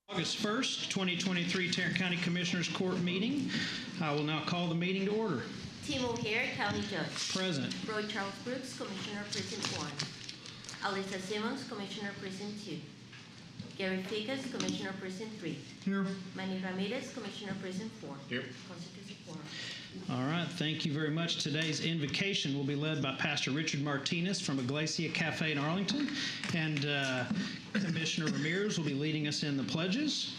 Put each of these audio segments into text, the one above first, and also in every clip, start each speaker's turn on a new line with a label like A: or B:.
A: August 1st, 2023 Tarrant County Commissioners Court meeting. I will now call the meeting to order.
B: Tim O'Hare, County Judge.
A: Present.
B: Roy Charles Brooks, Commissioner Precinct 1. Alyssa Simmons, Commissioner Precinct 2. Gary Ficas, Commissioner Precinct 3.
A: Here.
B: Manny Ramirez, Commissioner Precinct 4.
C: Here.
B: Constitutes a quorum.
A: All right, thank you very much. Today's invocation will be led by Pastor Richard Martinez from Iglesia Cafe in Arlington, and Commissioner Ramirez will be leading us in the pledges.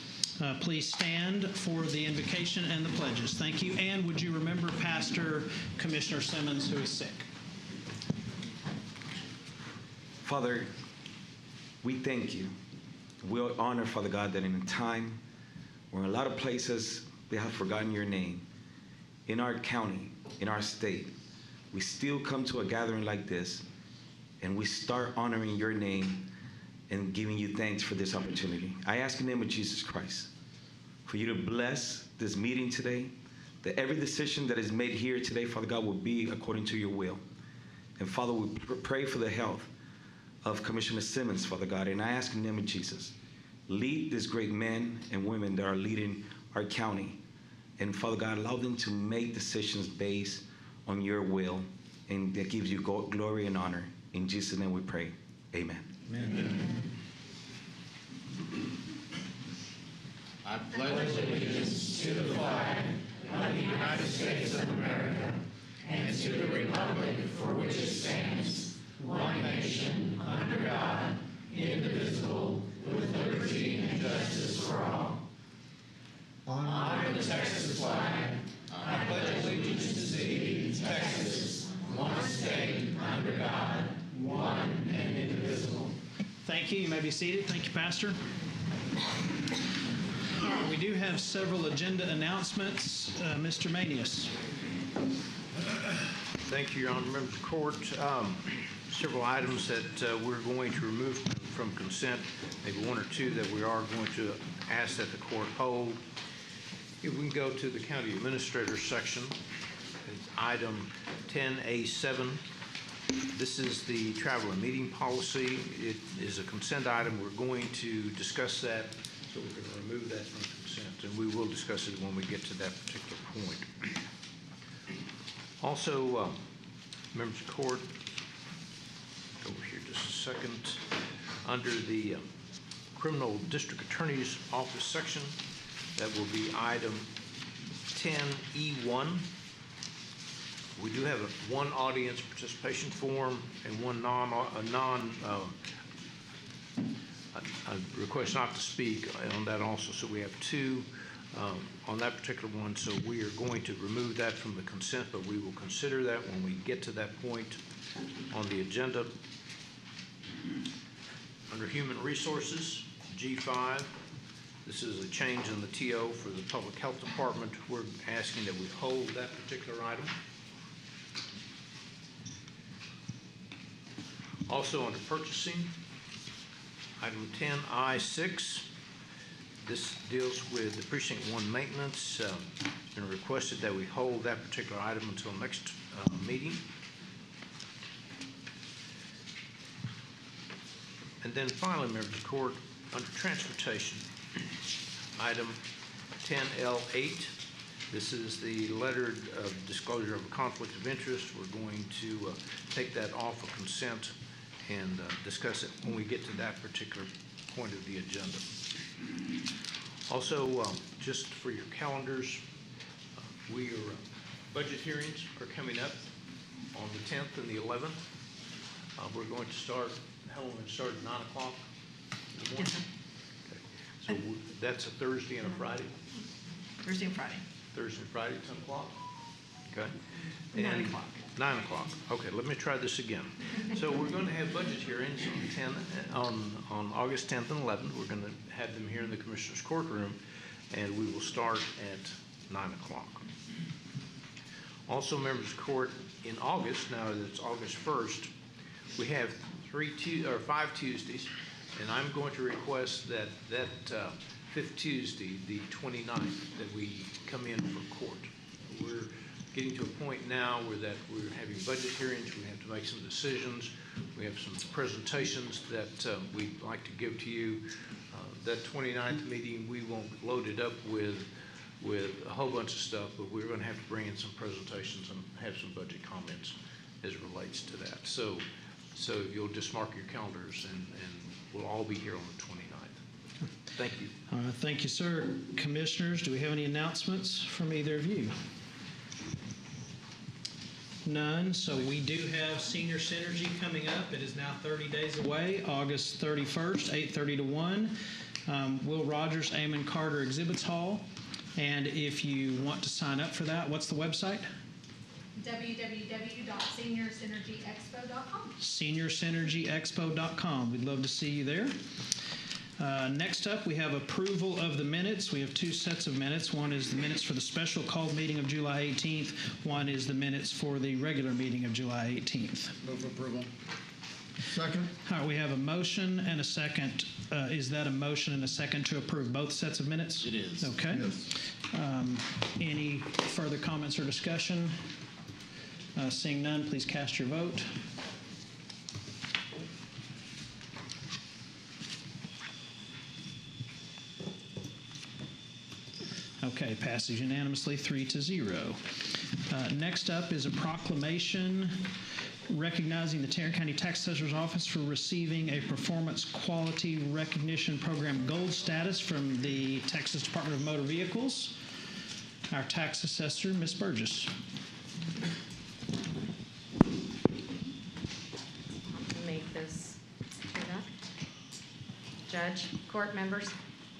A: Please stand for the invocation and the pledges. Thank you. And would you remember Pastor Commissioner Simmons, who is sick?
D: Father, we thank you. We honor, Father God, that in a time where in a lot of places they have forgotten your name, in our county, in our state, we still come to a gathering like this and we start honoring your name and giving you thanks for this opportunity. I ask in the name of Jesus Christ for you to bless this meeting today, that every decision that is made here today, Father God, will be according to your will. And Father, we pray for the health of Commissioner Simmons, Father God, and I ask in the name of Jesus, lead these great men and women that are leading our county. And Father God, allow them to make decisions based on your will, and that gives you glory and honor. In Jesus' name we pray. Amen.
A: Amen.
C: I pledge allegiance to the flag of the United States of America and to the republic for which it stands, one nation, under God, indivisible, with liberty and justice for all. Honor the Texas flag. I pledge allegiance to thee, Texas, one state, under God, one and indivisible.
A: Thank you. You may be seated. Thank you, Pastor. We do have several agenda announcements. Mr. Manius.
E: Thank you, Your Honor. Members of the Court. Several items that we're going to remove from consent, maybe one or two that we are going to ask that the court hold. If we can go to the County Administrator section, it's item 10A7. This is the travel and meeting policy. It is a consent item. We're going to discuss that, so we're going to remove that from consent, and we will discuss it when we get to that particular point. Also, members of the court, over here just a second, under the Criminal District Attorney's Office section, that will be item 10E1. We do have one audience participation form and one request not to speak on that also. So we have two on that particular one. So we are going to remove that from the consent, but we will consider that when we get to that point on the agenda. Under Human Resources, G5. This is a change in the TO for the Public Health Department. We're asking that we hold that particular item. Also under Purchasing, item 10I6. This deals with the Precinct 1 maintenance. It's been requested that we hold that particular item until next meeting. And then finally, members of the court, under Transportation, item 10L8. This is the letter of disclosure of a conflict of interest. We're going to take that off of consent and discuss it when we get to that particular point of the agenda. Also, just for your calendars, budget hearings are coming up on the 10th and the 11th. We're going to start, how long? We're going to start at 9 o'clock in the morning? Okay. So that's a Thursday and a Friday?
F: Thursday and Friday.
E: Thursday and Friday, 10 o'clock? Okay.
F: 9 o'clock.
E: 9 o'clock. Okay, let me try this again. So we're going to have budget hearings on August 10th and 11th. We're going to have them here in the Commissioner's courtroom, and we will start at 9 o'clock. Also, members of the court, in August, now that it's August 1st, we have 5 Tuesdays, and I'm going to request that fifth Tuesday, the 29th, that we come in for court. We're getting to a point now where we're having budget hearings. We have to make some decisions. We have some presentations that we'd like to give to you. that 29th meeting, we won't load it up with a whole bunch of stuff, but we're going to have to bring in some presentations and have some budget comments as it relates to that. So if you'll just mark your calendars, and we'll all be here on the 29th. Thank you.
A: Thank you, sir. Commissioners, do we have any announcements from either of you? None. So we do have Senior Synergy coming up. It is now 30 days away, August 31st, 8:30 to 1. Will Rogers, Amon Carter Exhibits Hall. And if you want to sign up for that, what's the website?
G: www.seniorsynergyexpo.com.
A: SeniorSynergyExpo.com. We'd love to see you there. Next up, we have approval of the minutes. We have two sets of minutes. One is the minutes for the special called meeting of July 18th. One is the minutes for the regular meeting of July 18th.
C: Move approval. Second.
A: All right, we have a motion and a second. Is that a motion and a second to approve both sets of minutes?
C: It is.
A: Okay.
C: Yes.
A: Any further comments or discussion? Seeing none, please cast your vote. Okay, passes unanimously 3-0. Next up is a proclamation recognizing the Tarrant County Tax Assessor's Office for receiving a Performance Quality Recognition Program Gold status from the Texas Department of Motor Vehicles. Our tax assessor, Ms. Burgess.
H: I'll make this enough. Judge, court members,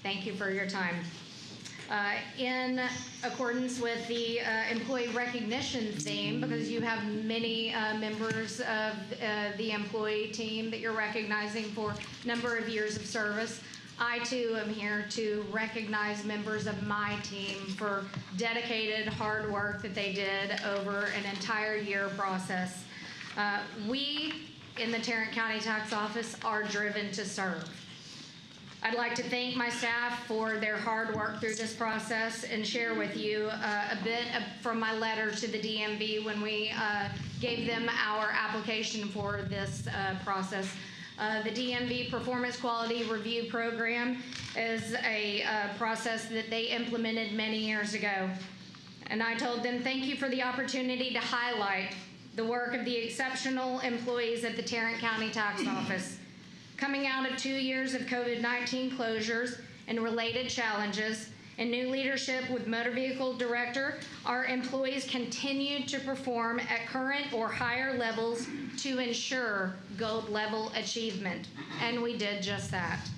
H: thank you for your time. In accordance with the employee recognition theme, because you have many members of the employee team that you're recognizing for a number of years of service, I too am here to recognize members of my team for dedicated hard work that they did over an entire year process. We in the Tarrant County Tax Office are driven to serve. I'd like to thank my staff for their hard work through this process and share with you a bit from my letter to the DMV when we gave them our application for this process. The DMV Performance Quality Review Program is a process that they implemented many years ago. And I told them, thank you for the opportunity to highlight the work of the exceptional employees at the Tarrant County Tax Office. Coming out of 2 years of COVID-19 closures and related challenges and new leadership with Motor Vehicle Director, our employees continued to perform at current or higher levels to ensure gold level achievement, and we did just that.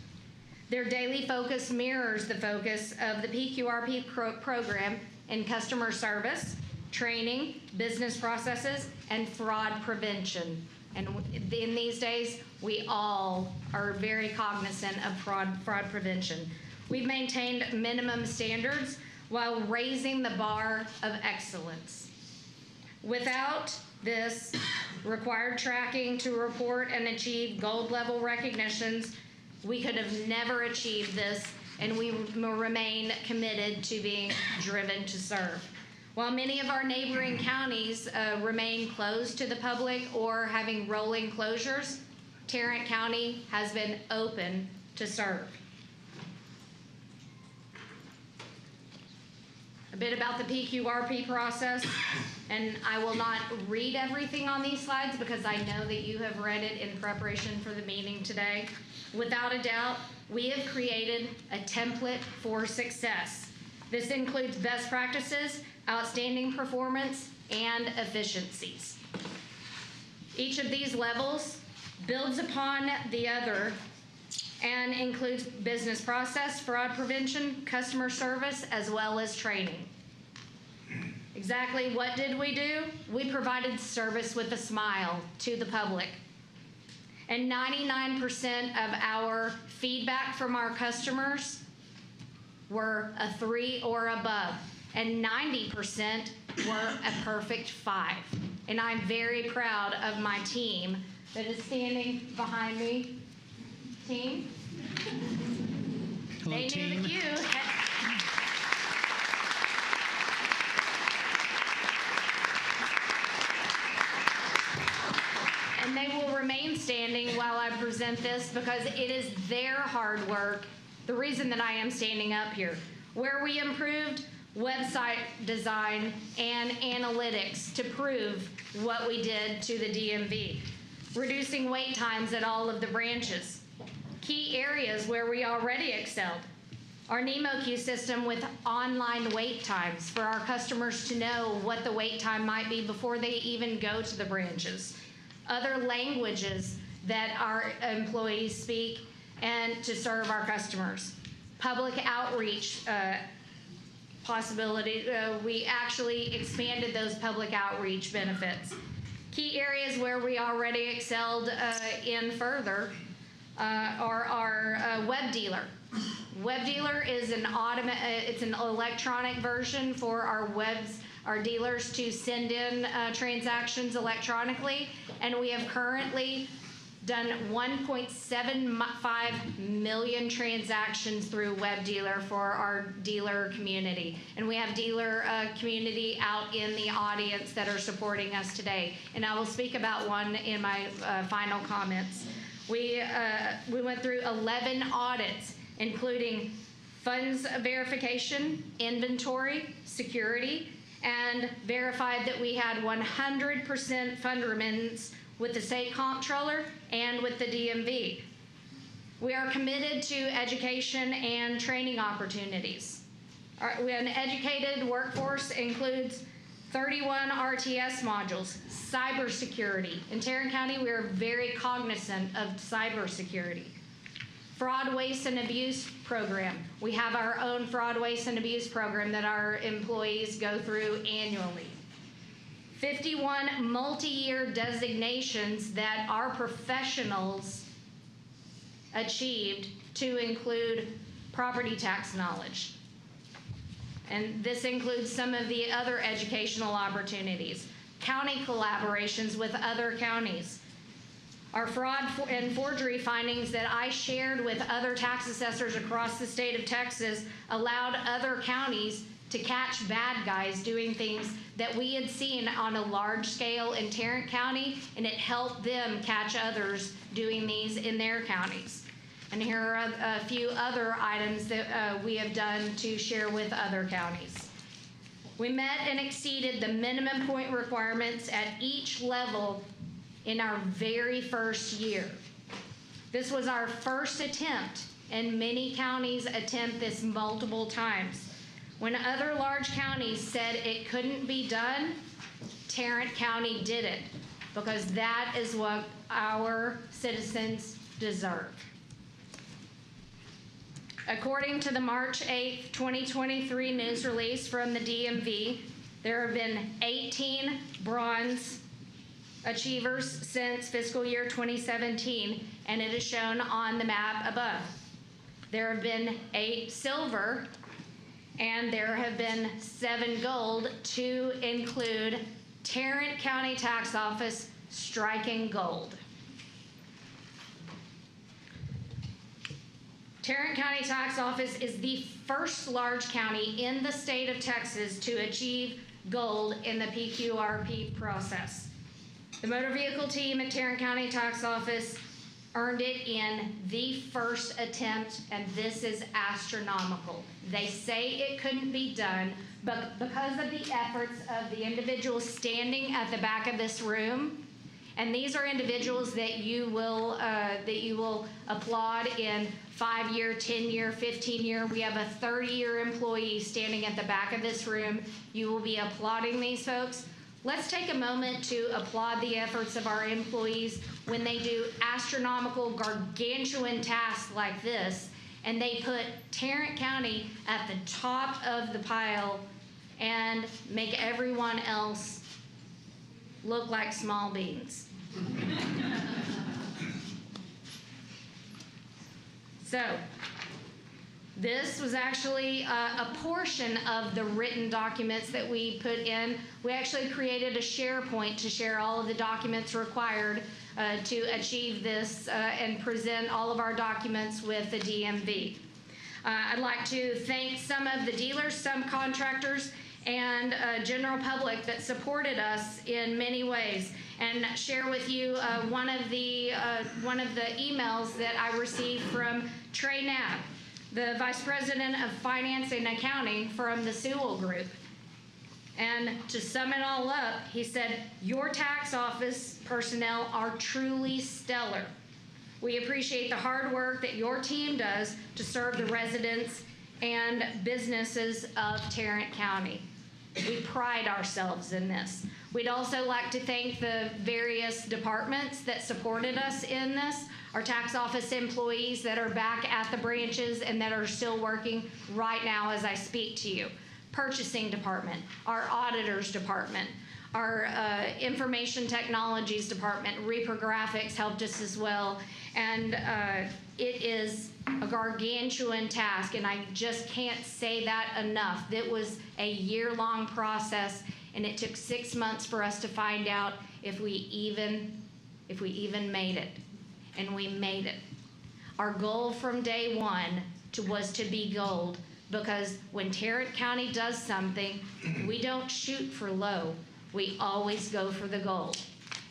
H: Their daily focus mirrors the focus of the PQRP program in customer service, training, business processes, and fraud prevention. And in these days, we all are very cognizant of fraud prevention. We've maintained minimum standards while raising the bar of excellence. Without this required tracking to report and achieve gold level recognitions, we could have never achieved this, and we remain committed to being driven to serve. While many of our neighboring counties remain closed to the public or having rolling closures, Tarrant County has been open to serve. A bit about the PQRP process, and I will not read everything on these slides because I know that you have read it in preparation for the meeting today. Without a doubt, we have created a template for success. This includes best practices, outstanding performance, and efficiencies. Each of these levels builds upon the other and includes business process, fraud prevention, customer service, as well as training. Exactly what did we do? We provided service with a smile to the public. And 99% of our feedback from our customers were a 3 or above, and 90% were a perfect 5. And I'm very proud of my team that is standing behind me. Team?
A: Hello,
H: They
A: team.
H: knew the cue. And they will remain standing while I present this because it is their hard work the reason that I am standing up here. Where we improved website design and analytics to prove what we did to the DMV. Reducing wait times at all of the branches. Key areas where we already excelled. Our NemoQ system with online wait times for our customers to know what the wait time might be before they even go to the branches. Other languages that our employees speak and to serve our customers. Public outreach possibility. We actually expanded those public outreach benefits. Key areas where we already excelled in further are our web dealer. Web dealer is it's an electronic version for our dealers to send in transactions electronically, and we have currently done 1.75 million transactions through web dealer for our dealer community, and we have dealer community out in the audience that are supporting us today, and I will speak about one in my final comments. We went through 11 audits, including funds verification, inventory, security, and verified that we had 100% fund remittance with the state comptroller and with the DMV. We are committed to education and training opportunities. An educated workforce includes 31 RTS modules, cybersecurity. In Tarrant County, we are very cognizant of cybersecurity. Fraud, waste, and abuse program. We have our own fraud, waste, and abuse program that our employees go through annually. 51 multi-year designations that our professionals achieved to include property tax knowledge. And this includes some of the other educational opportunities. County collaborations with other counties. Our fraud and forgery findings that I shared with other tax assessors across the state of Texas allowed other counties to catch bad guys doing things that we had seen on a large scale in Tarrant County, and it helped them catch others doing these in their counties. And here are a few other items that we have done to share with other counties. We met and exceeded the minimum point requirements at each level in our very first year. This was our first attempt, and many counties attempt this multiple times. When other large counties said it couldn't be done, Tarrant County did it, because that is what our citizens deserve. According to the March 8th, 2023 news release from the DMV, there have been 18 bronze achievers since fiscal year 2017, and it is shown on the map above. There have been 8 silver, and there have been 7 gold, to include Tarrant County Tax Office striking gold. Tarrant County Tax Office is the first large county in the state of Texas to achieve gold in the PQRP process. The motor vehicle team at Tarrant County Tax Office earned it in the first attempt, and this is astronomical. They say it couldn't be done, but because of the efforts of the individuals standing at the back of this room, and these are individuals that you will applaud in 5-year, 10-year, 15-year. We have a 30-year employee standing at the back of this room. You will be applauding these folks. Let's take a moment to applaud the efforts of our employees when they do astronomical, gargantuan tasks like this, and they put Tarrant County at the top of the pile and make everyone else look like small beans. So, this was actually a portion of the written documents that we put in. We actually created a SharePoint to share all of the documents required to achieve this and present all of our documents with the DMV. I'd like to thank some of the dealers, some contractors, and general public that supported us in many ways, and share with you one of the emails that I received from Trey Knapp. the Vice President of Finance and Accounting from the Sewell Group. And to sum it all up, he said, "Your tax office personnel are truly stellar. We appreciate the hard work that your team does to serve the residents and businesses of Tarrant County. We pride ourselves in this." We'd also like to thank the various departments that supported us in this, our tax office employees that are back at the branches and that are still working right now as I speak to you. Purchasing department, our auditors department, our information technologies department, Reprographics helped us as well. And it is a gargantuan task, and I just can't say that enough. It was a year-long process, and it took 6 months for us to find out if we even made it. And we made it. Our goal from day one was to be gold, because when Tarrant County does something, we don't shoot for low. We always go for the gold.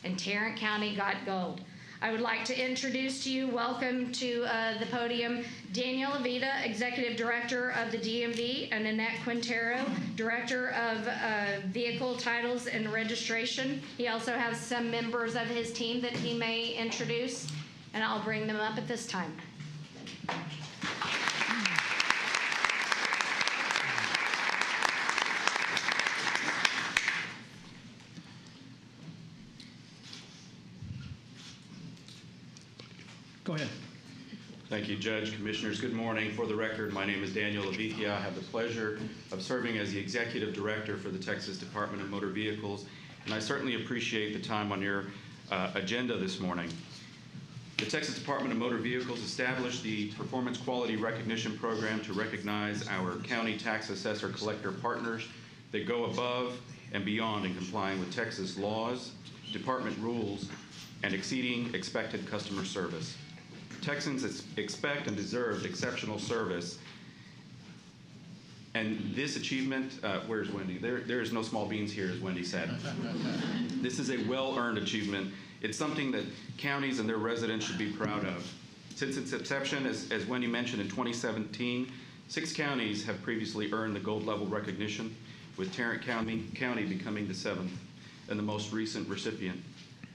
H: And Tarrant County got gold. I would like to introduce to you, welcome to the podium, Daniel Avita, Executive Director of the DMV, and Annette Quintero, Director of Vehicle Titles and Registration. He also has some members of his team that he may introduce, and I'll bring them up at this time.
A: Go ahead.
G: Thank you, Judge, Commissioners. Good morning. For the record, my name is Daniel Avitia. I have the pleasure of serving as the Executive Director for the Texas Department of Motor Vehicles, and I certainly appreciate the time on your agenda this morning. The Texas Department of Motor Vehicles established the Performance Quality Recognition Program to recognize our county tax assessor collector partners that go above and beyond in complying with Texas laws, department rules, and exceeding expected customer service. Texans expect and deserve exceptional service. And this achievement, where's Wendy? There is no small beans here, as Wendy said. This is a well-earned achievement. It's something that counties and their residents should be proud of. Since its inception, as Wendy mentioned, in 2017, 6 counties have previously earned the gold level recognition, with Tarrant County becoming the 7th and the most recent recipient.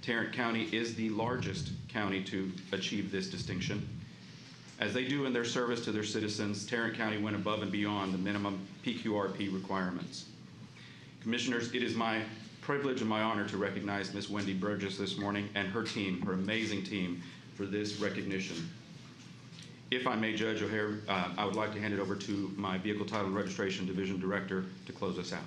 G: Tarrant County is the largest county to achieve this distinction. As they do in their service to their citizens, Tarrant County went above and beyond the minimum PQRP requirements. Commissioners, it is my privilege and my honor to recognize Ms. Wendy Burgess this morning and her team, her amazing team, for this recognition. If I may, Judge O'Hare, I would like to hand it over to my Vehicle Title and Registration Division Director to close us out.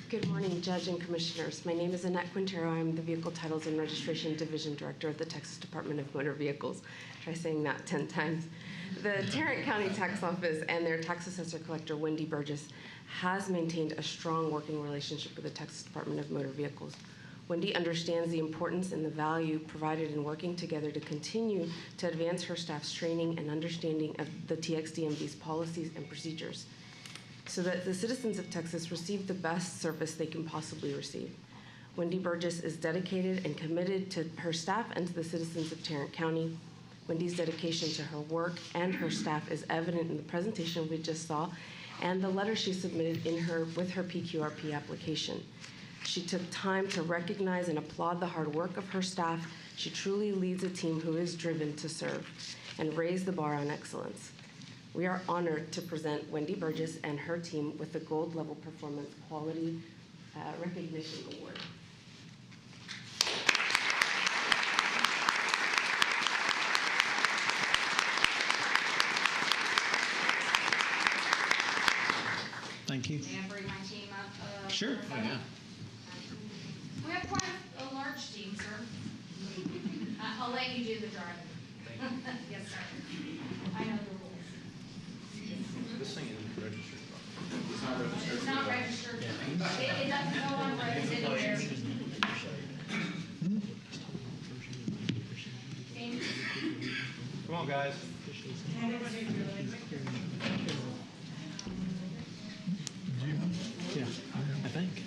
I: Good morning, Judge and Commissioners. My name is Annette Quintero. I'm the Vehicle Titles and Registration Division Director of the Texas Department of Motor Vehicles. Try saying that 10 times. The Tarrant County Tax Office and their tax assessor collector, Wendy Burgess, has maintained a strong working relationship with the Texas Department of Motor Vehicles. Wendy understands the importance and the value provided in working together to continue to advance her staff's training and understanding of the TXDMV's policies and procedures, so that the citizens of Texas receive the best service they can possibly receive. Wendy Burgess is dedicated and committed to her staff and to the citizens of Tarrant County. Wendy's dedication to her work and her staff is evident in the presentation we just saw and the letter she submitted with her PQRP application. She took time to recognize and applaud the hard work of her staff. She truly leads a team who is driven to serve and raise the bar on excellence. We are honored to present Wendy Burgess and her team with the Gold Level Performance Quality Recognition Award.
A: Thank you.
H: May I bring my team up?
A: Sure.
H: for a second? We have quite a large team, sir. I'll let you do the driving. Yes, sir. I know the rules.
E: This thing isn't registered.
H: It's not registered. It doesn't go on roads anywhere.
E: Come on, guys.
A: Yeah, I think.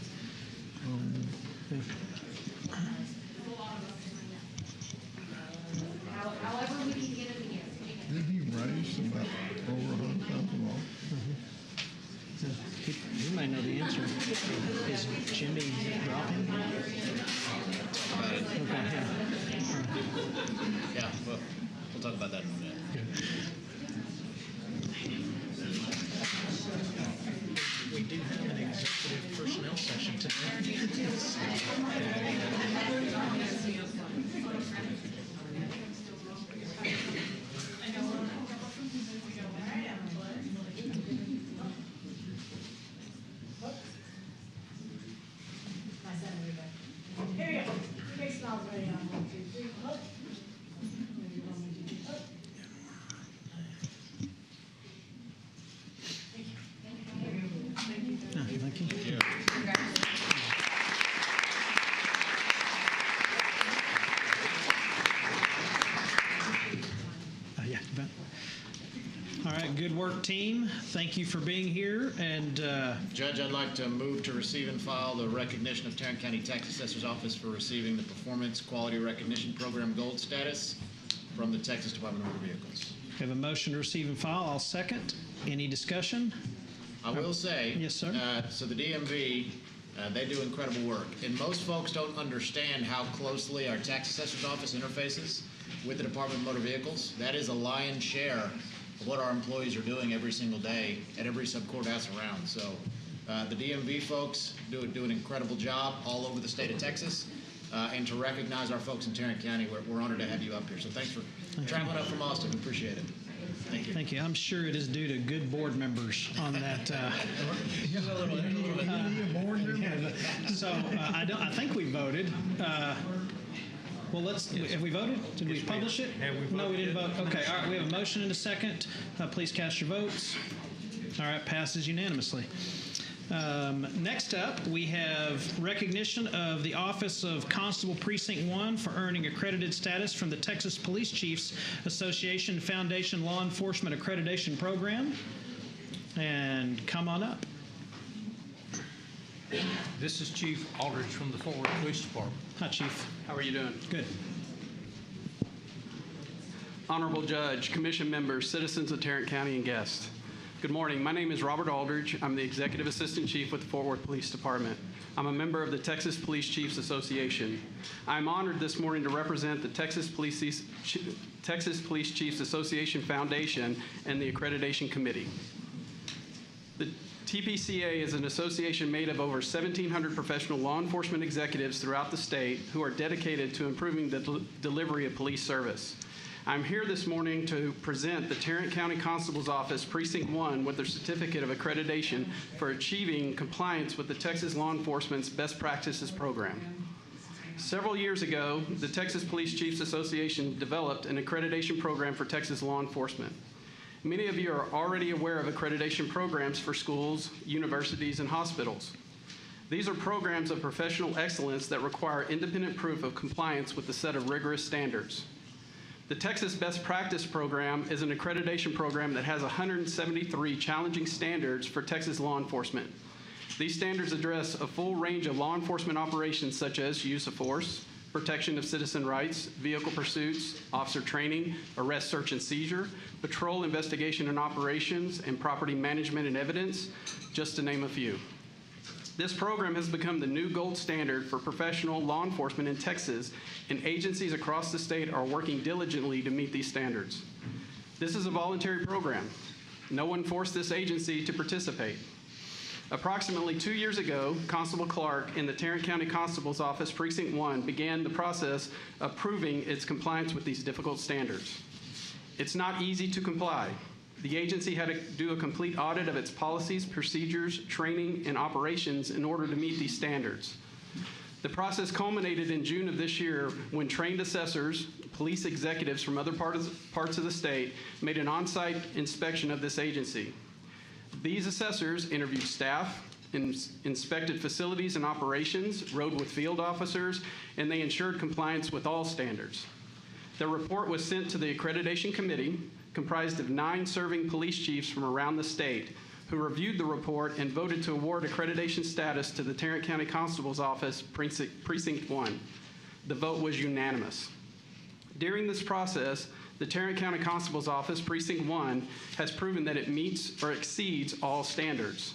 A: Jimmy dropping?
C: About it.
A: Okay, yeah.
C: Yeah, well, we'll talk about that in a minute.
A: We do have an executive personnel session today.
J: Here you go. Face smiles ready on 1, 2, 3. Up.
A: Thank you. Yeah, you bet. All right, good work, team. Thank you for being here. And
C: Judge, I'd like to move to receive and file the recognition of Tarrant County Tax Assessor's Office for receiving the Performance Quality Recognition Program Gold status from the Texas Department of Motor Vehicles.
A: we have a motion to receive and file. I'll second. Any discussion?
C: I will say,
A: Yes, sir.
C: So the DMV, they do incredible work. And most folks don't understand how closely our tax assessor's office interfaces with the Department of Motor Vehicles. That is a lion's share of what our employees are doing every single day at every sub-courthouse around. So the DMV folks do an incredible job all over the state of Texas. And to recognize our folks in Tarrant County, we're honored to have you up here. So thanks for traveling up from Austin. We appreciate it. Thank you.
A: Thank you. I'm sure it is due to good board members on that. So I think we voted. Well, have we voted? Did we publish it? No, we didn't vote. Okay, all right, we have a motion and a second. Please cast your votes. All right, passes unanimously. Next up, we have recognition of the Office of Constable Precinct 1 for earning accredited status from the Texas Police Chiefs Association Foundation Law Enforcement Accreditation Program. And come on up.
K: This is Chief Aldridge from the Fort Worth Police Department.
A: Hi, Chief.
K: How are you doing?
A: Good.
K: Honorable Judge, Commission members, citizens of Tarrant County, and guests. Good morning. My name is Robert Aldridge. I'm the Executive Assistant Chief with the Fort Worth Police Department. I'm a member of the Texas Police Chiefs Association. I'm honored this morning to represent the Texas Police Chiefs Association Foundation and the Accreditation Committee. The TPCA is an association made of over 1,700 professional law enforcement executives throughout the state who are dedicated to improving the delivery of police service. I'm here this morning to present the Tarrant County Constable's Office Precinct 1 with their certificate of accreditation for achieving compliance with the Texas Law Enforcement's Best Practices Program. Several years ago, the Texas Police Chiefs Association developed an accreditation program for Texas law enforcement. Many of you are already aware of accreditation programs for schools, universities, and hospitals. These are programs of professional excellence that require independent proof of compliance with a set of rigorous standards. The Texas Best Practice Program is an accreditation program that has 173 challenging standards for Texas law enforcement. These standards address a full range of law enforcement operations such as use of force, protection of citizen rights, vehicle pursuits, officer training, arrest, search, and seizure, patrol, investigation and operations, and property management and evidence, just to name a few. This program has become the new gold standard for professional law enforcement in Texas, and agencies across the state are working diligently to meet these standards. This is a voluntary program. No one forced this agency to participate. Approximately 2 years ago, Constable Clark in the Tarrant County Constable's Office Precinct 1 began the process of proving its compliance with these difficult standards. It's not easy to comply. The agency had to do a complete audit of its policies, procedures, training, and operations in order to meet these standards. The process culminated in June of this year when trained assessors, police executives from other parts of the state, made an on-site inspection of this agency. These assessors interviewed staff, inspected facilities and operations, rode with field officers, and they ensured compliance with all standards. Their report was sent to the Accreditation Committee, comprised of 9 serving police chiefs from around the state, who reviewed the report and voted to award accreditation status to the Tarrant County Constable's Office Precinct 1. The vote was unanimous. During this process, the Tarrant County Constable's Office Precinct 1 has proven that it meets or exceeds all standards.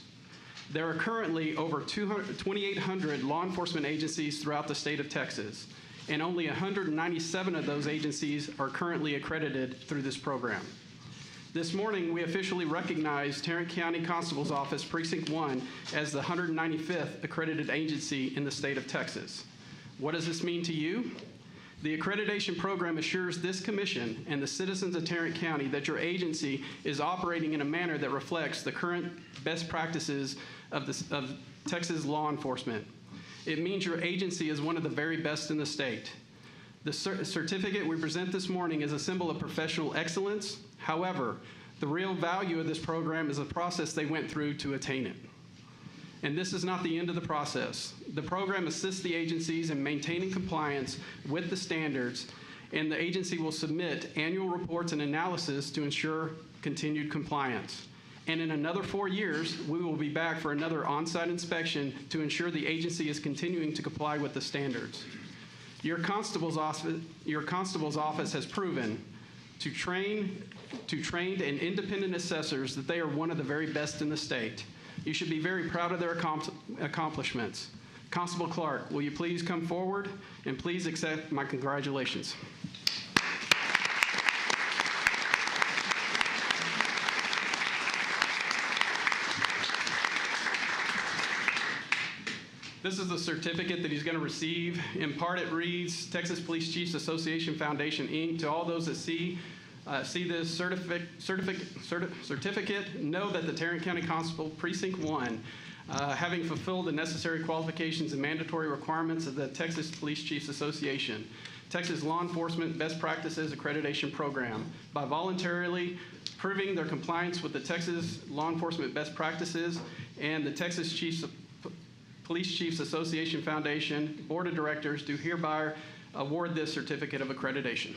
K: There are currently over 2,800 law enforcement agencies throughout the state of Texas, and only 197 of those agencies are currently accredited through this program. This morning, we officially recognized Tarrant County Constable's Office Precinct 1 as the 195th accredited agency in the state of Texas. What does this mean to you? The accreditation program assures this commission and the citizens of Tarrant County that your agency is operating in a manner that reflects the current best practices of Texas law enforcement. It means your agency is one of the very best in the state. The certificate we present this morning is a symbol of professional excellence. However, the real value of this program is the process they went through to attain it. And this is not the end of the process. The program assists the agencies in maintaining compliance with the standards, and the agency will submit annual reports and analysis to ensure continued compliance. And in another 4 years, we will be back for another on-site inspection to ensure the agency is continuing to comply with the standards. Your constable's office has proven to trained and independent assessors that they are one of the very best in the state. You should be very proud of their accomplishments. Constable Clark, will you please come forward and please accept my congratulations. This is the certificate that he's going to receive. In part, it reads, Texas Police Chiefs Association Foundation, Inc. To all those that see this certificate, know that the Tarrant County Constable Precinct 1, having fulfilled the necessary qualifications and mandatory requirements of the Texas Police Chiefs Association, Texas Law Enforcement Best Practices Accreditation Program, by voluntarily proving their compliance with the Texas Law Enforcement Best Practices and the Texas Police Chiefs Association Foundation Board of Directors do hereby award this certificate of accreditation.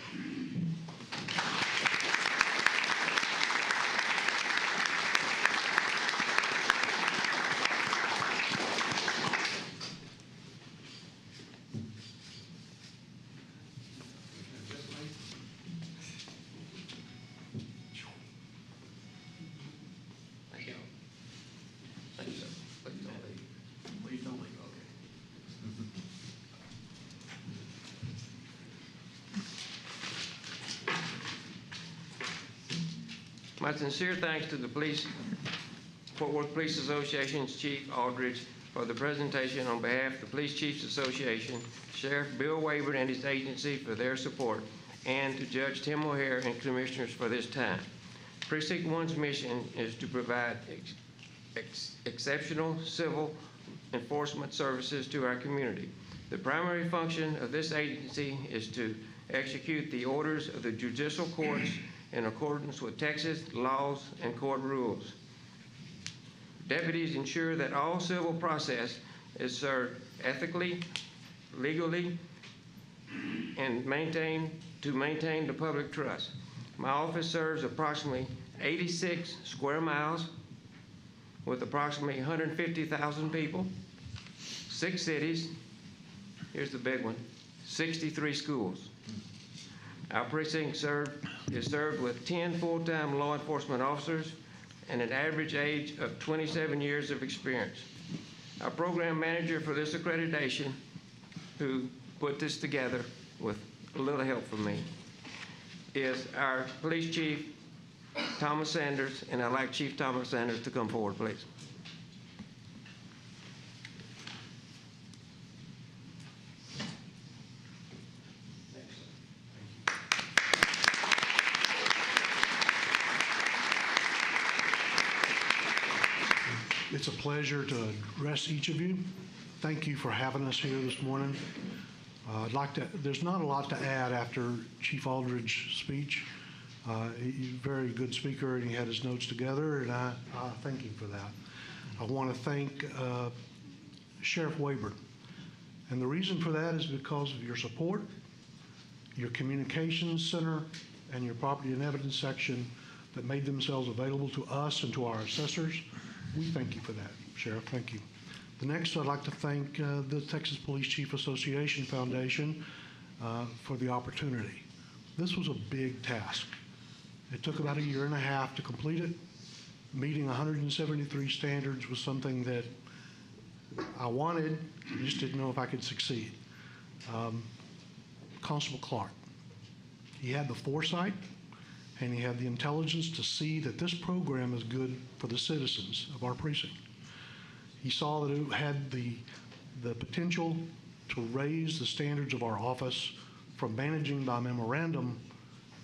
L: My sincere thanks to the Fort Worth Police Association's Chief Aldridge for the presentation on behalf of the Police Chiefs Association, Sheriff Bill Wayburn and his agency for their support, and to Judge Tim O'Hare and Commissioners for this time. Precinct 1's mission is to provide exceptional civil enforcement services to our community. The primary function of this agency is to execute the orders of the judicial courts in accordance with Texas laws and court rules. Deputies ensure that all civil process is served ethically, legally, and to maintain the public trust. My office serves approximately 86 square miles with approximately 150,000 people, 6 cities, here's the big one, 63 schools. Our precinct is served with 10 full-time law enforcement officers and an average age of 27 years of experience. Our program manager for this accreditation, who put this together with a little help from me, is our Police Chief, Thomas Sanders, and I'd like Chief Thomas Sanders to come forward, please.
M: It's a pleasure to address each of you. Thank you for having us here this morning. There's not a lot to add after Chief Aldridge's speech. He's a very good speaker, and he had his notes together, and I thank him for that. I want to thank Sheriff Wayburn. And the reason for that is because of your support, your communications center, and your property and evidence section that made themselves available to us and to our assessors. We thank you for that, Sheriff. Thank you. The next, I'd like to thank the Texas Police Chief Association Foundation for the opportunity. This was a big task. It took about 1.5 years to complete it, meeting 173 standards was something that I wanted, I just didn't know if I could succeed. Constable Clark, he had the foresight and he had the intelligence to see that this program is good for the citizens of our precinct. He saw that it had the potential to raise the standards of our office from managing by memorandum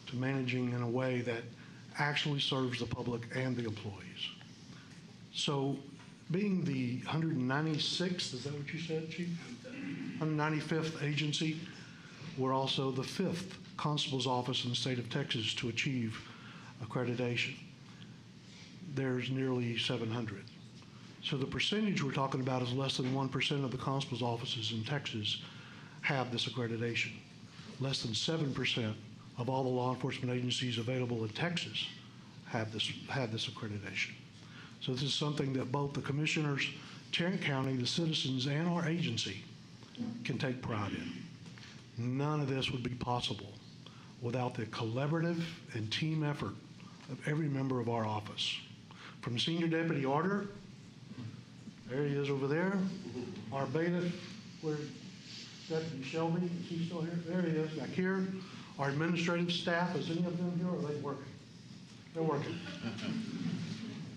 M: to managing in a way that actually serves the public and the employees. So being the 196th, is that what you said, Chief? 195th agency, we're also the 5th constable's office in the state of Texas to achieve accreditation. There's nearly 700. So the percentage we're talking about is less than 1% of the constable's offices in Texas have this accreditation. Less than 7% of all the law enforcement agencies available in Texas have this accreditation. So this is something that both the commissioners, Tarrant County, the citizens, and our agency can take pride in. None of this would be possible without the collaborative and team effort of every member of our office. From Senior Deputy Auditor, there he is over there, our bailiff, where's Deputy Shelby, is he still here? There he is, back here. Our administrative staff, is any of them here, or are they working? They're working.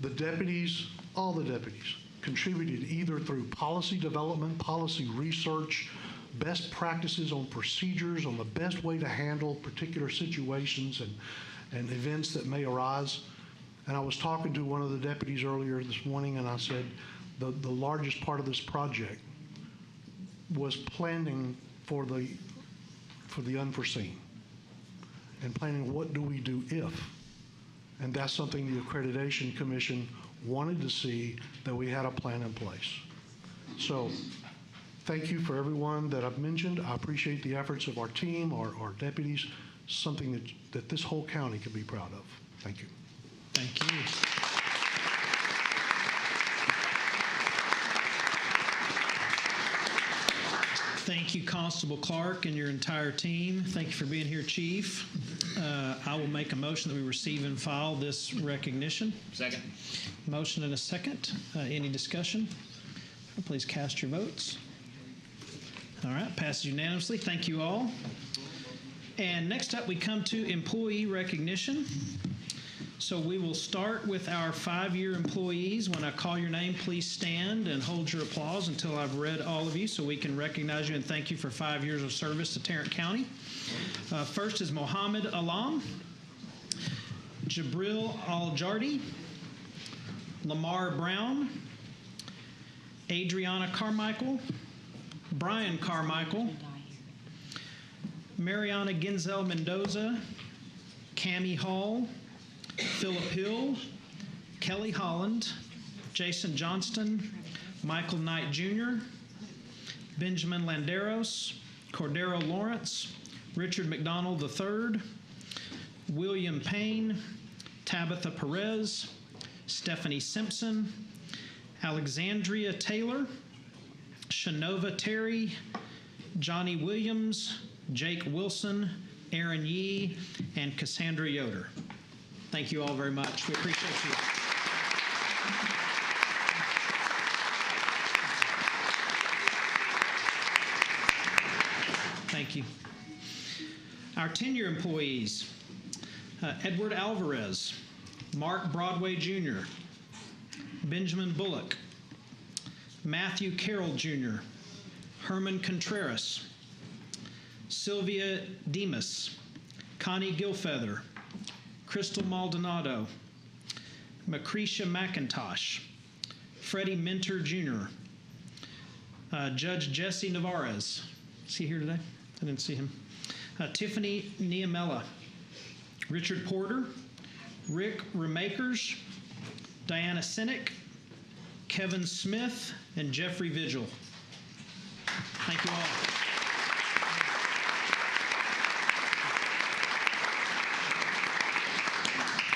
M: The deputies, all the deputies, contributed either through policy development, policy research, best practices on procedures, on the best way to handle particular situations and events that may arise. And I was talking to one of the deputies earlier this morning, and I said the largest part of this project was planning for the unforeseen and planning what do we do if. And that's something the Accreditation Commission wanted to see, that we had a plan in place. So thank you for everyone that I've mentioned. I appreciate the efforts of our team, our deputies, something that this whole county can be proud of. Thank you.
A: Thank you. Thank you, Constable Clark, and your entire team. Thank you for being here, Chief. I will make a motion that we receive and file this recognition.
C: Second.
A: Motion and a second. Any discussion? Please cast your votes. All right, passes unanimously. Thank you all. And next up, we come to employee recognition. So we will start with our 5-year employees. When I call your name, please stand and hold your applause until I've read all of you so we can recognize you and thank you for 5 years of service to Tarrant County. First is Mohammed Alam, Jabril Al-Jardi, Lamar Brown, Adriana Carmichael, Brian Carmichael, Mariana Ginzel Mendoza, Cammie Hall, Philip Hill, Kelly Holland, Jason Johnston, Michael Knight Jr., Benjamin Landeros, Cordero Lawrence, Richard McDonald III, William Payne, Tabitha Perez, Stephanie Simpson, Alexandria Taylor, Shanova Terry, Johnny Williams, Jake Wilson, Aaron Yee, and Cassandra Yoder. Thank you all very much. We appreciate you. Thank you. Our 10-year employees, Edward Alvarez, Mark Broadway Jr., Benjamin Bullock, Matthew Carroll Jr., Herman Contreras, Sylvia Demas, Connie Gilfeather, Crystal Maldonado, Macretia McIntosh, Freddie Minter Jr., Judge Jesse Navarez. Is he here today? I didn't see him. Tiffany Niamela, Richard Porter, Rick Remakers, Diana Sinek, Kevin Smith, and Jeffrey Vigil. Thank you all.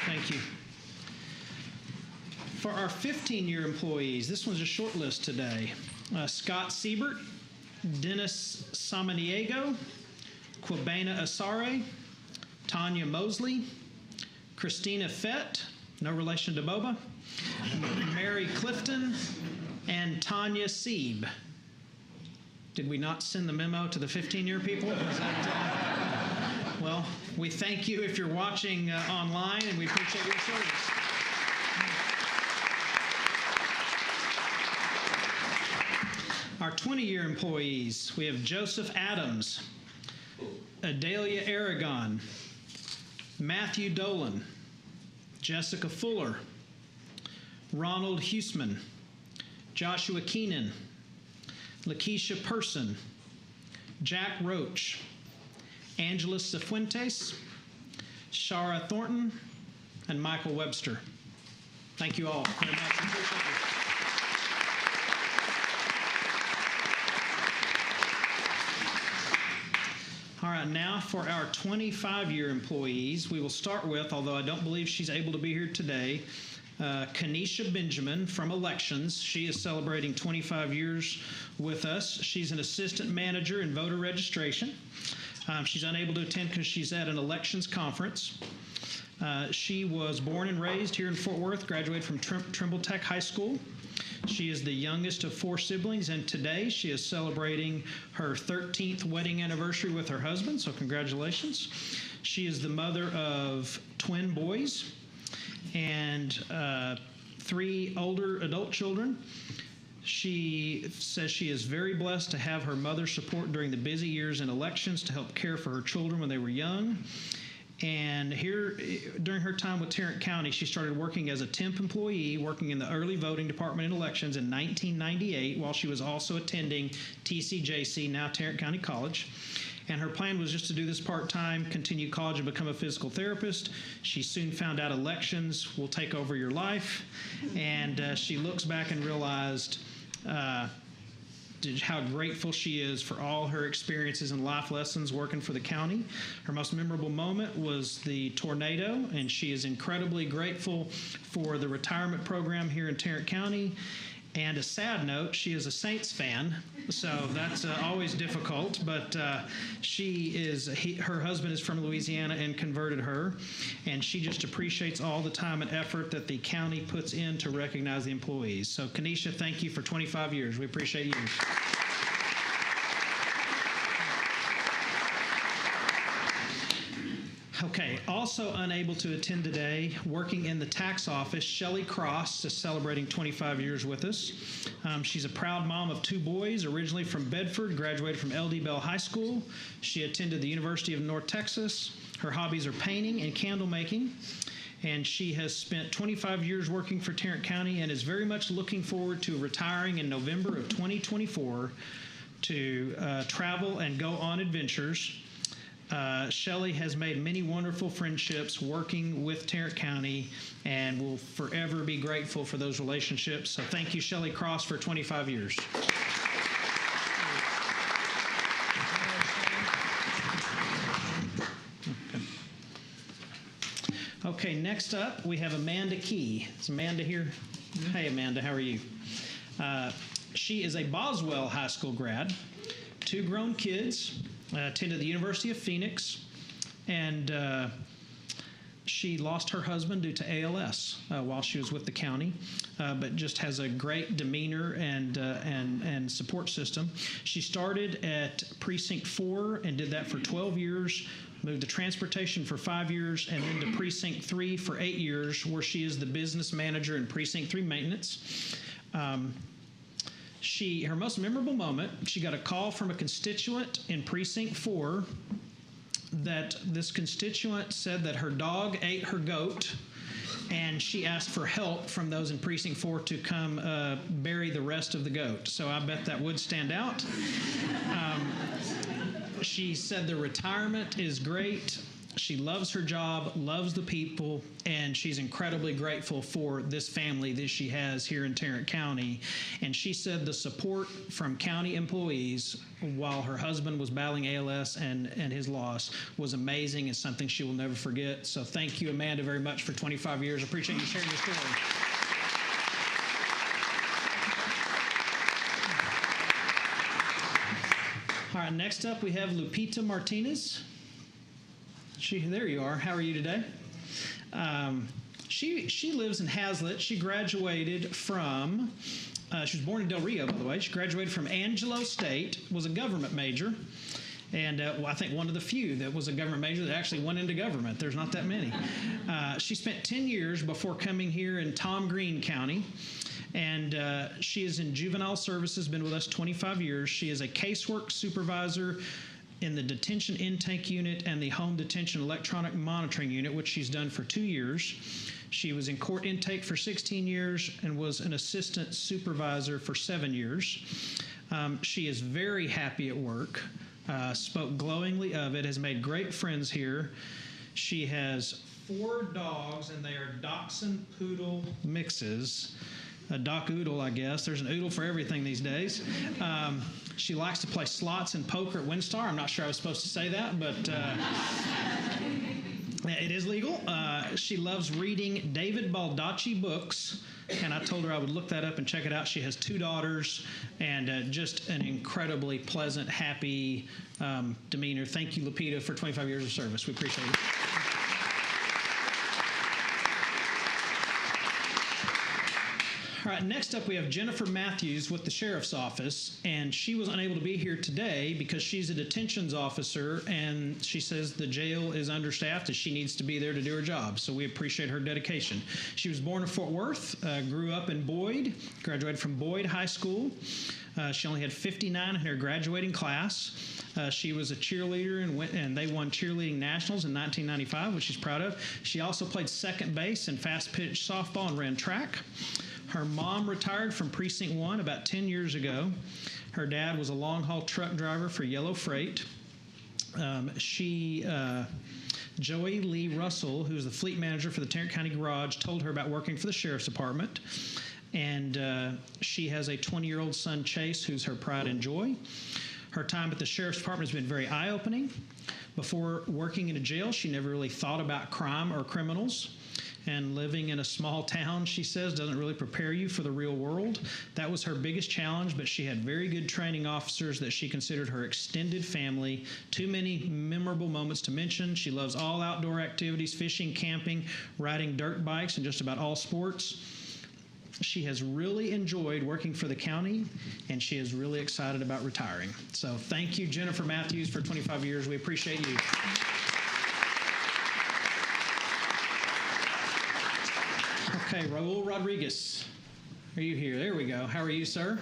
A: Thank you. For our 15-year employees, this one's a short list today. Scott Siebert, Dennis Samaniego, Quabena Asare, Tanya Mosley, Christina Fett, no relation to Boba, Mary Clifton, and Tanya Sieb. Did we not send the memo to the 15-year people? Well, we thank you if you're watching online, and we appreciate your service. Our 20-year employees, we have Joseph Adams, Adalia Aragon, Matthew Dolan, Jessica Fuller, Ronald Huseman, Joshua Keenan, Lakeisha Person, Jack Roach, Angela Cifuentes, Shara Thornton, and Michael Webster. Thank you all very much. Appreciate you. All right, now for our 25-year employees, we will start with, although I don't believe she's able to be here today, Kanisha Benjamin from Elections. She is celebrating 25 years with us. She's an assistant manager in voter registration. She's unable to attend because she's at an elections conference. She was born and raised here in Fort Worth, graduated from Trimble Tech High School. She is the youngest of 4 siblings, and today she is celebrating her 13th wedding anniversary with her husband, so congratulations. She is the mother of twin boys and 3 older adult children. She says she is very blessed to have her mother's support during the busy years in elections to help care for her children when they were young. And here, during her time with Tarrant County, she started working as a temp employee, working in the early voting department in elections in 1998, while she was also attending TCJC, now Tarrant County College. And her plan was just to do this part-time, continue college, and become a physical therapist. She soon found out elections will take over your life, and she looks back and realized how grateful she is for all her experiences and life lessons working for the county. Her most memorable moment was the tornado, and she is incredibly grateful for the retirement program here in Tarrant County. And a sad note, she is a Saints fan, so that's always difficult, but her husband is from Louisiana and converted her, and she just appreciates all the time and effort that the county puts in to recognize the employees. So Kanisha, thank you for 25 years. We appreciate you. Okay, also unable to attend today, working in the tax office, Shelley Cross is celebrating 25 years with us. She's a proud mom of 2 boys, originally from Bedford, graduated from LD Bell High School. She attended the University of North Texas. Her hobbies are painting and candle making. And she has spent 25 years working for Tarrant County and is very much looking forward to retiring in November of 2024 to travel and go on adventures. Shelley has made many wonderful friendships working with Tarrant County and will forever be grateful for those relationships. So thank you, Shelley Cross, for 25 years. Okay, next up we have Amanda Key. Is Amanda here? Hey, Amanda, how are you? She is a Boswell High School grad, 2 grown kids, attended the University of Phoenix, and she lost her husband due to ALS while she was with the county, but just has a great demeanor and support system. She started at Precinct 4 and did that for 12 years, moved to transportation for 5 years, and then to Precinct 3 for 8 years, where she is the business manager in Precinct 3 maintenance. Her most memorable moment, she got a call from a constituent in Precinct 4 that this constituent said that her dog ate her goat, and she asked for help from those in Precinct 4 to come bury the rest of the goat. So I bet that would stand out. She said the retirement is great. She loves her job, loves the people, and she's incredibly grateful for this family that she has here in Tarrant County. And she said the support from county employees while her husband was battling ALS and his loss was amazing and something she will never forget. So thank you, Amanda, very much for 25 years. I appreciate you sharing your story. All right, next up we have Lupita Martinez. There you are. How are you today? She lives in Hazlitt. She graduated from, she was born in Del Rio, by the way. She graduated from Angelo State, was a government major. And well, I think one of the few that was a government major that actually went into government. There's not that many. She spent 10 years before coming here in Tom Green County. And she is in juvenile services, been with us 25 years. She is a casework supervisor in the detention intake unit and the home detention electronic monitoring unit, which she's done for 2 years. She was in court intake for 16 years and was an assistant supervisor for 7 years. She is very happy at work, spoke glowingly of it, has made great friends here. She has 4 dogs, and they are Dachshund Poodle mixes. A Doc Oodle, I guess. There's an oodle for everything these days. She likes to play slots and poker at WinStar. I'm not sure I was supposed to say that, but it is legal. She loves reading David Baldacci books, and I told her I would look that up and check it out. She has 2 daughters and just an incredibly pleasant, happy demeanor. Thank you, Lupita, for 25 years of service. We appreciate it. All right, next up we have Jennifer Matthews with the Sheriff's Office, and she was unable to be here today because she's a detentions officer, and she says the jail is understaffed and she needs to be there to do her job, so we appreciate her dedication. She was born in Fort Worth, grew up in Boyd, graduated from Boyd High School. She only had 59 in her graduating class. She was a cheerleader and they won cheerleading nationals in 1995, which she's proud of. She also played second base and fast pitch softball and ran track. Her mom retired from Precinct 1 about 10 years ago. Her dad was a long-haul truck driver for Yellow Freight. Joey Lee Russell, who's the fleet manager for the Tarrant County Garage, told her about working for the Sheriff's Department. And she has a 20-year-old son, Chase, who's her pride and joy. Her time at the Sheriff's Department has been very eye-opening. Before working in a jail, she never really thought about crime or criminals. And living in a small town, she says, doesn't really prepare you for the real world. That was her biggest challenge, but she had very good training officers that she considered her extended family. Too many memorable moments to mention. She loves all outdoor activities, fishing, camping, riding dirt bikes, and just about all sports. She has really enjoyed working for the county, and she is really excited about retiring. So thank you, Jennifer Matthews, for 25 years. We appreciate you. Okay, Raul Rodriguez, are you here? There we go. How are you, sir?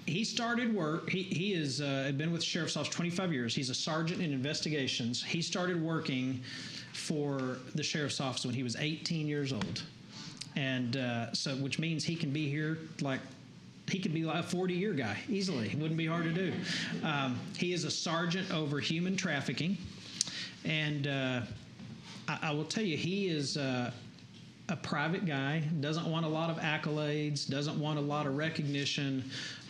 A: He started work. He has been with the Sheriff's Office 25 years. He's a sergeant in investigations. He started working for the Sheriff's Office when he was 18 years old. And so, which means he can be here he could be like a 40-year guy easily. It wouldn't be hard to do. He is a sergeant over human trafficking. And I will tell you, he is a private guy, doesn't want a lot of accolades, doesn't want a lot of recognition,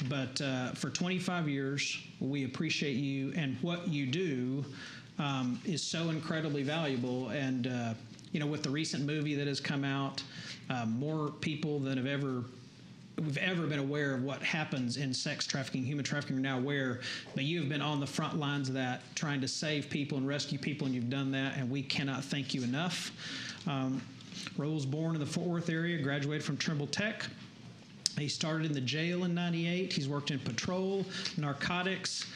A: but for 25 years, we appreciate you, and what you do is so incredibly valuable. And with the recent movie that has come out, more people than we've ever been aware of what happens in sex trafficking, human trafficking, are now aware, but you have been on the front lines of that, trying to save people and rescue people, and you've done that, and we cannot thank you enough. Raul was born in the Fort Worth area, graduated from Trimble Tech. He started in the jail in '98. He's worked in patrol, narcotics,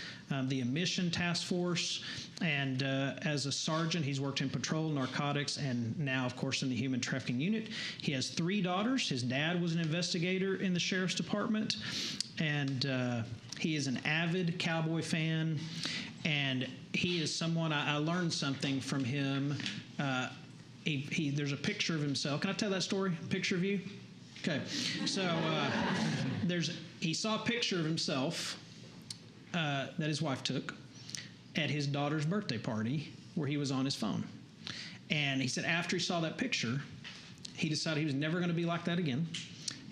A: the emission task force, and as a sergeant, he's worked in patrol, narcotics, and now, of course, in the human trafficking unit. He has 3 daughters. His dad was an investigator in the Sheriff's Department, and he is an avid Cowboy fan, and he is someone, I learned something from him. There's a picture of himself. Can I tell that story? Picture of you? Okay. So he saw a picture of himself that his wife took at his daughter's birthday party where he was on his phone. And he said after he saw that picture, he decided he was never going to be like that again.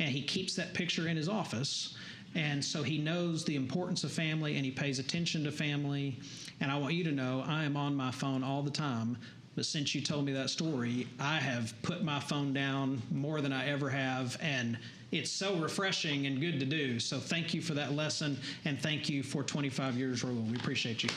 A: And he keeps that picture in his office. And so he knows the importance of family, and he pays attention to family. And I want you to know I am on my phone all the time. But since you told me that story, I have put my phone down more than I ever have, and it's so refreshing and good to do. So thank you for that lesson, and thank you for 25 years, Raul. We appreciate you.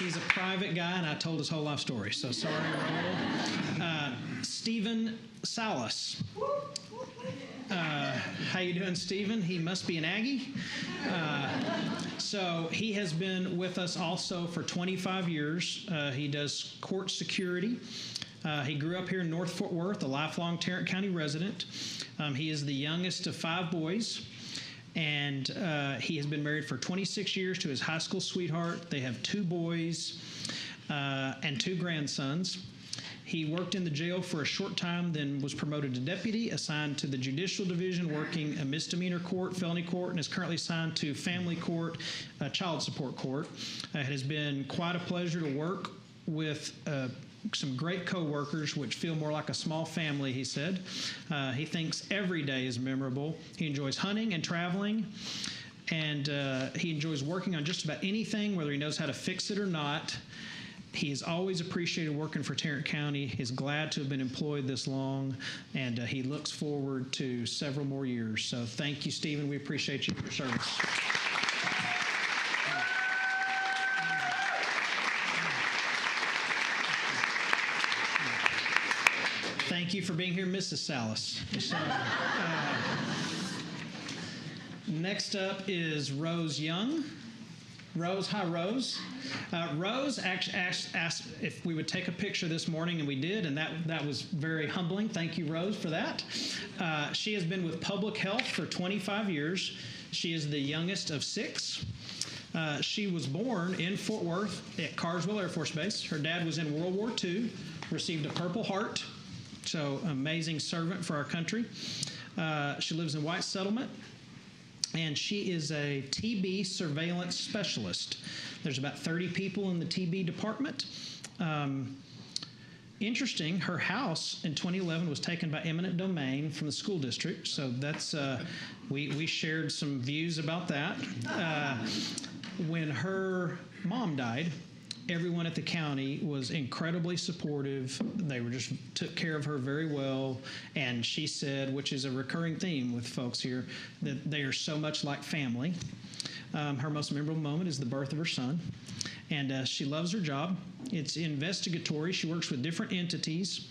A: He's a private guy, and I told his whole life story, so sorry, Raul. Stephen Salas. How you doing, Stephen? He must be an Aggie. So he has been with us also for 25 years. He does court security. He grew up here in North Fort Worth, a lifelong Tarrant County resident. He is the youngest of 5 boys, and he has been married for 26 years to his high school sweetheart. They have 2 boys and 2 grandsons. He worked in the jail for a short time, then was promoted to deputy, assigned to the judicial division, working a misdemeanor court, felony court, and is currently assigned to family court, child support court. It has been quite a pleasure to work with some great co-workers, which feel more like a small family, he said. He thinks every day is memorable. He enjoys hunting and traveling, and he enjoys working on just about anything, whether he knows how to fix it or not. He's always appreciated working for Tarrant County. He's glad to have been employed this long, and he looks forward to several more years. So thank you, Stephen. We appreciate you for your service. Thank you for being here, Mrs. Salas. So, next up is Rose Young. Rose, hi, Rose. Rose actually asked if we would take a picture this morning, and we did, and that was very humbling. Thank you, Rose, for that. She has been with Public Health for 25 years. She is the youngest of 6. She was born in Fort Worth at Carswell Air Force Base. Her dad was in World War II, received a Purple Heart, so amazing servant for our country. She lives in White Settlement, and she is a TB surveillance specialist. There's about 30 people in the TB department. Interesting, her house in 2011 was taken by eminent domain from the school district, so that's we shared some views about that. When her mom died, everyone at the county was incredibly supportive. They took care of her very well. And she said, which is a recurring theme with folks here, that they are so much like family. Her most memorable moment is the birth of her son. And she loves her job. It's investigatory. She works with different entities.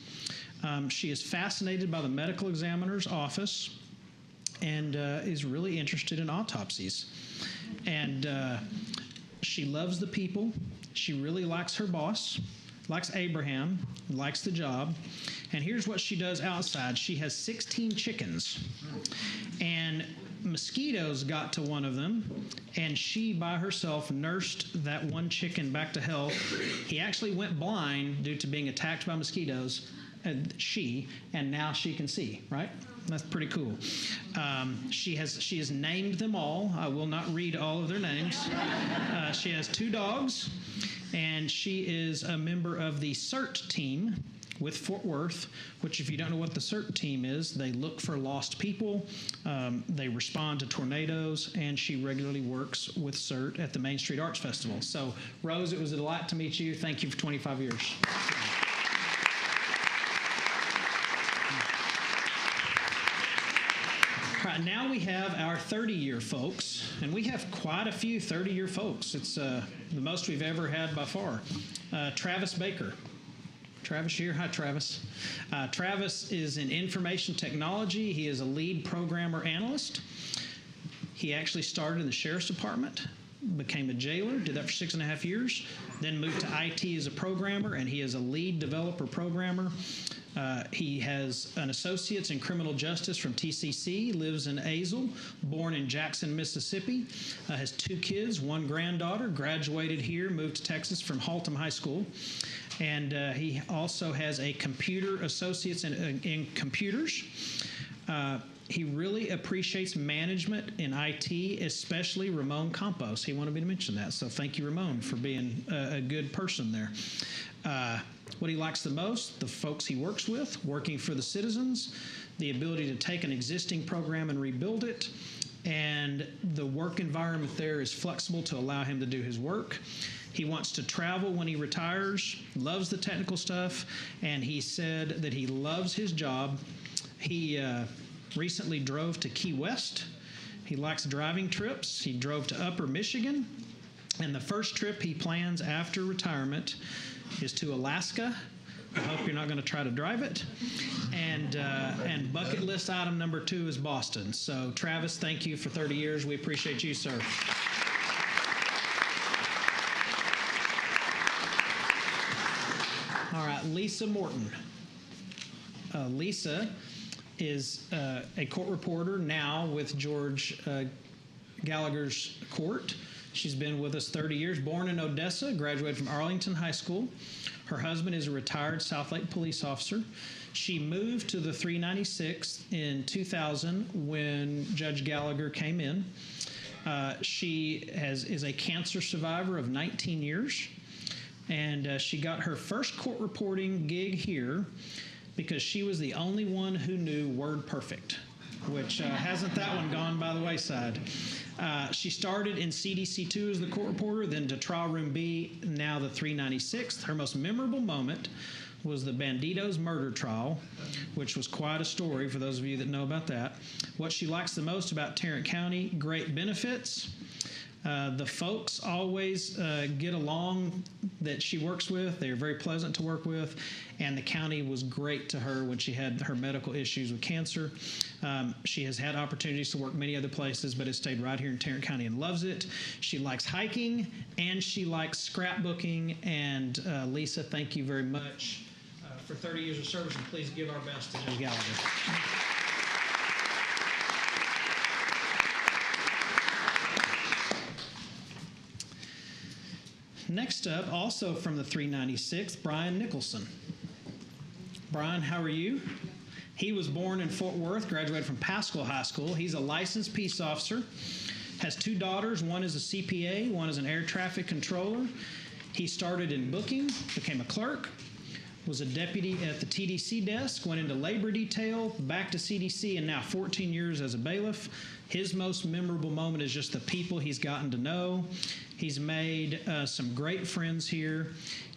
A: She is fascinated by the medical examiner's office and is really interested in autopsies. And she loves the people. She really likes her boss, likes Abraham, likes the job. And here's what she does outside. She has 16 chickens. And mosquitoes got to one of them, and she, by herself, nursed that one chicken back to health. He actually went blind due to being attacked by mosquitoes, and now she can see, right? That's pretty cool. She has named them all. I will not read all of their names. She has 2 dogs, and she is a member of the CERT team with Fort Worth, which, if you don't know what the CERT team is, they look for lost people, they respond to tornadoes, and she regularly works with CERT at the Main Street Arts Festival. So, Rose, it was a delight to meet you. Thank you for 25 years. All right, now we have our 30-year folks, and we have quite a few 30-year folks. It's the most we've ever had by far. Travis Baker. Travis here. Hi, Travis. Travis is in information technology. He is a lead programmer analyst. He actually started in the sheriff's department, became a jailer, did that for 6.5 years, then moved to IT as a programmer, and he is a lead developer programmer. He has an associate's in criminal justice from TCC, lives in Azle, born in Jackson, Mississippi, has 2 kids, 1 granddaughter, graduated here, moved to Texas from Haltom High School. And he also has a computer associate's in computers. He really appreciates management in IT, especially Ramon Campos. He wanted me to mention that, so thank you, Ramon, for being a good person there. What he likes the most, the folks he works with, working for the citizens, the ability to take an existing program and rebuild it, and the work environment there is flexible to allow him to do his work. He wants to travel when he retires, loves the technical stuff, and he said that he loves his job. He recently drove to Key West. He likes driving trips. He drove to Upper Michigan. And the first trip he plans after retirement is to Alaska. I hope you're not going to try to drive it. And bucket list item number 2 is Boston. So, Travis, thank you for 30 years. We appreciate you, sir. All right, Lisa Morton. Lisa is a court reporter now with George Gallagher's court. She's been with us 30 years. Born in Odessa, graduated from Arlington High School. Her husband is a retired South Lake police officer. She moved to the 396 in 2000 when Judge Gallagher came in. She is a cancer survivor of 19 years. And she got her first court reporting gig here because she was the only one who knew Word Perfect, which hasn't that one gone by the wayside. She started in CDC 2 as the court reporter, then to Trial Room B, now the 396th. Her most memorable moment was the Banditos murder trial, which was quite a story for those of you that know about that. What she likes the most about Tarrant County, great benefits. The folks always get along that she works with. They're very pleasant to work with. And the county was great to her when she had her medical issues with cancer. She has had opportunities to work many other places, but has stayed right here in Tarrant County and loves it. She likes hiking, and she likes scrapbooking. And Lisa, thank you very much for 30 years of service, and please give our best to Judge Gallagher. Next up, also from the 396, Brian Nicholson. Brian, how are you? He was born in Fort Worth, graduated from Pascal High School. He's a licensed peace officer, has 2 daughters. One is a CPA, one is an air traffic controller. He started in booking, became a clerk, was a deputy at the TDC desk, went into labor detail, back to CDC, and now 14 years as a bailiff. His most memorable moment is just the people he's gotten to know. He's made some great friends here.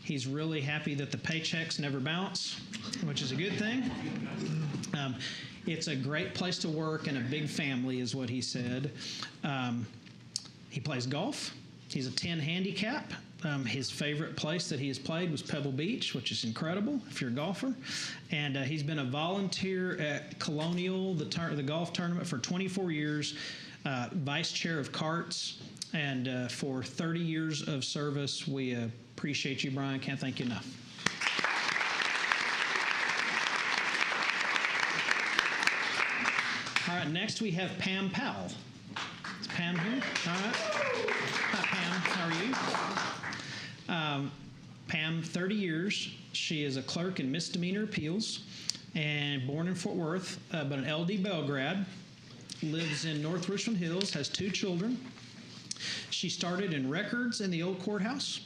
A: He's really happy that the paychecks never bounce, which is a good thing. It's a great place to work and a big family is what he said. He plays golf. He's a 10 handicap. His favorite place that he has played was Pebble Beach, which is incredible if you're a golfer. And he's been a volunteer at Colonial, the golf tournament, for 24 years, vice chair of carts. And for 30 years of service, we appreciate you, Brian. Can't thank you enough. All right, next we have Pam Powell. Is Pam here? All right. Hi, Pam. How are you? Pam, 30 years. She is a clerk in misdemeanor appeals and born in Fort Worth, but an LD Bell grad. Lives in North Richland Hills, has 2 children. She started in records in the old courthouse,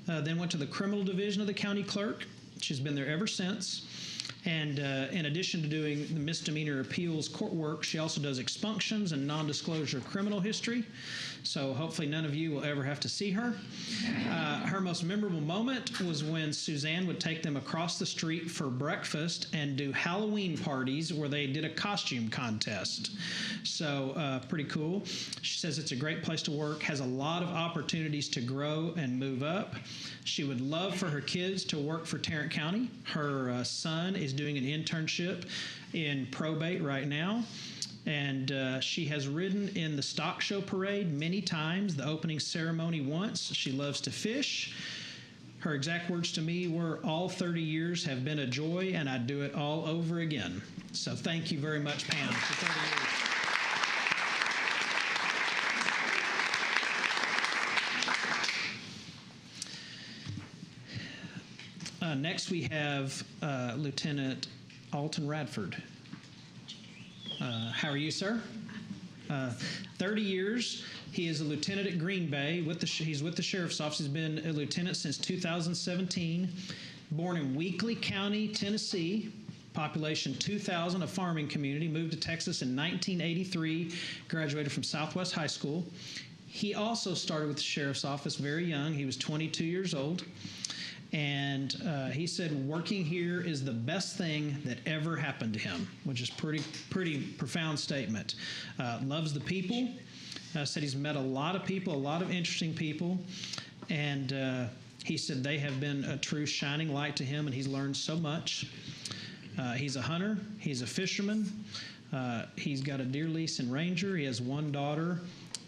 A: then went to the criminal division of the county clerk. She's been there ever since. And in addition to doing the misdemeanor appeals court work, she also does expunctions and non-disclosure criminal history. So hopefully none of you will ever have to see her. Her most memorable moment was when Suzanne would take them across the street for breakfast and do Halloween parties where they did a costume contest. So pretty cool. She says it's a great place to work, has a lot of opportunities to grow and move up. She would love for her kids to work for Tarrant County. Her son is doing an internship in probate right now. And she has ridden in the stock show parade many times, the opening ceremony once. She loves to fish. Her exact words to me were, all 30 years have been a joy, and I'd do it all over again. So thank you very much, Pam, for 30 years. Next, we have Lieutenant Alton Radford. How are you, sir? 30 years. He is a lieutenant at Green Bay. He's with the Sheriff's Office. He's been a lieutenant since 2017. Born in Weakley County, Tennessee. Population 2,000, a farming community. Moved to Texas in 1983. Graduated from Southwest High School. He also started with the Sheriff's Office very young. He was 22 years old. And he said working here is the best thing that ever happened to him, which is pretty profound statement. Loves the people, said he's met a lot of people, a lot of interesting people, and he said they have been a true shining light to him, and he's learned so much. He's a hunter. He's a fisherman. He's got a deer lease and ranger. He has one daughter.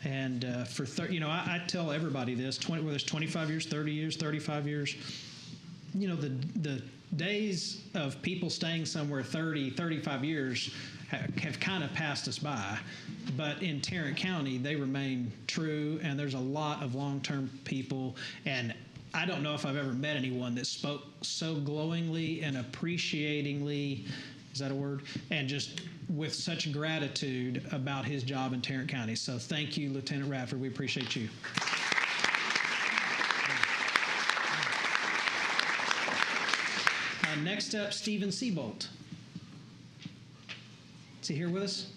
A: And I tell everybody this, whether it's 25 years, 30 years, 35 years, the days of people staying somewhere 30, 35 years have kind of passed us by. But in Tarrant County, they remain true, and there's a lot of long-term people. And I don't know if I've ever met anyone that spoke so glowingly and appreciatingly, is that a word? And just with such gratitude about his job in Tarrant County. So thank you, Lieutenant Radford. We appreciate you. Next up, Stephen Seabolt. Is he here with us?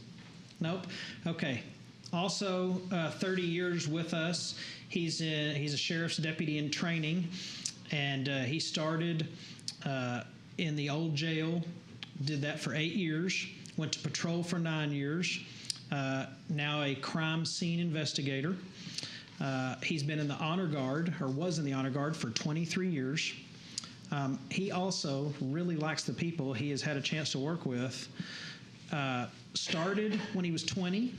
A: Nope. Okay. Also, 30 years with us. He's a sheriff's deputy in training, and he started in the old jail, did that for 8 years, went to patrol for 9 years, now a crime scene investigator. He's been in the Honor Guard, or was in the Honor Guard, for 23 years. He also really likes the people he has had a chance to work with. Started when he was 20.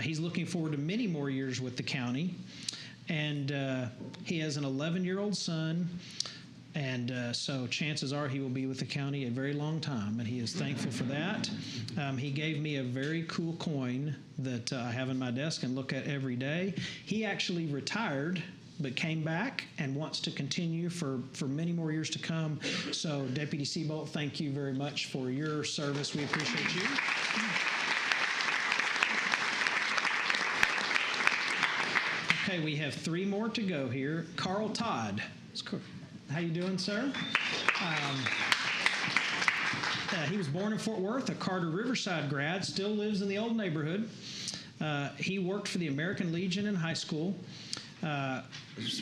A: He's looking forward to many more years with the county. And he has an 11-year-old son. And so chances are he will be with the county a very long time, and he is thankful for that. He gave me a very cool coin that I have in my desk and look at every day. He actually retired but came back and wants to continue for many more years to come. So Deputy Seabolt, thank you very much for your service. We appreciate you. Okay, we have 3 more to go here. Carl Todd. How you doing, sir? He was born in Fort Worth, a Carter Riverside grad, still lives in the old neighborhood. He worked for the American Legion in high school,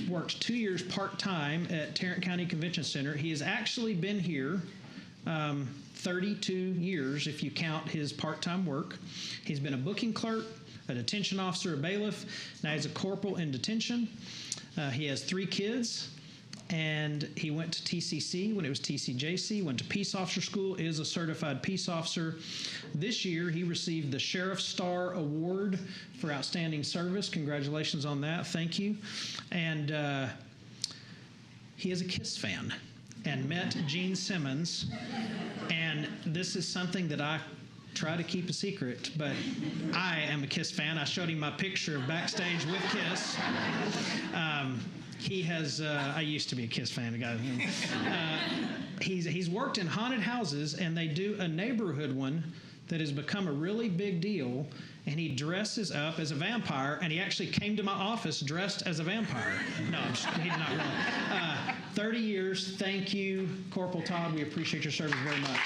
A: worked 2 years part-time at Tarrant County Convention Center. He has actually been here 32 years if you count his part-time work. He's been a booking clerk, a detention officer, a bailiff. Now he's a corporal in detention. He has 3 kids. And he went to TCC when it was TCJC, went to Peace Officer School, is a certified peace officer. This year, he received the Sheriff's Star Award for outstanding service. Congratulations on that. Thank you. And he is a KISS fan and met Gene Simmons. And this is something that I try to keep a secret, but I am a KISS fan. I showed him my picture of backstage with KISS. He has, I used to be a KISS fan, guy. He's worked in haunted houses, and they do a neighborhood one that has become a really big deal, and he dresses up as a vampire, and he actually came to my office dressed as a vampire. No, he did not really. 30 years, thank you, Corporal Todd. We appreciate your service very much.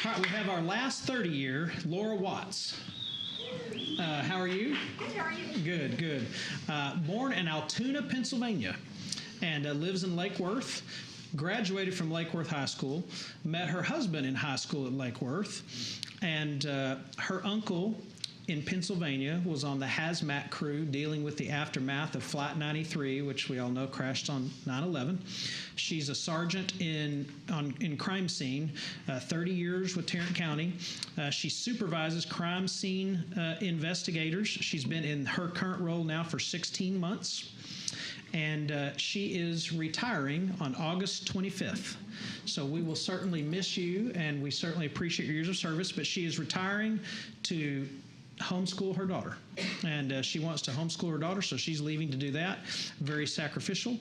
A: All right, we have our last 30-year, Laura Watts. How are you?
F: Good, how are you?
A: Good, good. Born in Altoona, Pennsylvania, and lives in Lake Worth. Graduated from Lake Worth High School. Met her husband in high school at Lake Worth. And her uncle in Pennsylvania was on the hazmat crew dealing with the aftermath of Flight 93, which we all know crashed on 9/11. She's a sergeant in crime scene, 30 years with Tarrant County. She supervises crime scene investigators. She's been in her current role now for 16 months. And she is retiring on August 25th. So we will certainly miss you, and we certainly appreciate your years of service, but she is retiring to homeschool her daughter, and she wants to homeschool her daughter, so she's leaving to do that. Very sacrificial.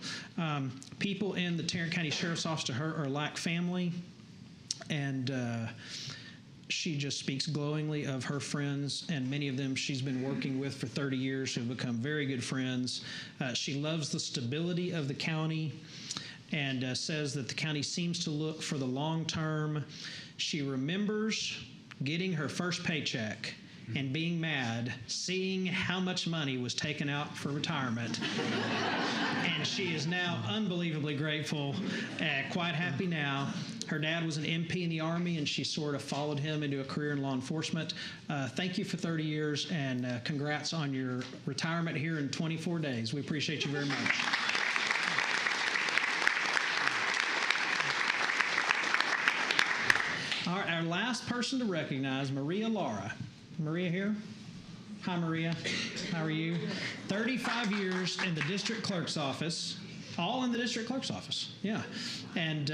A: People in the Tarrant County Sheriff's Office to her are like family, and she just speaks glowingly of her friends, and many of them she's been working with for 30 years who have become very good friends. She loves the stability of the county and says that the county seems to look for the long term. She remembers getting her first paycheck and being mad, seeing how much money was taken out for retirement. And she is now unbelievably grateful, quite happy now. Her dad was an MP in the Army, and she sort of followed him into a career in law enforcement. Thank you for 30 years, and congrats on your retirement here in 24 days. We appreciate you very much. All right, our last person to recognize, Maria Lara. Maria here? Hi, Maria. How are you? 35 years in the district clerk's office, all in the district clerk's office. Yeah. And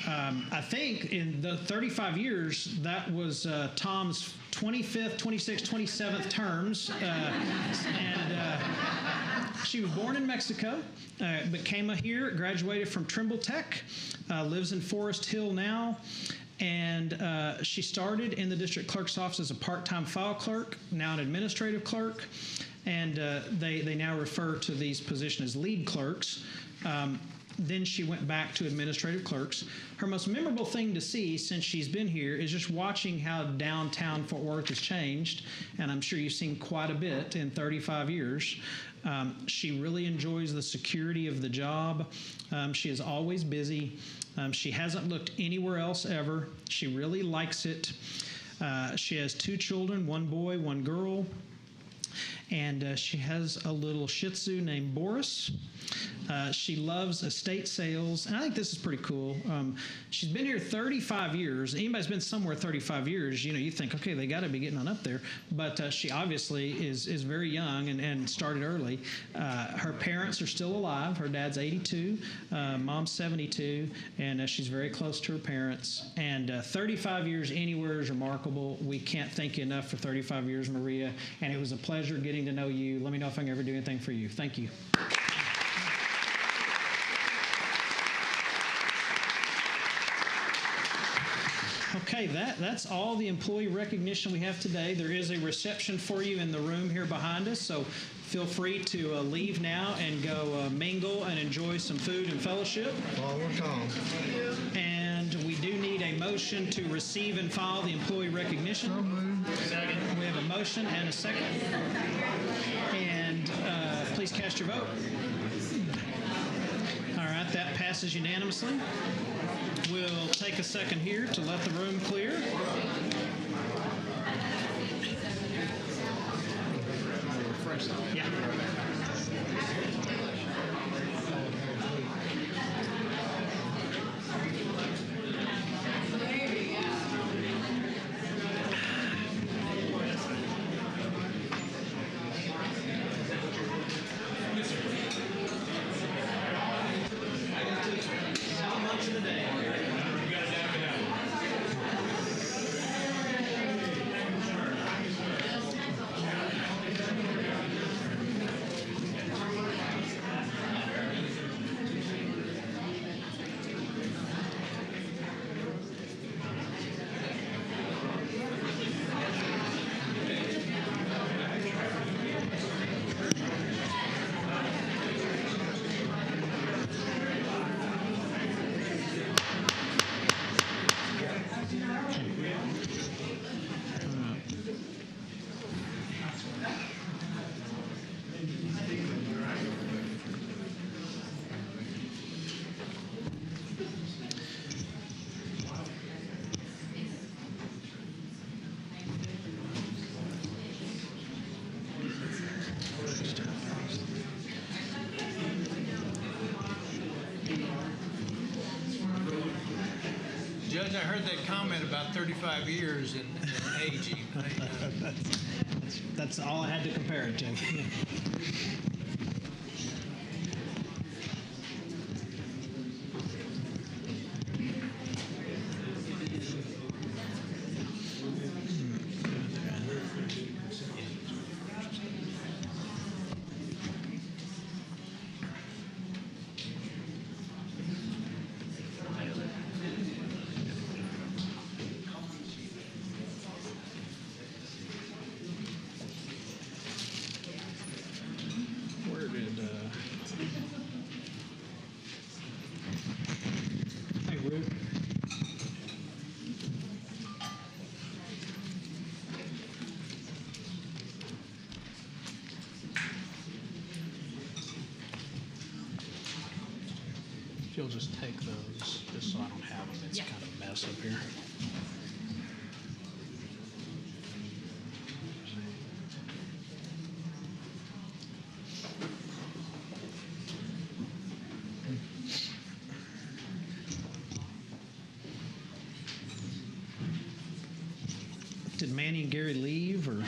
A: I think in the 35 years, that was Tom's 25th, 26th, 27th terms. She was born in Mexico, but came here, graduated from Trimble Tech, lives in Forest Hill now. And she started in the district clerk's office as a part-time file clerk, now an administrative clerk. And they now refer to these positions as lead clerks. Then she went back to administrative clerks. Her most memorable thing to see since she's been here is just watching how downtown Fort Worth has changed. And I'm sure you've seen quite a bit in 35 years. She really enjoys the security of the job. She is always busy. She hasn't looked anywhere else ever. She really likes it. She has 2 children, 1 boy, 1 girl. And she has a little Shih Tzu named Boris. She loves estate sales, and I think this is pretty cool. She's been here 35 years. Anybody's been somewhere 35 years, you think, okay, they got to be getting on up there. But she obviously is very young and started early. Her parents are still alive. Her dad's 82, mom's 72, and she's very close to her parents. And 35 years anywhere is remarkable. We can't thank you enough for 35 years, Maria, and it was a pleasure getting to know you. Let me know if I can ever do anything for you. Thank you. Okay, that's all the employee recognition we have today. There is a reception for you in the room here behind us, so feel free to leave now and go mingle and enjoy some food and fellowship. And we do need a motion to receive and file the employee recognition. Second. We have a motion and a second. And please cast your vote. All right, that passes unanimously. We'll take a second here to let the room clear. Yeah.
N: Judge, I heard that comment about 35 years in aging.
A: That's all I had to compare it to. You'll just take those. just so I don't have them. It's
F: Yeah.
A: kind of a mess up here. Did Manny and Gary leave, or?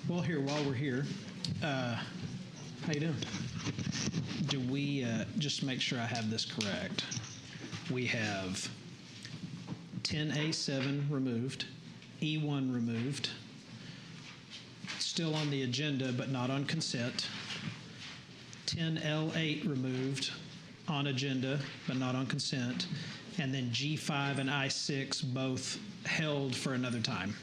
A: Well, here, while we're here, how you doing? Do we, just to make sure I have this correct, we have 10A7 removed, E1 removed, still on the agenda but not on consent, 10L8 removed, on agenda but not on consent, and then G5 and I6 both held for another time.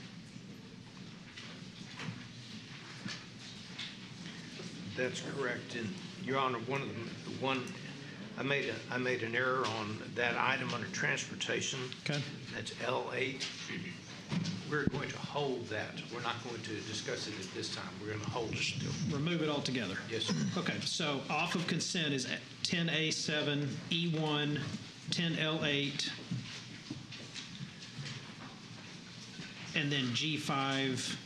E: That's correct. And Your Honor, I made an error on that item under transportation.
A: Okay.
E: That's L8. We're going to hold that. We're not going to discuss it at this time. We're going to hold it still.
A: Remove it altogether.
E: Yes, sir.
A: Okay, so off of consent is 10A7, E1, 10L8, and then G5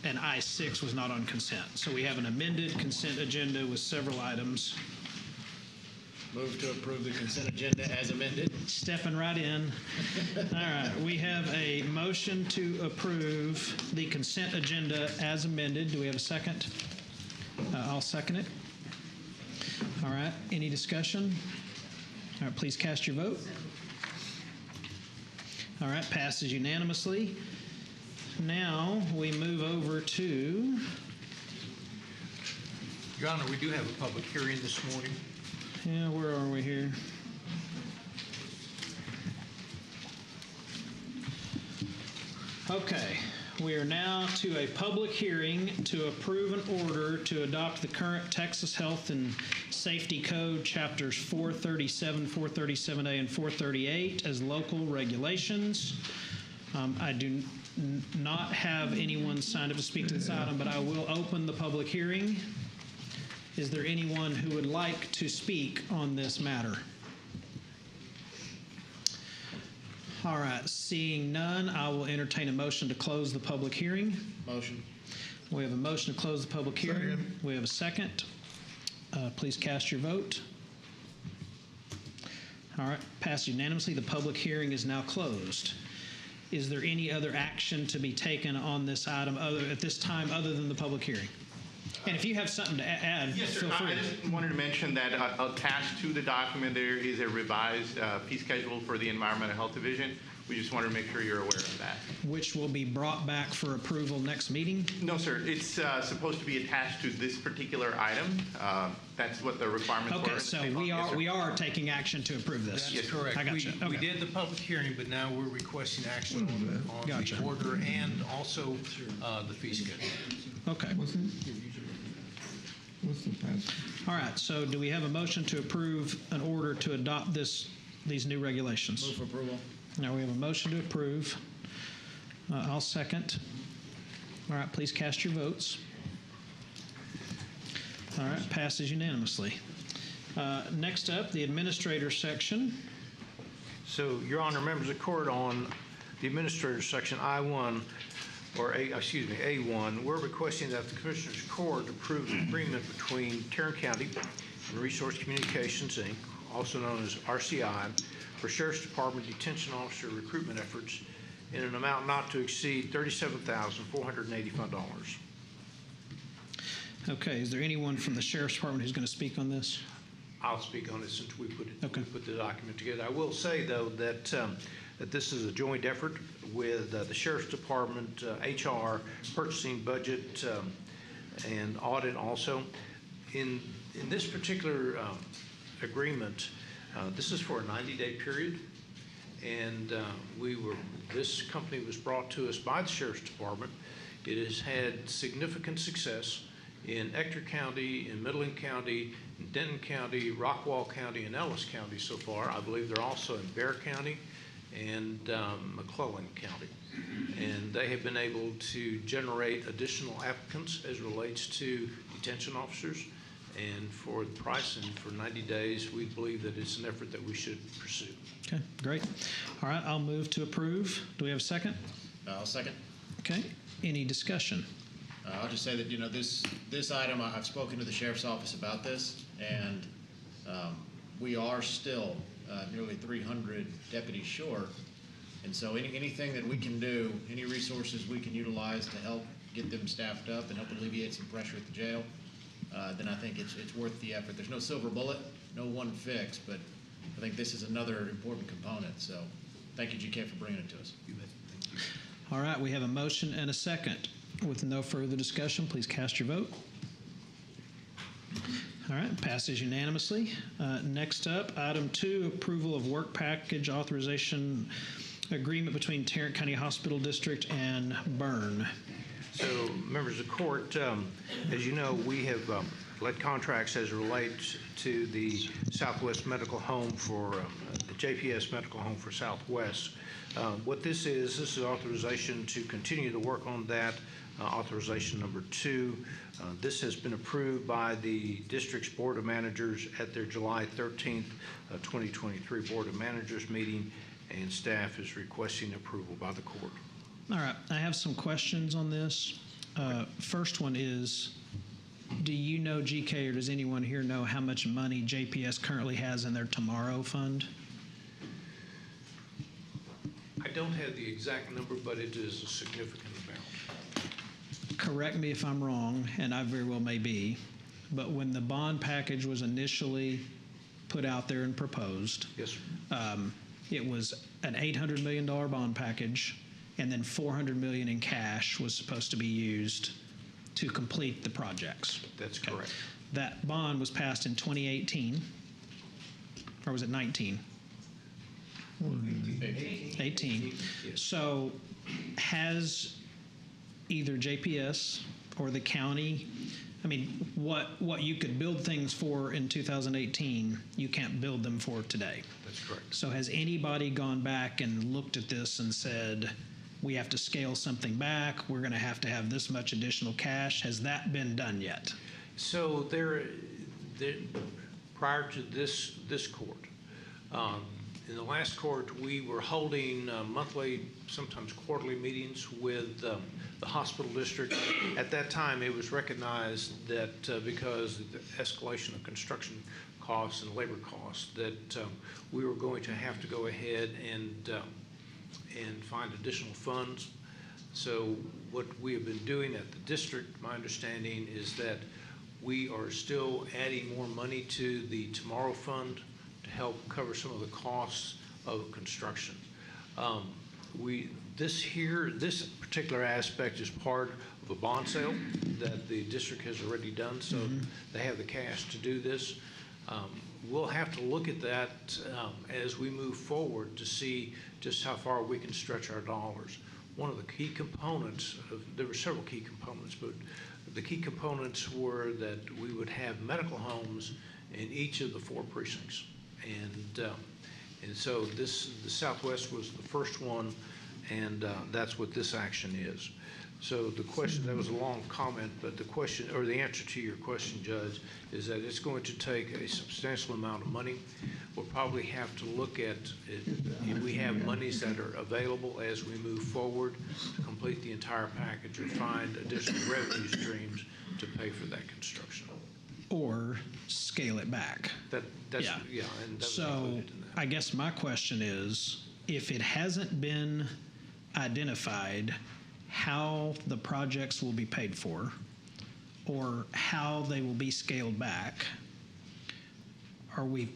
A: and I6 was not on consent. So we have an amended consent agenda with several items.
C: Move to approve the consent agenda as amended.
A: Stepping right in. All right, we have a motion to approve the consent agenda as amended. Do we have a second? I'll second it. All right, any discussion? All right, please cast your vote. All right, passes unanimously. Now we move over to,
N: Your Honor, we do have a public hearing this morning.
A: yeah, where are we here? Okay, we are now to a public hearing to approve an order to adopt the current Texas Health and Safety Code, Chapters 437, 437A, and 438 as local regulations. I do not have anyone signed up to speak to this item, but I will open the public hearing. Is there anyone who would like to speak on this matter? All right, seeing none, I will entertain a motion to close the public hearing.
C: Motion.
A: We have a motion to close the public hearing.
N: Second.
A: We have a second. Please cast your vote. All right, passed unanimously. The public hearing is now closed. Is there any other action to be taken on this item at this time other than the public hearing? And if you have something to add,
O: Yes, sir.
A: feel free.
O: I just wanted to mention that attached to the document there is a revised fee schedule for the Environmental Health Division. We just wanted to make sure you're aware of that.
A: Which will be brought back for approval next meeting?
O: No, sir. It's supposed to be attached to this particular item. That's what the requirements were.
A: Okay, so we are taking action to approve this.
N: That's correct.
A: I got you.
N: We
A: Okay.
N: did the public hearing, but now we're requesting action on
A: Gotcha.
N: the order and also the fee schedule.
A: Okay. All right, so do we have a motion to approve an order to adopt these new regulations?
C: Move for approval.
A: Now we have a motion to approve. I'll second. All right, please cast your votes. All right, passes unanimously. Next up, the administrator section.
E: So, Your Honor, members of court, on the administrator section I1, or A1, we're requesting that the Commissioners Court approve the agreement between Tarrant County and Resource Communications, Inc., also known as RCI, for Sheriff's Department detention officer recruitment efforts in an amount not to exceed $37,485.
A: Okay, is there anyone from the Sheriff's Department who's going to speak on this?
E: I'll speak on it since we put
A: Okay.
E: the document together. I will say, though, that that this is a joint effort with the Sheriff's Department, HR, purchasing, budget, and audit also. In this particular agreement, this is for a 90-day period, and this company was brought to us by the Sheriff's Department. It has had significant success. in Ector County, in Midland County, in Denton County, Rockwall County, and Ellis County so far. I believe they're also in Bear County and McClellan County. And they have been able to generate additional applicants as relates to detention officers. And for the price and for 90 days, we believe that it's an effort that we should pursue.
A: Okay, great. All right, I'll move to approve. Do we have a second?
C: I'll second.
A: Okay, any discussion?
C: I'll just say that, this item, I've spoken to the sheriff's office about this, and we are still nearly 300 deputies short. And so anything that we can do, any resources we can utilize to help get them staffed up and help alleviate some pressure at the jail, then I think it's worth the effort. There's no silver bullet, no one fix, but I think this is another important component. So thank you, GK, for bringing it to us.
E: You bet. Thank you.
A: All right, we have a motion and a second. With no further discussion, please cast your vote. All right, passes unanimously. Next up, item 2, approval of work package authorization agreement between Tarrant County Hospital District and Byrne.
E: So, members of the court, as you know, we have led contracts as it relates to the Southwest Medical Home for the JPS Medical Home for Southwest. What this is authorization to continue the work on that, authorization number 2. This has been approved by the district's Board of Managers at their July 13th, 2023 Board of Managers meeting, and staff is requesting approval by the court.
A: All right, I have some questions on this. First one is, do you know, GK, or does anyone here know how much money JPS currently has in their Tomorrow Fund?
E: I don't have the exact number, but it is a significant amount.
A: Correct me if I'm wrong, and I very well may be, but when the bond package was initially put out there and proposed,
E: yes, sir.
A: It was an $800 million bond package, and then $400 million in cash was supposed to be used to complete the projects.
E: That's correct.
A: That bond was passed in 2018, or was it 19? 18.
E: Yes.
A: So has either JPS or the county, what you could build things for in 2018, you can't build them for today.
E: That's correct.
A: So has anybody gone back and looked at this and said, we have to scale something back, we're going to have this much additional cash? Has that been done yet?
E: So there prior to this court, in the last court, we were holding monthly, sometimes quarterly meetings with the hospital district. At that time, it was recognized that because of the escalation of construction costs and labor costs, that we were going to have to go ahead and find additional funds. So what we have been doing at the district, my understanding is that we are still adding more money to the Tomorrow Fund to help cover some of the costs of construction. This particular aspect is part of a bond sale that the district has already done, so they have the cash to do this. We'll have to look at that as we move forward to see just how far we can stretch our dollars. One of the key components, there were several key components, but the key components were that we would have medical homes in each of the 4 precincts. And so the Southwest was the first one, and that's what this action is. So the question, that was a long comment, but the question, or the answer to your question, Judge, is that it's going to take a substantial amount of money. We'll probably have to look at if we have monies that are available as we move forward to complete the entire package, or find additional revenue streams to pay for that construction.
A: Or scale it back.
E: And that was
A: so
E: included in that.
A: I guess my question is, if it hasn't been identified how the projects will be paid for or how they will be scaled back, are we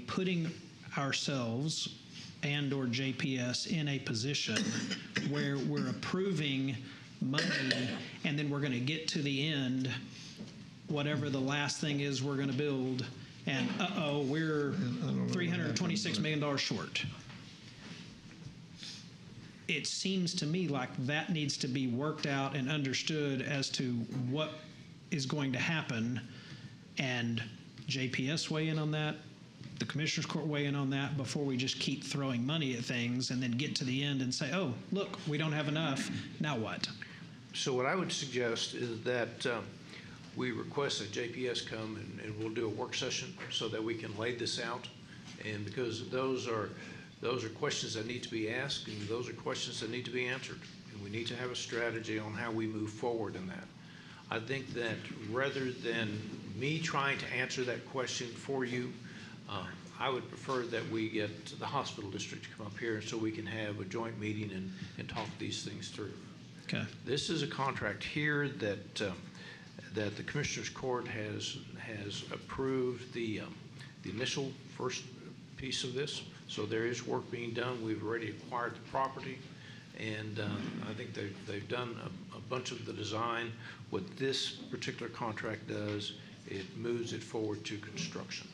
A: putting ourselves and or JPS in a position where we're approving money and then we're going to get to the end, whatever the last thing is we're going to build, and we're $326 million short? It seems to me like that needs to be worked out and understood as to what is going to happen, and JPS weigh in on that, the Commissioners Court weigh in on that, before we just keep throwing money at things and then get to the end and say, oh, look, we don't have enough, now what?
E: So what I would suggest is that we request that JPS come and we'll do a work session so that we can lay this out. And because those are questions that need to be asked, and those are questions that need to be answered. And we need to have a strategy on how we move forward in that. I think that rather than me trying to answer that question for you, I would prefer that we get the hospital district to come up here so we can have a joint meeting and talk these things through.
A: Okay.
E: This is a contract here that the Commissioners Court has approved the initial first piece of this. So there is work being done. We've already acquired the property, and I think they've done a bunch of the design. What this particular contract does, it moves it forward to construction.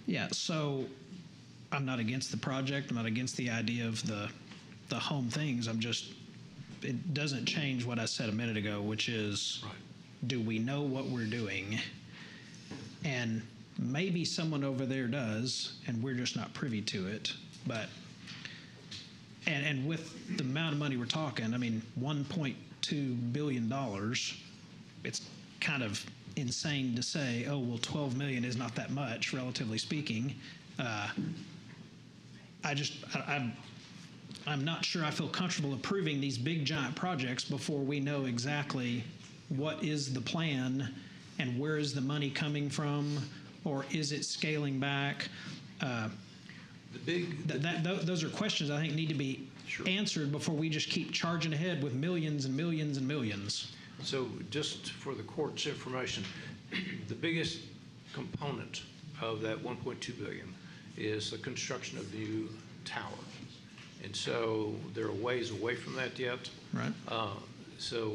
A: Yeah, so I'm not against the project. I'm not against the idea of the home things. It doesn't change what I said a minute ago, which is, do we know what we're doing? And maybe someone over there does, and we're just not privy to it. But, and with the amount of money we're talking, I mean, $1.2 billion, it's kind of insane to say, oh, well, 12 million is not that much, relatively speaking. I'm not sure I feel comfortable approving these big giant projects before we know exactly what is the plan and where is the money coming from, or is it scaling back? Those are questions I think need to be answered before we just keep charging ahead with millions and millions and millions.
E: So just for the court's information, the biggest component of that $1.2 billion is the construction of the new tower. And so they're a ways away from that yet.
A: Right.
E: So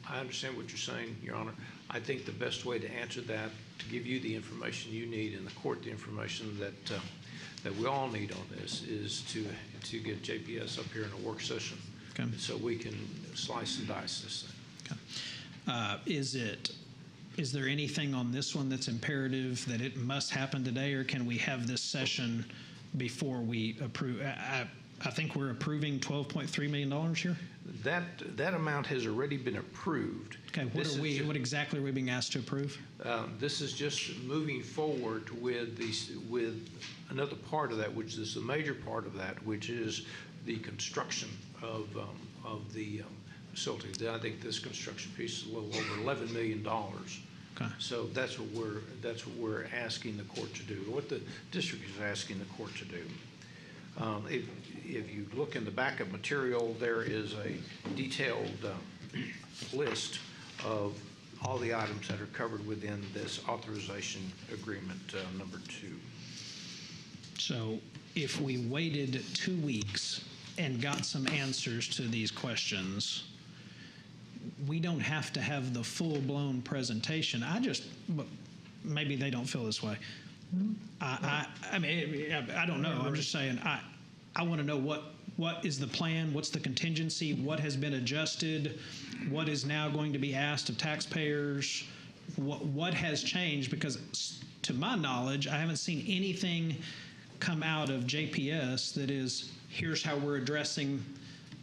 E: I understand what you're saying, Your Honor. I think the best way to answer that, to give you the information you need and the court the information that we all need on this, is to get JPS up here in a work session,
A: okay,
E: so we can slice and dice this thing.
A: Is there anything on this one that's imperative that it must happen today, or can we have this session before we approve? I think we're approving $12.3 million here.
E: That amount has already been approved.
A: Okay, what exactly are we being asked to approve?
E: This is just moving forward with another part of that, which is the major part of that, which is the construction of the facility. I think this construction piece is a little over $11 million.
A: Okay.
E: So that's what we're asking the court to do. What the district is asking the court to do. If you look in the backup material, there is a detailed list of all the items that are covered within this authorization agreement number 2.
A: So if we waited 2 weeks and got some answers to these questions, we don't have to have the full-blown presentation. Maybe they don't feel this way. I mean, I don't know. I'm just saying, I want to know what is the plan, what's the contingency, what has been adjusted, what is now going to be asked of taxpayers, what has changed, because to my knowledge, I haven't seen anything come out of JPS that is, here's how we're addressing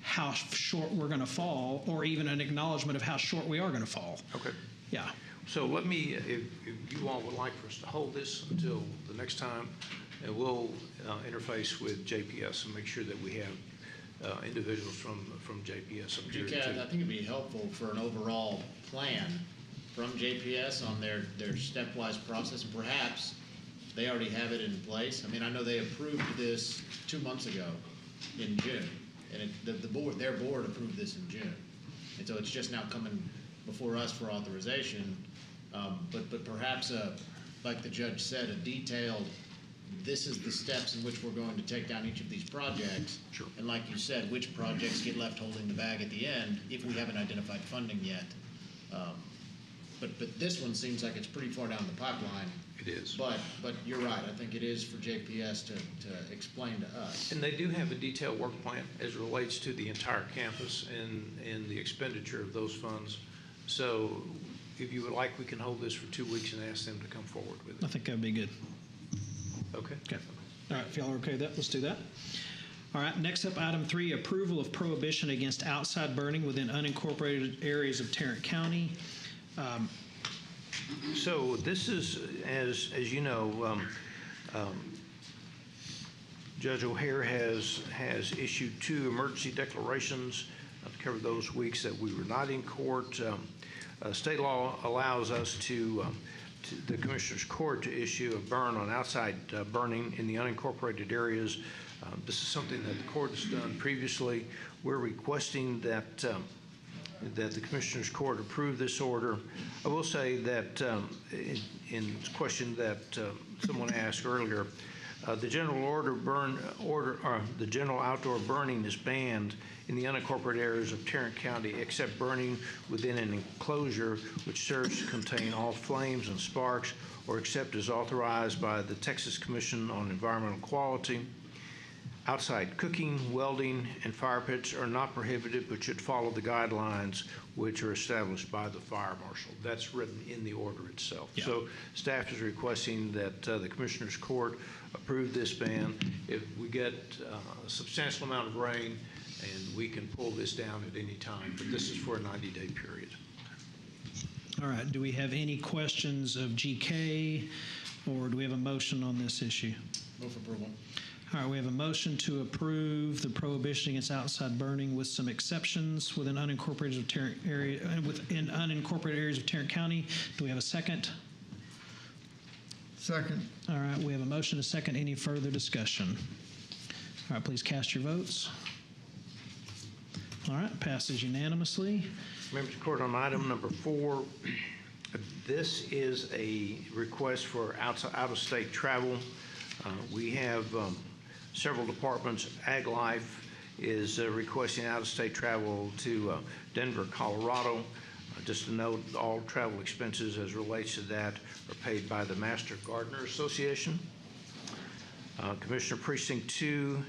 A: how short we're going to fall, or even an acknowledgement of how short we are going to fall.
E: Okay.
A: Yeah.
E: So let me, if you all would like for us to hold this until the next time, and we'll interface with JPS and make sure that we have individuals from JPS up here.
C: I think it'd be helpful for an overall plan from JPS on their stepwise process, and perhaps they already have it in place. I mean, I know they approved this 2 months ago in June, and their board approved this in June, and so it's just now coming before us for authorization. But perhaps, like the judge said, a detailed, this is the steps in which we're going to take down each of these projects.
E: Sure.
C: And like you said, which projects get left holding the bag at the end if we haven't identified funding yet. but this one seems like it's pretty far down the pipeline.
E: It is.
C: But you're right, I think it is for JPS to explain to us.
E: And they do have a detailed work plan as it relates to the entire campus and the expenditure of those funds. So if you would like, we can hold this for 2 weeks and ask them to come forward with it.
A: I think that'd be good.
E: Okay.
A: Okay. All right, if y'all are okay with that, let's do that. All right, next up, item 3, approval of prohibition against outside burning within unincorporated areas of Tarrant County.
E: So this is, as you know, Judge O'Hare has issued 2 emergency declarations to cover those weeks that we were not in court. State law allows us to the Commissioner's Court to issue a ban on outside burning in the unincorporated areas. This is something that the court has done previously. We're requesting that the Commissioner's Court approve this order. I will say that in the question that someone asked earlier, the general outdoor burning is banned in the unincorporated areas of Tarrant County except burning within an enclosure which serves to contain all flames and sparks or except as authorized by the Texas Commission on Environmental Quality. Outside cooking, welding, and fire pits are not prohibited but should follow the guidelines which are established by the fire marshal. That's written in the order itself.
A: Yeah.
E: So staff is requesting that the Commissioner's Court approve this ban. If we get a substantial amount of rain, and we can pull this down at any time, but this is for a 90-day period.
A: All right, do we have any questions of GK, or do we have a motion on this issue?
C: Move for approval.
A: All right, we have a motion to approve the prohibition against outside burning with some exceptions within unincorporated areas of Tarrant County. Do we have a second?
P: Second.
A: All right, we have a motion, a second. Any further discussion? All right, please cast your votes. All right, passes unanimously.
E: Members of the Court, on item number 4, this is a request for out-of-state travel. We have several departments. Ag Life is requesting out-of-state travel to Denver, Colorado. Just to note, all travel expenses as relates to that are paid by the Master Gardener Association. Commissioner Precinct 2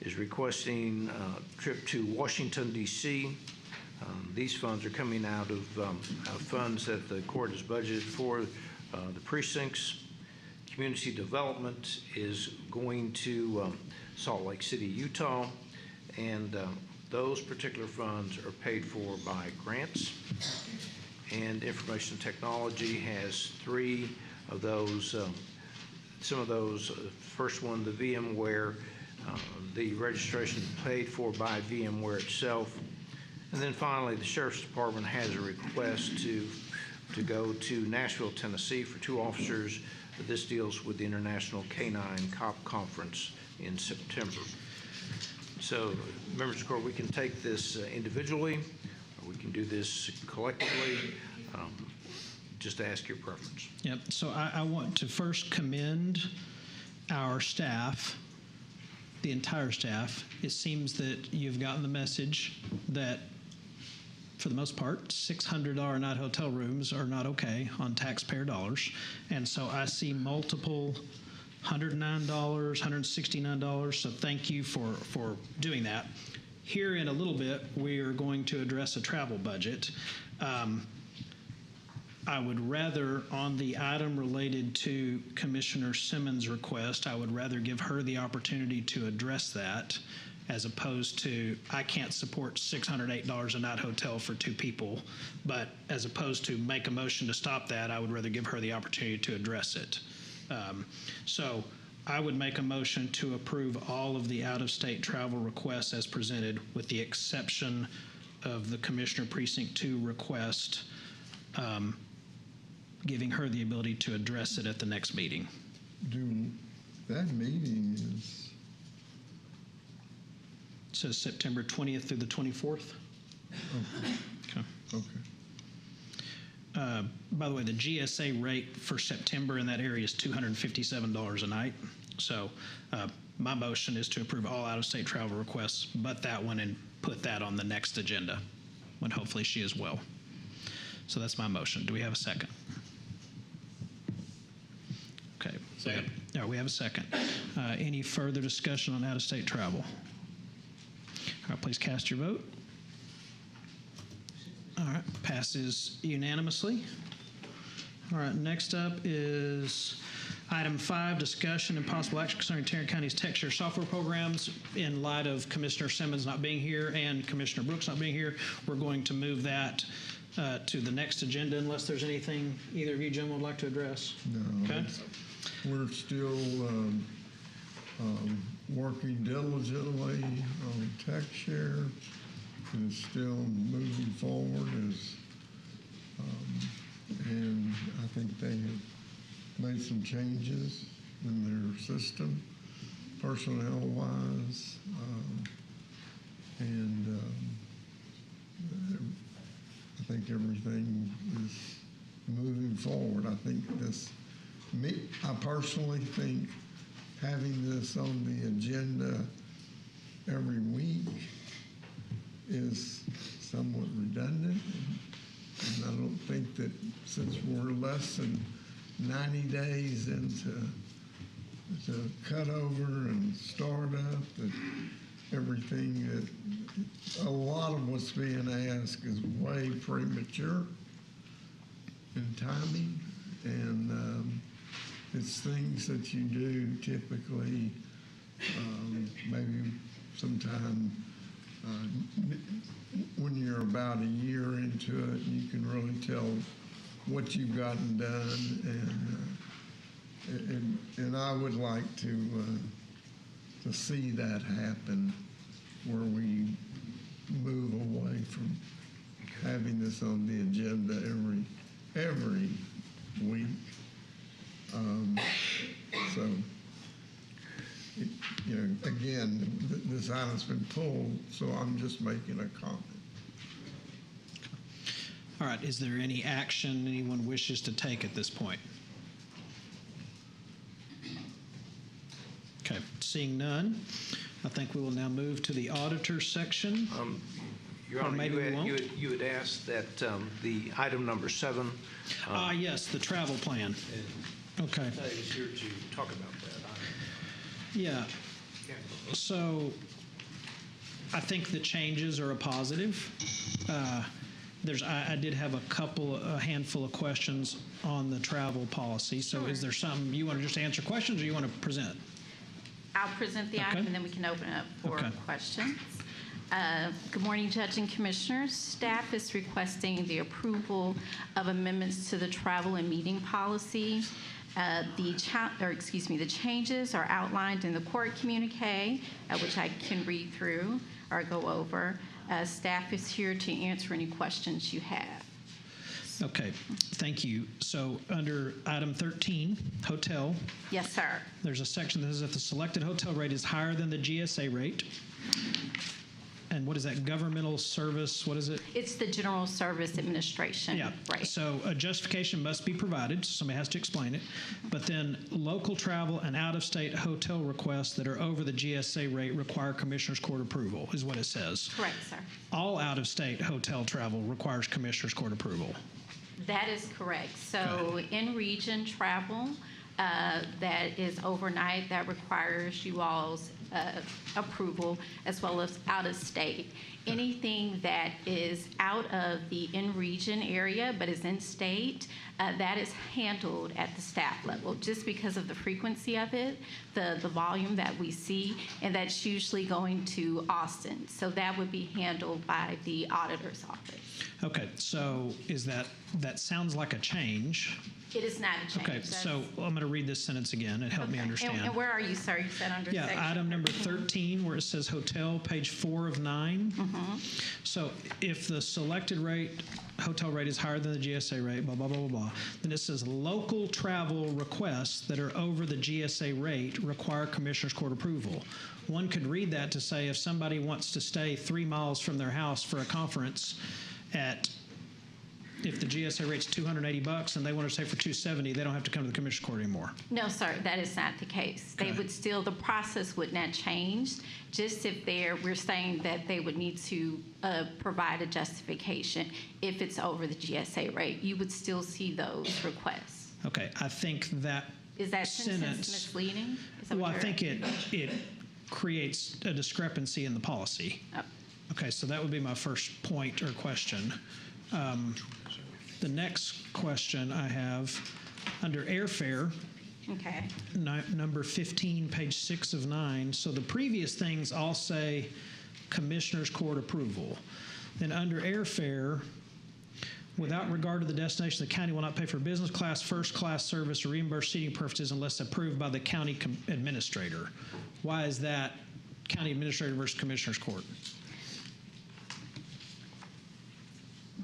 E: is requesting a trip to Washington, D.C. These funds are coming out of funds that the court has budgeted for the precincts. Community development is going to Salt Lake City, Utah, and those particular funds are paid for by grants. And information technology has 3 of those. Some of those, first one, the VMware, the registration paid for by VMware itself. And then finally, the Sheriff's Department has a request to go to Nashville, Tennessee for 2 officers. This deals with the International Canine Cop Conference in September. So, members of the court, we can take this individually, or we can do this collectively. Just ask your preference.
A: Yep. So I want to first commend our staff, the entire staff. It seems that you've gotten the message that, for the most part, $600 night hotel rooms are not okay on taxpayer dollars. And so I see multiple $109, $169. So thank you for doing that. Here in a little bit, we are going to address a travel budget. I would rather, on the item related to Commissioner Simmons' request, I would rather give her the opportunity to address that, as opposed to, I can't support $608 a night hotel for 2 people, but as opposed to make a motion to stop that, I would rather give her the opportunity to address it. So I would make a motion to approve all of the out-of-state travel requests as presented, with the exception of the Commissioner Precinct 2 request, giving her the ability to address it at the next meeting.
P: That meeting is...
A: So September 20th through the 24th? Okay. By the way, the GSA rate for September in that area is $257 a night. So my motion is to approve all out-of-state travel requests, but that one, and put that on the next agenda, when hopefully she is well. So that's my motion. Do we have a second? Okay.
N: Second.
A: Yeah, we have a second. Any further discussion on out-of-state travel? All right, please cast your vote. All right, passes unanimously. All right, next up is item 5, discussion and possible action concerning Tarrant County's tech share software programs. In light of Commissioner Simmons not being here and Commissioner Brooks not being here, we're going to move that to the next agenda unless there's anything either of you gentlemen would like to address.
P: No.
A: Okay.
P: We're still working diligently on tech share. It is still moving forward and I think they have made some changes in their system, personnel-wise, and I think everything is moving forward. I think I personally think having this on the agenda every week is somewhat redundant. And I don't think that since we're less than 90 days into the cut over and startup, that everything that a lot of what's being asked is way premature in timing. And it's things that you do typically maybe sometime when you're about a year into it, you can really tell what you've gotten done, and I would like to see that happen, where we move away from having this on the agenda every week. So. Again, this item's been pulled, so I'm just making a comment.
A: All right, is there any action anyone wishes to take at this point? Okay, seeing none, I think we will now move to the auditor section.
E: Your
A: Or
E: Honor,
A: maybe we won't.
E: you had asked that the item number 7.
A: Yes, the travel plan. Okay.
E: Is here to talk about that.
A: Yeah. So I think the changes are a positive. I did have a handful of questions on the travel policy. So is there something you want to just answer questions, or you want to present?
Q: I'll present the item, and then we can open it up for questions. Good morning, Judge and Commissioners. Staff is requesting the approval of amendments to the travel and meeting policy. The changes are outlined in the court communique, which I can read through or go over. Staff is here to answer any questions you have.
A: Okay, thank you. So under item 13, hotel.
Q: Yes, sir.
A: There's a section that says if the selected hotel rate is higher than the GSA rate. And what is that, governmental service, what is it?
Q: It's the General Service Administration.
A: Yeah,
Q: right.
A: So a justification must be provided, so somebody has to explain it. But then local travel and out-of-state hotel requests that are over the GSA rate require Commissioner's Court approval, is what it says.
Q: Correct, sir.
A: All out-of-state hotel travel requires Commissioner's Court approval.
Q: That is correct. So in-region travel that is overnight, that requires you all's approval, as well as out of state. Anything that is out of the in-region area but is in state, that is handled at the staff level just because of the frequency of it, the volume that we see, and that's usually going to Austin. So that would be handled by the auditor's office.
A: Okay, so that sounds like a change.
Q: It is not a change.
A: Okay, so I'm going to read this sentence again. It helped me understand.
Q: And where are you, sir? You said under section.
A: Item number 13, where it says hotel, page 4 of 9. So if the selected hotel rate is higher than the GSA rate, blah, blah, blah, blah, blah, then it says local travel requests that are over the GSA rate require Commissioner's Court approval. One could read that to say if somebody wants to stay 3 miles from their house for a conference at if the GSA rate's $280 and they want to stay for $270, they don't have to come to the Commissioner Court anymore?
Q: No, sir, that is not the case. They would still, the process would not change, just if we're saying that they would need to provide a justification if it's over the GSA rate. You would still see those requests.
A: Okay, I think that
Q: Is that sentence misleading? Is that
A: well,
Q: what
A: I think it creates a discrepancy in the policy.
Q: Oh.
A: Okay, so that would be my first point or question. The next question I have, under airfare,
Q: Okay.
A: number 15, page 6 of 9. So the previous things all say Commissioner's Court approval. Then under airfare, without regard to the destination, the county will not pay for business class, first class service, or reimbursed seating purposes unless approved by the county administrator. Why is that county administrator versus Commissioner's Court?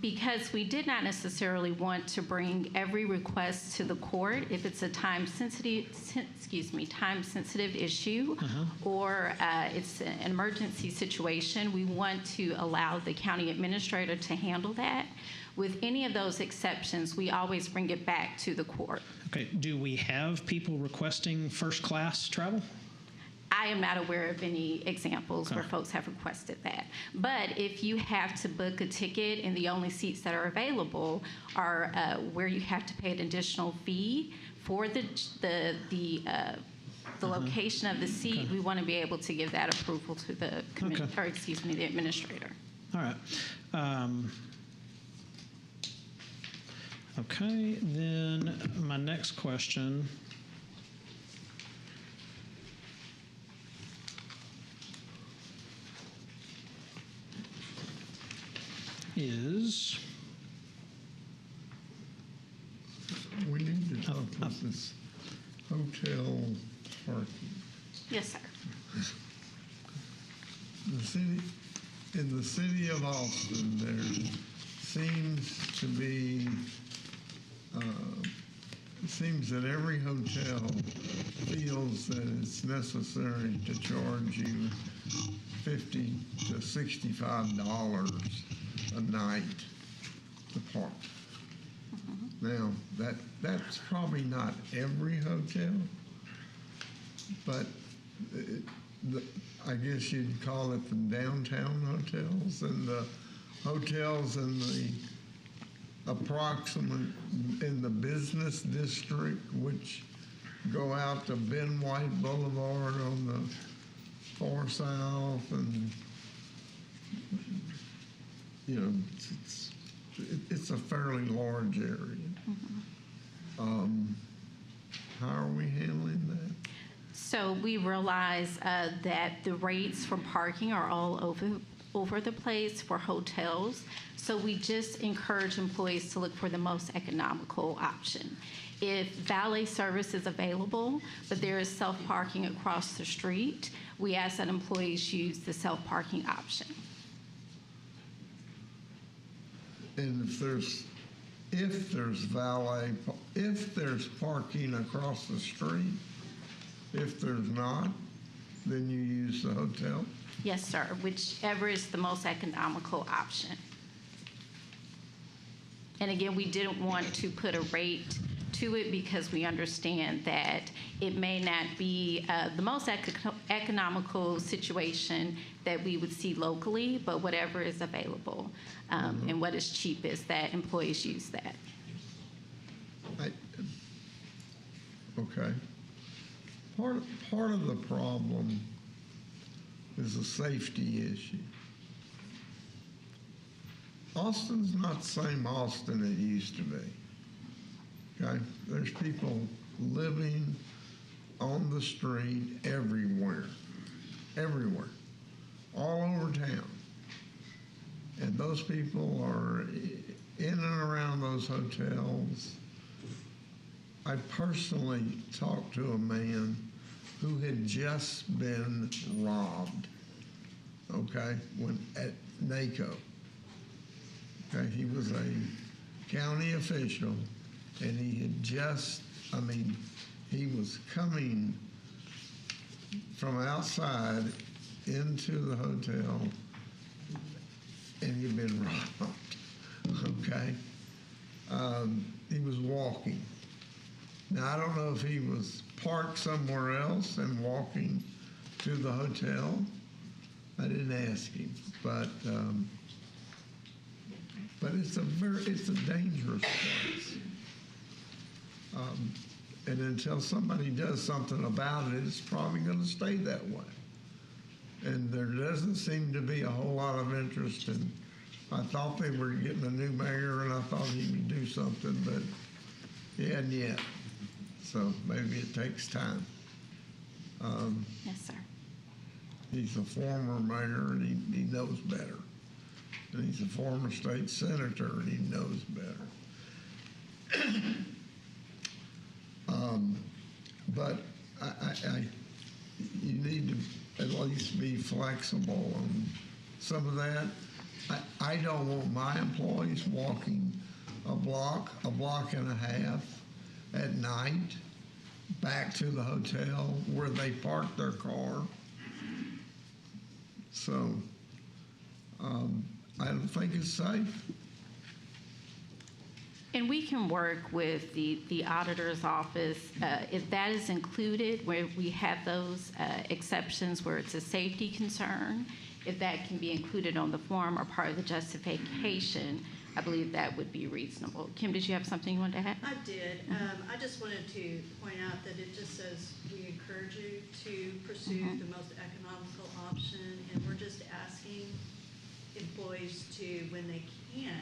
Q: Because we did not necessarily want to bring every request to the court if it's a time-sensitive issue or it's an emergency situation. We want to allow the county administrator to handle that. With any of those exceptions, we always bring it back to the court.
A: Okay, do we have people requesting first-class travel?
Q: I am not aware of any examples where folks have requested that. But if you have to book a ticket and the only seats that are available are where you have to pay an additional fee for the location of the seat, we want to be able to give that approval to the the administrator.
A: All right. Okay, then my next question is,
P: we need to talk about this hotel parking.
Q: Yes, sir.
P: In the city of Austin, there seems to be, it seems that every hotel feels that it's necessary to charge you $50 to $65 a night to park. Now, that's probably not every hotel, but I guess you'd call it the downtown hotels and the hotels in the approximate in the business district, which go out to Ben White Boulevard on the far south, and you know, it's a fairly large area. How are we handling that?
Q: So we realize that the rates for parking are all over the place for hotels. So we just encourage employees to look for the most economical option. If valet service is available, but there is self-parking across the street, we ask that employees use the self-parking option.
P: And if there's parking across the street, if there's not, then you use the hotel?
Q: Yes, sir, whichever is the most economical option. And again, we didn't want to put a rate to it because we understand that it may not be the most economical situation that we would see locally, but whatever is available and what is cheapest, that employees use that.
P: Okay. Part of the problem is a safety issue. Austin's not the same Austin it used to be. Okay? There's people living on the street everywhere, all over town. And those people are in and around those hotels. I personally talked to a man who had just been robbed, okay, at NACO. Okay, he was a county official, and he had he was coming from outside into the hotel, and he'd been robbed, okay? he was walking. Now, I don't know if he was parked somewhere else and walking to the hotel. I didn't ask him, but it's a dangerous place. And until somebody does something about it, it's probably going to stay that way. And there doesn't seem to be a whole lot of interest in. I thought they were getting a new mayor, and I thought he would do something, but he hadn't yet. So maybe it takes time.
Q: Yes, sir.
P: He's a former mayor, and he knows better. And he's a former state senator, and he knows better. But you need to at least be flexible on some of that. I don't want my employees walking a block and a half at night back to the hotel where they parked their car. So I don't think it's safe.
Q: And we can work with the auditor's office, if that is included, where we have those exceptions where it's a safety concern, if that can be included on the form or part of the justification, I believe that would be reasonable. Kim, did you have something you wanted to add?
F: I did. I just wanted to point out that it just says we encourage you to pursue the most economical option, and we're just asking employees to, when they can't,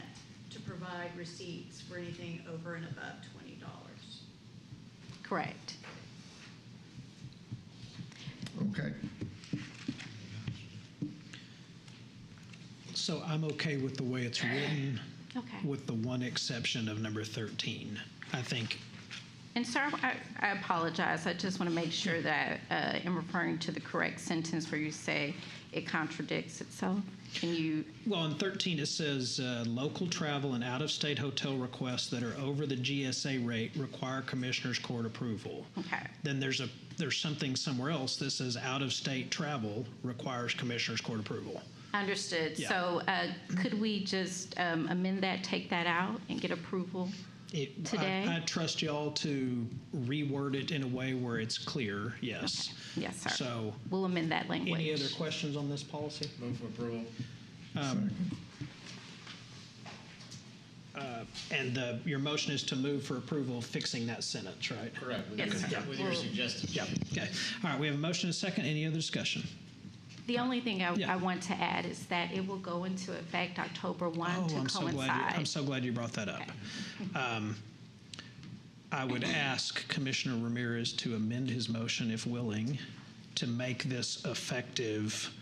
F: to provide receipts for anything over and above $20.
Q: Correct.
P: Okay.
A: So I'm okay with the way it's written,
Q: Okay.
A: with the one exception of number 13. I think.
Q: And sir, I apologize. I just want to make sure that I'm referring to the correct sentence where you say it contradicts itself. Can you?
A: Well, in 13 it says local travel and out-of-state hotel requests that are over the GSA rate require Commissioners Court approval.
Q: Okay.
A: Then there's something somewhere else that says out-of-state travel requires Commissioners Court approval.
Q: Understood.
A: Yeah.
Q: So could we just amend that, take that out, and get approval today?
A: I trust y'all to reword it in a way where it's clear, yes.
Q: Okay. Yes, sir.
A: So
Q: we'll amend that language.
A: any other questions on this policy?
C: Move for approval.
A: And your motion is to move for approval fixing that sentence, right?
C: Correct.
Q: Yes, sir.
C: With your suggested
A: Yeah.
C: change.
A: Okay. All right. We have a motion and a second. Any other discussion?
Q: The only thing
A: Yeah.
Q: I want to add is that it will go into effect October 1 to
A: I'm
Q: coincide.
A: so glad you brought that up.
Q: Okay.
A: I would ask Commissioner Ramirez to amend his motion, if willing, to make this effective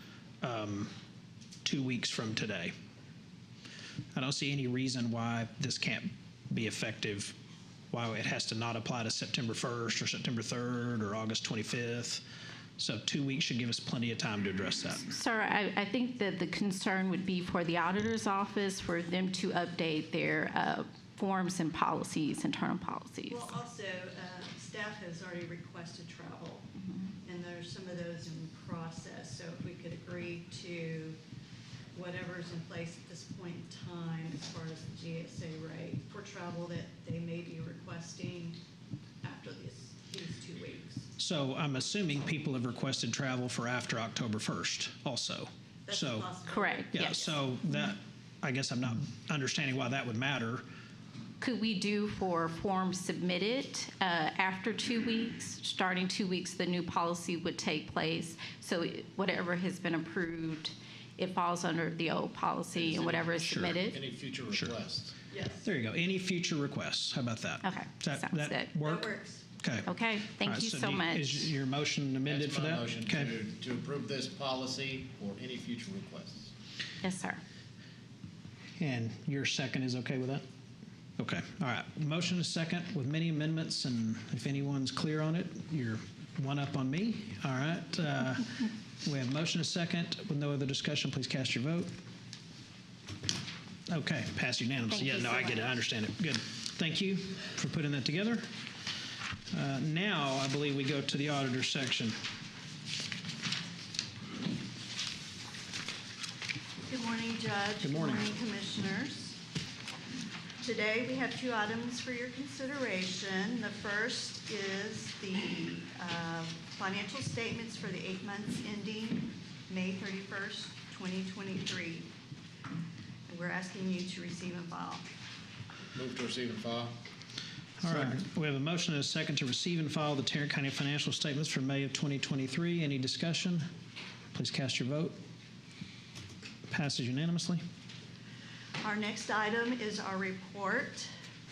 A: 2 weeks from today. I don't see any reason why this can't be effective, why it has to not apply to September 1st or September 3rd or August 25th. So 2 weeks should give us plenty of time to address that.
Q: Sir, I think that the concern would be for the auditor's office, for them to update their forms and policies, internal policies.
F: Well, also, staff has already requested travel, and there's some of those in process. So if we could agree to whatever's in place at this point in time as far as the GSA rate for travel that they may be requesting after these 2 weeks.
A: So I'm assuming people have requested travel for after October 1st also.
F: That's
A: So,
F: possible.
Q: Correct,
A: yeah,
Q: yes.
A: so that, I guess I'm not understanding why that would matter.
Q: Could we do for forms submitted after 2 weeks, starting 2 weeks, the new policy would take place? So whatever has been approved, it falls under the old policy, and whatever is
A: Sure.
Q: submitted?
C: Any future requests?
F: Yes.
A: There you go. Any future requests? How about that?
Q: Okay,
A: Does
Q: sounds
A: that
Q: good.
A: work?
F: That works.
A: Okay.
Q: Okay,
A: All
Q: thank
A: right,
Q: you so
A: do
Q: much.
A: Is your motion amended
C: That's
A: for
C: my
A: that?
C: motion
A: Okay.
C: to approve this policy or any future requests.
Q: Yes, sir.
A: And your second is okay with that? Okay. All right. Motion is second with many amendments, and if anyone's clear on it, you're one up on me. All right. We have motion is second with no other discussion. Please cast your vote. Okay. Pass unanimously.
Q: Thank
A: Yeah,
Q: you
A: no,
Q: so
A: I get it. I
Q: much.
A: understand it. Good. Thank you for putting that together. Now, I believe we go to the auditor section.
F: Good morning, Judge.
A: Good morning.
F: Commissioners. Today, we have two items for your consideration. The first is the financial statements for the 8 months ending May 31st, 2023. And we're asking you to receive and file.
N: Move to receive and file.
A: All right, we have a motion and a second to receive and file the Tarrant County financial statements for May of 2023. Any discussion? Please cast your vote. Passes unanimously.
F: Our next item is our report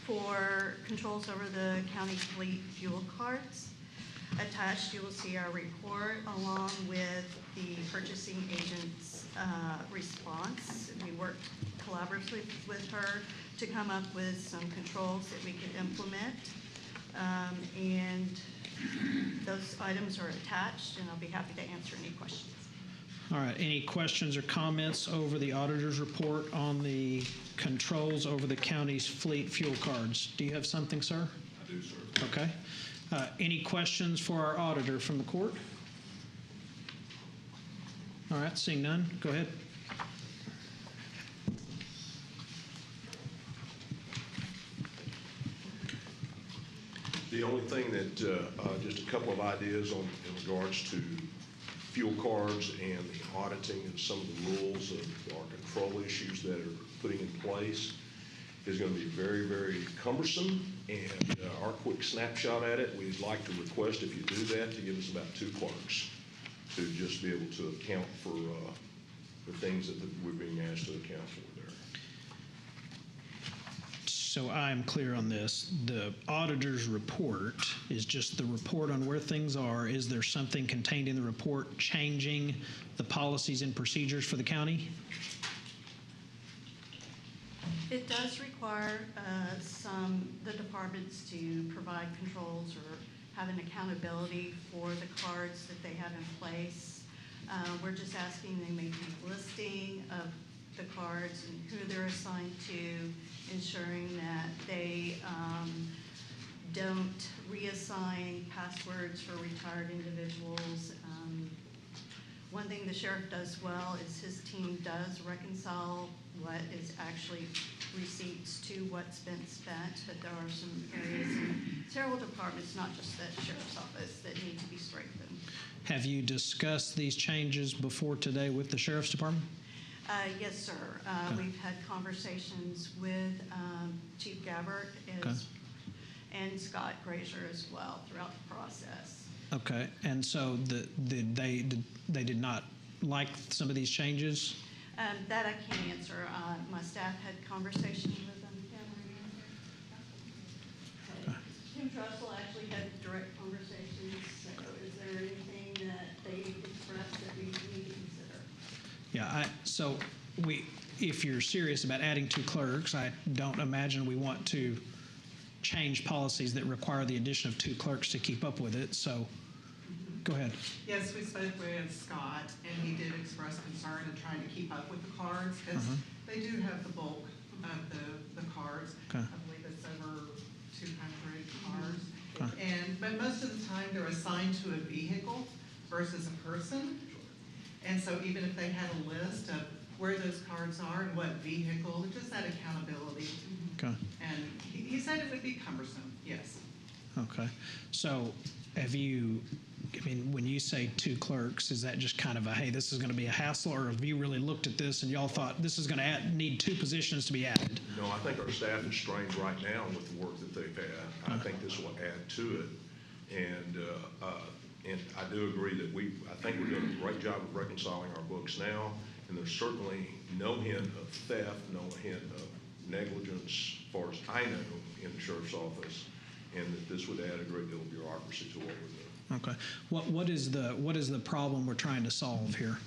F: for controls over the county fleet fuel cards. Attached, you will see our report along with the purchasing agent's response. We worked collaboratively with her to come up with some controls that we could implement. And those items are attached, and I'll be happy to answer any questions.
A: All right, any questions or comments over the auditor's report on the controls over the county's fleet fuel cards? Do you have something, sir?
R: I do, sir.
A: Okay. Any questions for our auditor from the court? All right, seeing none, go ahead.
R: The only thing that, just a couple of ideas in regards to fuel cards and the auditing and some of the rules of our control issues that are putting in place is going to be very, very cumbersome. And our quick snapshot at it, we'd like to request, if you do that, to give us about 2 clerks to just be able to account for the things that we're being asked to account for there.
A: So I'm clear on this. The auditor's report is just the report on where things are. Is there something contained in the report changing the policies and procedures for the county?
F: It does require the departments to provide controls or have an accountability for the cards that they have in place. We're just asking they make a listing of the cards and who they're assigned to, ensuring that they don't reassign passwords for retired individuals. One thing the sheriff does well is his team does reconcile what is actually receipts to what's been spent, but there are some areas in several departments, not just the sheriff's office, that need to be strengthened.
A: Have you discussed these changes before today with the sheriff's department?
F: Yes, sir. We've had conversations with Chief Gabbert and Scott Grazier as well throughout the process.
A: Okay, and so they did not like some of these changes?
F: That I can't answer. My staff had conversations with them. Tim Trussell actually had direct conversations. So is there anything that they expressed that we need to consider?
A: Yeah, if you're serious about adding 2 clerks, I don't imagine we want to change policies that require the addition of 2 clerks to keep up with it. So go ahead.
S: Yes, we spoke with Scott, and he did express concern in trying to keep up with the cards, because they do have the bulk of the cards.
A: Okay.
S: I believe it's over 200 cards. But most of the time, they're assigned to a vehicle versus a person. And so even if they had a list of where those cards are and what vehicle, just that accountability.
A: Okay.
S: And he said it would be cumbersome, yes.
A: Okay. So have you, when you say 2 clerks, is that just kind of a, hey, this is going to be a hassle, or have you really looked at this and y'all thought this is going to need 2 positions to be added?
R: No, I think our staff is strained right now with the work that they've had. I think this will add to it. And I do agree that I think we're doing a great job of reconciling our books now, and there's certainly no hint of theft, no hint of negligence, as far as I know, in the sheriff's office, and that this would add a great deal of bureaucracy to what we're doing.
A: Okay. What is the problem we're trying to solve here?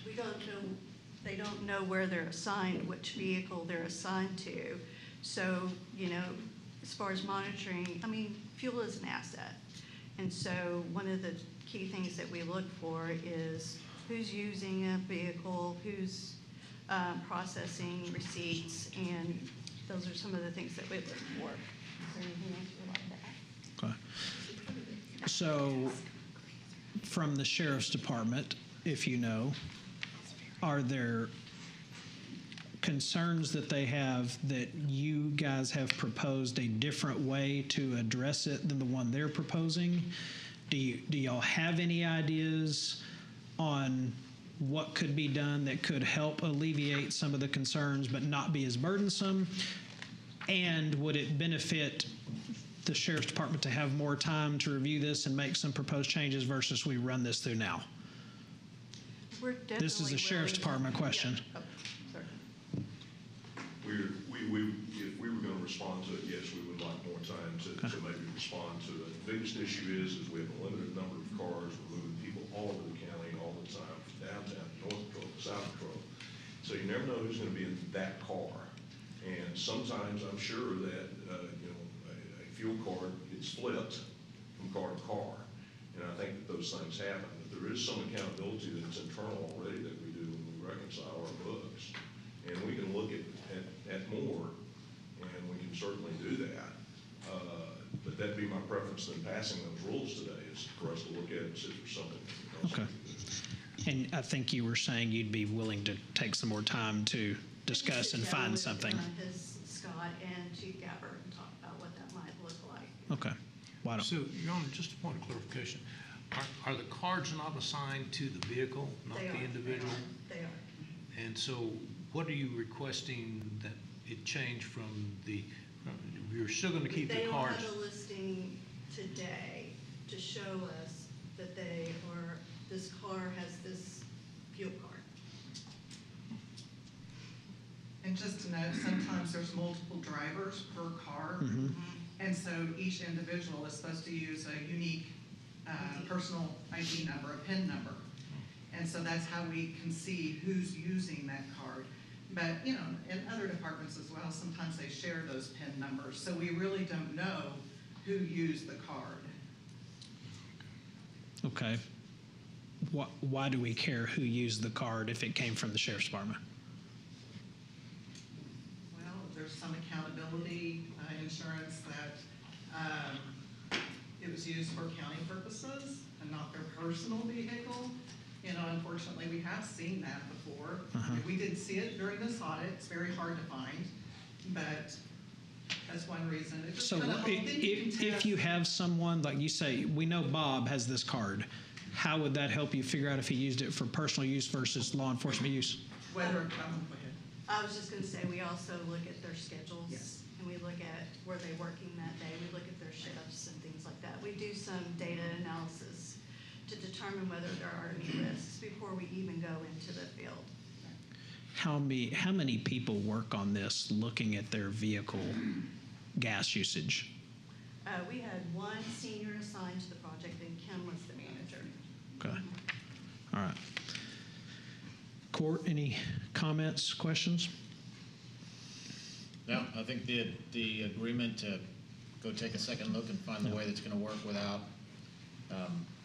F: We don't know. They don't know where they're assigned, which vehicle they're assigned to. So, as far as monitoring, fuel is an asset. And so one of the key things that we look for is who's using a vehicle, who's processing receipts, and those are some of the things that we look for. Is there anything else you'd like to add?
A: Okay. So from the sheriff's department, if you know, are there concerns that they have that you guys have proposed a different way to address it than the one they're proposing? Do y'all have any ideas on what could be done that could help alleviate some of the concerns but not be as burdensome? And would it benefit the Sheriff's Department to have more time to review this and make some proposed changes versus we run this through now? This is a Sheriff's Department question.
R: If we were going to respond to it, yes, we would like more time to maybe respond to it. The biggest issue is we have a limited number of cars. We're moving people all over the county all the time, from downtown to North Patrol to South Patrol. So you never know who's going to be in that car. And sometimes I'm sure that a fuel card gets flipped from car to car. And I think that those things happen. But there is some accountability that's internal already that we do when we reconcile our books. And we can look at more, and we can certainly do that. But that'd be my preference in passing those rules today, is for us to look at it and see if there's something else.
A: Okay. And I think you were saying you'd be willing to take some more time to discuss and find something.
F: Scott and Chief Gabbard and talk about what that might look like.
A: Okay. Why don't?
E: So, Your Honor, just a point of clarification. Are the cards not assigned to the vehicle, not the individual?
F: They are.
E: And so what are you requesting that it change from you're still going to keep the cards?
F: They don't have a listing today to show us that this car has this fuel card.
S: And just to note, sometimes there's multiple drivers per car. And so each individual is supposed to use a unique personal ID number, a PIN number. And so that's how we can see who's using that card. But, in other departments as well, sometimes they share those PIN numbers. So we really don't know who used the card.
A: Okay. Why do we care who used the card if it came from the Sheriff's Department?
S: Well, there's some accountability insurance that it was used for county purposes and not their personal vehicle. Unfortunately, we have seen that before. We did see it during this audit. It's very hard to find, but that's one reason. It just
A: So
S: kind of
A: if you have someone, like you say, we know Bob has this card, how would that help you figure out if he used it for personal use versus law enforcement use?
S: Go ahead.
F: I was just going to say, we also look at their schedules.
S: Yes.
F: And we look at where they're working that day. We look at their shifts and things like that. We do some data analysis to determine whether there are any risks before we even go into the field.
A: How many people work on this looking at their vehicle gas usage?
F: We had one senior assigned to the project, and Kim was the manager.
A: Okay. All right. Court, any comments, questions?
C: No, I think the agreement to go take a second look and find the way that's going to work without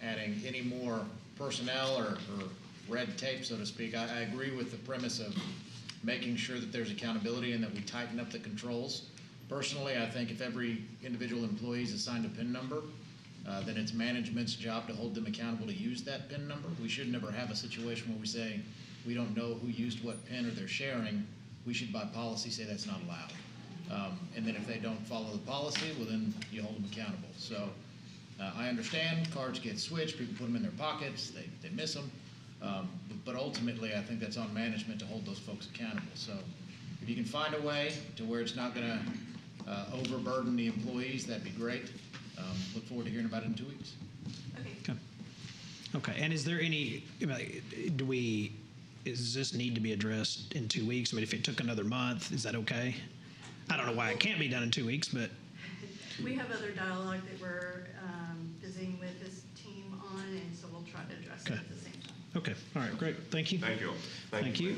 C: adding any more personnel or red tape, so to speak. I agree with the premise of making sure that there's accountability and that we tighten up the controls. Personally, I think if every individual employee is assigned a PIN number, then it's management's job to hold them accountable to use that PIN number. We should never have a situation where we say we don't know who used what PIN or they're sharing. We should by policy say that's not allowed. And then if they don't follow the policy, well then you hold them accountable. So I understand cards get switched, people put them in their pockets, they miss them. But ultimately, I think that's on management to hold those folks accountable. So if you can find a way to where it's not going to overburden the employees, that'd be great. Look forward to hearing about it in 2 weeks.
A: Okay. And is there any, does this need to be addressed in 2 weeks? I mean, if it took another month, is that okay? I don't know why it can't be done in 2 weeks, but.
F: We have other dialogue that we're visiting with this team on, and so we'll try to address it at the same time.
A: Okay. All right. Great. Thank you.
R: Thank you.
A: Thank you.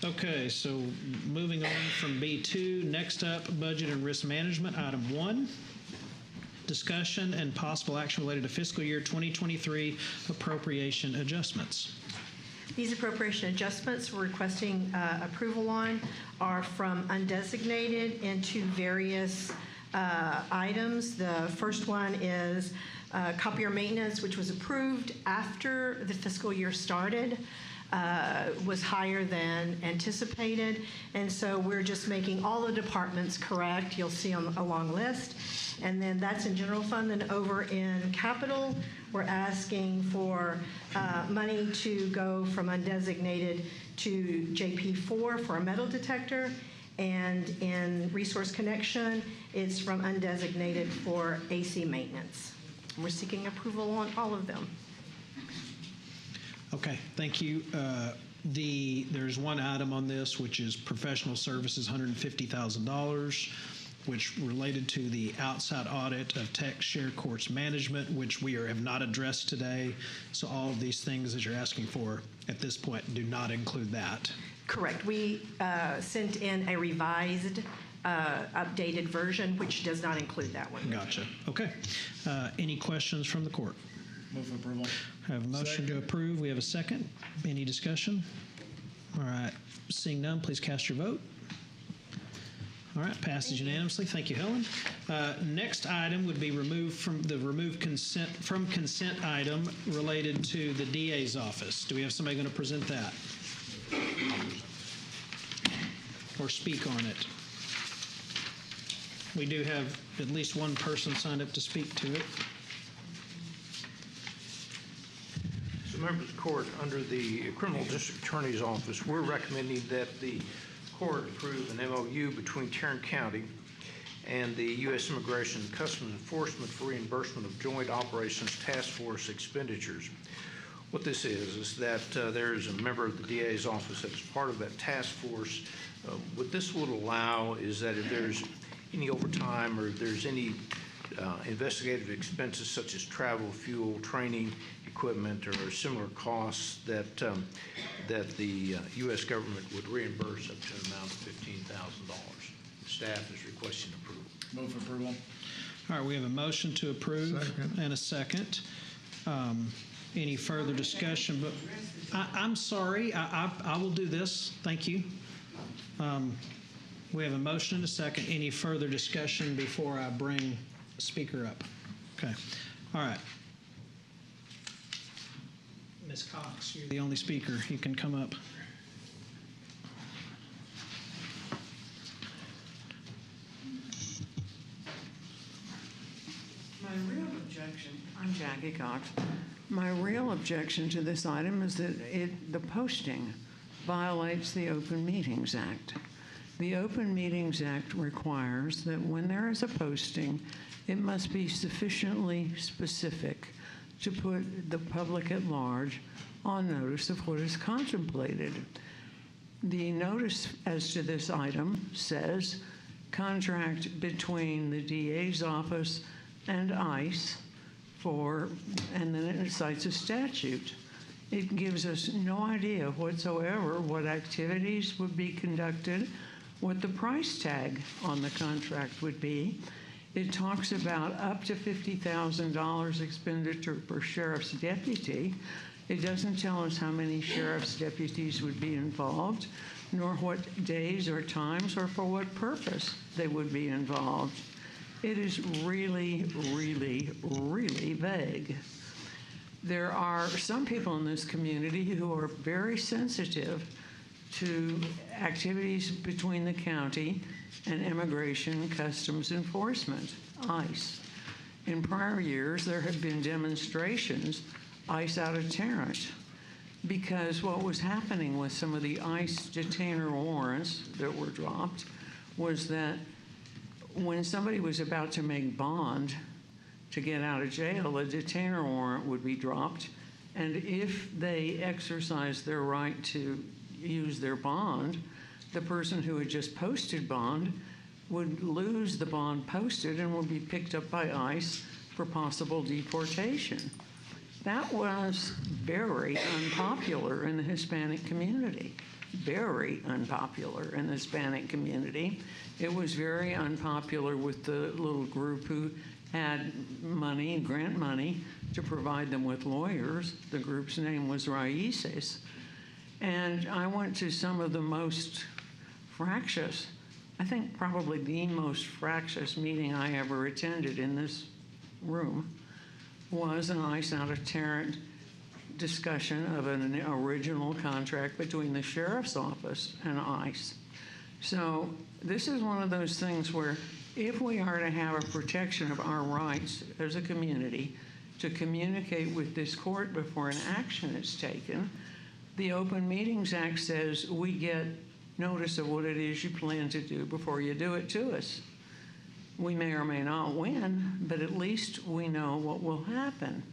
A: Okay. So moving on from B2, next up, budget and risk management, item 1. Discussion and possible action related to fiscal year 2023 appropriation adjustments.
T: These appropriation adjustments we're requesting approval on are from undesignated into various items. The first one is copier maintenance, which was approved after the fiscal year started. was higher than anticipated, and so we're just making all the departments correct. You'll see on a long list. And then that's in general fund. And over in capital, we're asking for money to go from undesignated to JP4 for a metal detector. And in resource connection, it's from undesignated for AC maintenance. And we're seeking approval on all of them.
A: Okay, thank you. There's one item on this, which is professional services, $150,000, which related to the outside audit of Tech Shared Courts Management, which we have not addressed today. So all of these things that you're asking for at this point do not include that.
T: Correct. We sent in a revised, updated version, which does not include that one.
A: Gotcha. Okay. Any questions from the court?
C: Move approval.
A: I have a motion to approve. We have a second. Any discussion? All right. Seeing none, please cast your vote. All right, passes unanimously. Thank you, Helen. Next item would be removed from consent item related to the DA's office. Do we have somebody going to present that or speak on it? We do have at least one person signed up to speak to it.
E: So, members of the court, under the Criminal District Attorney's Office, we're recommending that the court approve an MOU between Tarrant County and the U.S. Immigration and Customs Enforcement for reimbursement of Joint Operations Task Force expenditures. What this is that there is a member of the DA's office that's part of that task force. What this would allow is that if there's any overtime or if there's any investigative expenses such as travel, fuel, training, equipment, or similar costs that the U.S. government would reimburse up to an amount of $15,000. Staff is requesting approval.
C: Move approval.
A: All right, we have a motion to approve and a second. Any further discussion? But I'm sorry, I will do this. Thank you. We have a motion and a second. Any further discussion before I bring the speaker up? Okay. All right. Ms. Cox, you're the only speaker. You can come up.
U: My real objection, I'm Jackie Cox. My real objection to this item is that the posting violates the Open Meetings Act. The Open Meetings Act requires that when there is a posting, it must be sufficiently specific to put the public at large on notice of what is contemplated. The notice as to this item says contract between the DA's office and ICE and then it cites a statute. It gives us no idea whatsoever what activities would be conducted, what the price tag on the contract would be. It talks about up to $50,000 expenditure per sheriff's deputy. It doesn't tell us how many sheriff's deputies would be involved, nor what days or times or for what purpose they would be involved. It is really, really, really vague. There are some people in this community who are very sensitive to activities between the county and Immigration and Customs Enforcement, ICE. In prior years, there have been demonstrations, ICE out of Tarrant, because what was happening with some of the ICE detainer warrants that were dropped was that when somebody was about to make bond to get out of jail, a detainer warrant would be dropped, and if they exercised their right to use their bond, the person who had just posted bond would lose the bond posted and would be picked up by ICE for possible deportation. That was very unpopular in the Hispanic community. Very unpopular in the Hispanic community. It was very unpopular with the little group who had money, grant money, to provide them with lawyers. The group's name was Raices. And I went to some of the most fractious, I think probably the most fractious meeting I ever attended in this room was an ICE out of Tarrant discussion of an original contract between the sheriff's office and ICE. So this is one of those things where if we are to have a protection of our rights as a community to communicate with this court before an action is taken, the Open Meetings Act says we get notice of what it is you plan to do before you do it to us. We may or may not win, but at least we know what will happen.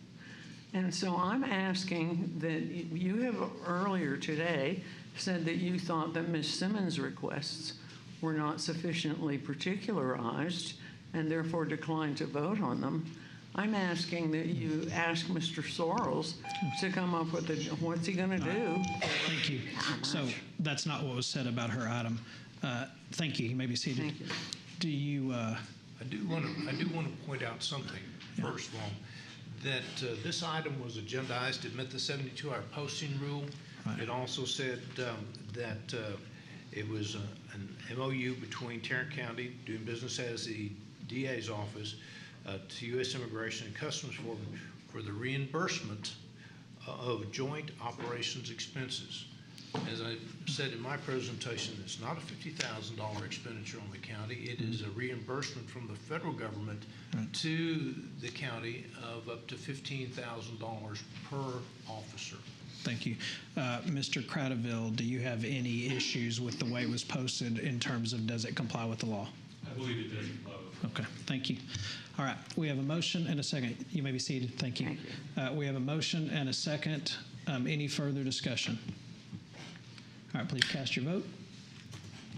U: And so I'm asking that you have earlier today said that you thought that Ms. Simmons' requests were not sufficiently particularized and therefore declined to vote on them. I'm asking that you ask Mr. Sorrells to come up with what's he going to do.
A: Thank you. So that's not what was said about her item. Thank you. You may be seated.
U: Thank you.
A: Do you?
N: I do want to point out something, first of all, that this item was agendized. It met the 72-hour posting rule. Right. It also said that it was an MOU between Tarrant County doing business as the DA's office to U.S. Immigration and Customs for the reimbursement of joint operations expenses. As I said in my presentation, it's not a $50,000 expenditure on the county. It is a reimbursement from the federal government to the county of up to $15,000 per officer.
A: Thank you. Mr. Cradaville, do you have any issues with the way it was posted in terms of does it comply with the law?
B: I believe it does comply with the law.
A: Okay, thank you. All right, we have a motion and a second. You may be seated. Thank you. We have a motion and a second. Any further discussion? All right, please cast your vote.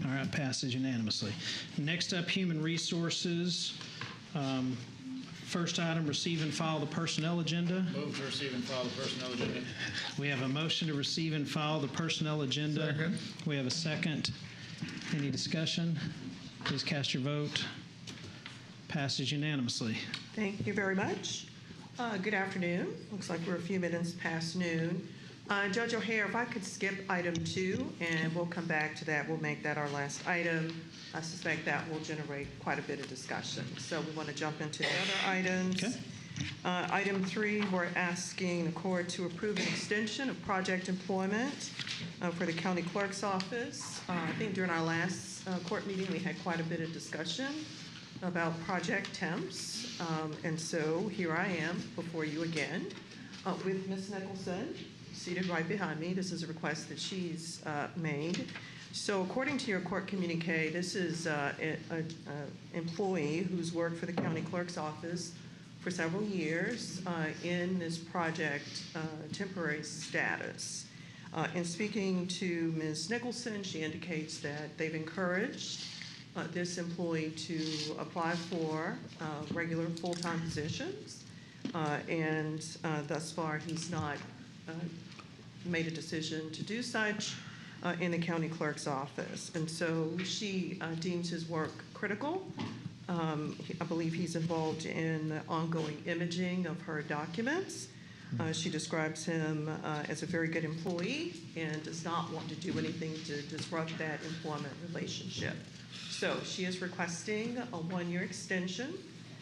A: All right, passes unanimously. Next up, Human Resources. First item, receive and file the personnel agenda.
C: Move to receive and file the personnel agenda.
A: We have a motion to receive and file the personnel agenda.
C: Second.
A: We have a second. Any discussion? Please cast your vote. Passes unanimously.
V: Thank you very much. Good afternoon. Looks like we're a few minutes past noon. Judge O'Hare, if I could skip item 2, and we'll come back to that. We'll make that our last item. I suspect that will generate quite a bit of discussion. So we want to jump into the other items.
A: Okay.
V: Item 3, we're asking the court to approve an extension of project employment for the county clerk's office. I think during our last court meeting, we had quite a bit of discussion about project temps. And so here I am before you again with Ms. Nicholson, seated right behind me. This is a request that she's made. So according to your court communique, this is an employee who's worked for the county clerk's office for several years in this project temporary status. In speaking to Ms. Nicholson, she indicates that they've encouraged this employee to apply for regular full-time positions, and thus far he's not made a decision to do such in the county clerk's office. And so she deems his work critical. I believe he's involved in the ongoing imaging of her documents. She describes him as a very good employee and does not want to do anything to disrupt that employment relationship. So she is requesting a 1-year extension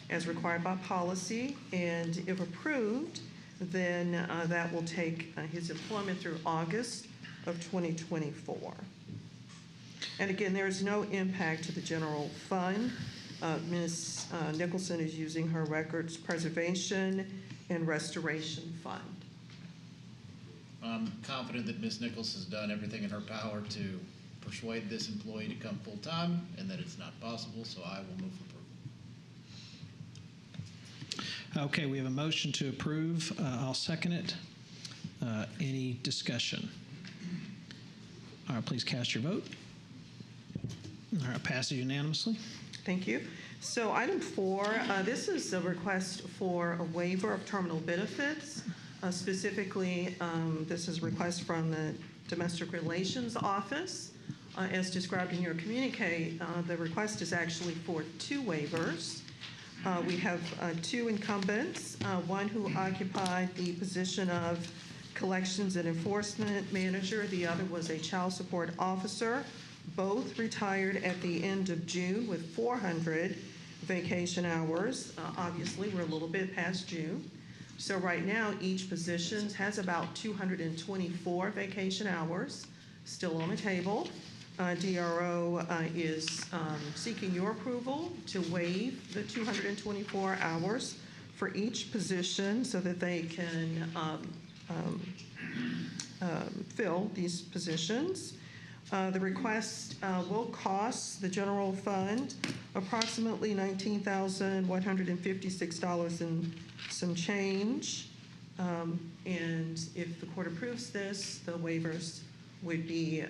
V: as required by policy, and if approved, then that will take his employment through August of 2024. And again, there is no impact to the general fund. Ms. Nicholson is using her records preservation and restoration fund.
C: I'm confident that Ms. Nichols has done everything in her power to persuade this employee to come full-time, and that it's not possible, so I will move for approval.
A: Okay, we have a motion to approve. I'll second it. Any discussion? All right, please cast your vote. All right, passes unanimously.
V: Thank you. So item 4, this is a request for a waiver of terminal benefits. Specifically, this is a request from the Domestic Relations Office. As described in your communique, the request is actually for 2 waivers. We have 2 incumbents, one who occupied the position of Collections and Enforcement Manager. The other was a Child Support Officer. Both retired at the end of June with 400 vacation hours. Obviously, we're a little bit past June. So right now, each position has about 224 vacation hours still on the table. DRO is seeking your approval to waive the 224 hours for each position so that they can fill these positions. The request will cost the general fund approximately $19,156 and some change. And if the court approves this, the waivers would be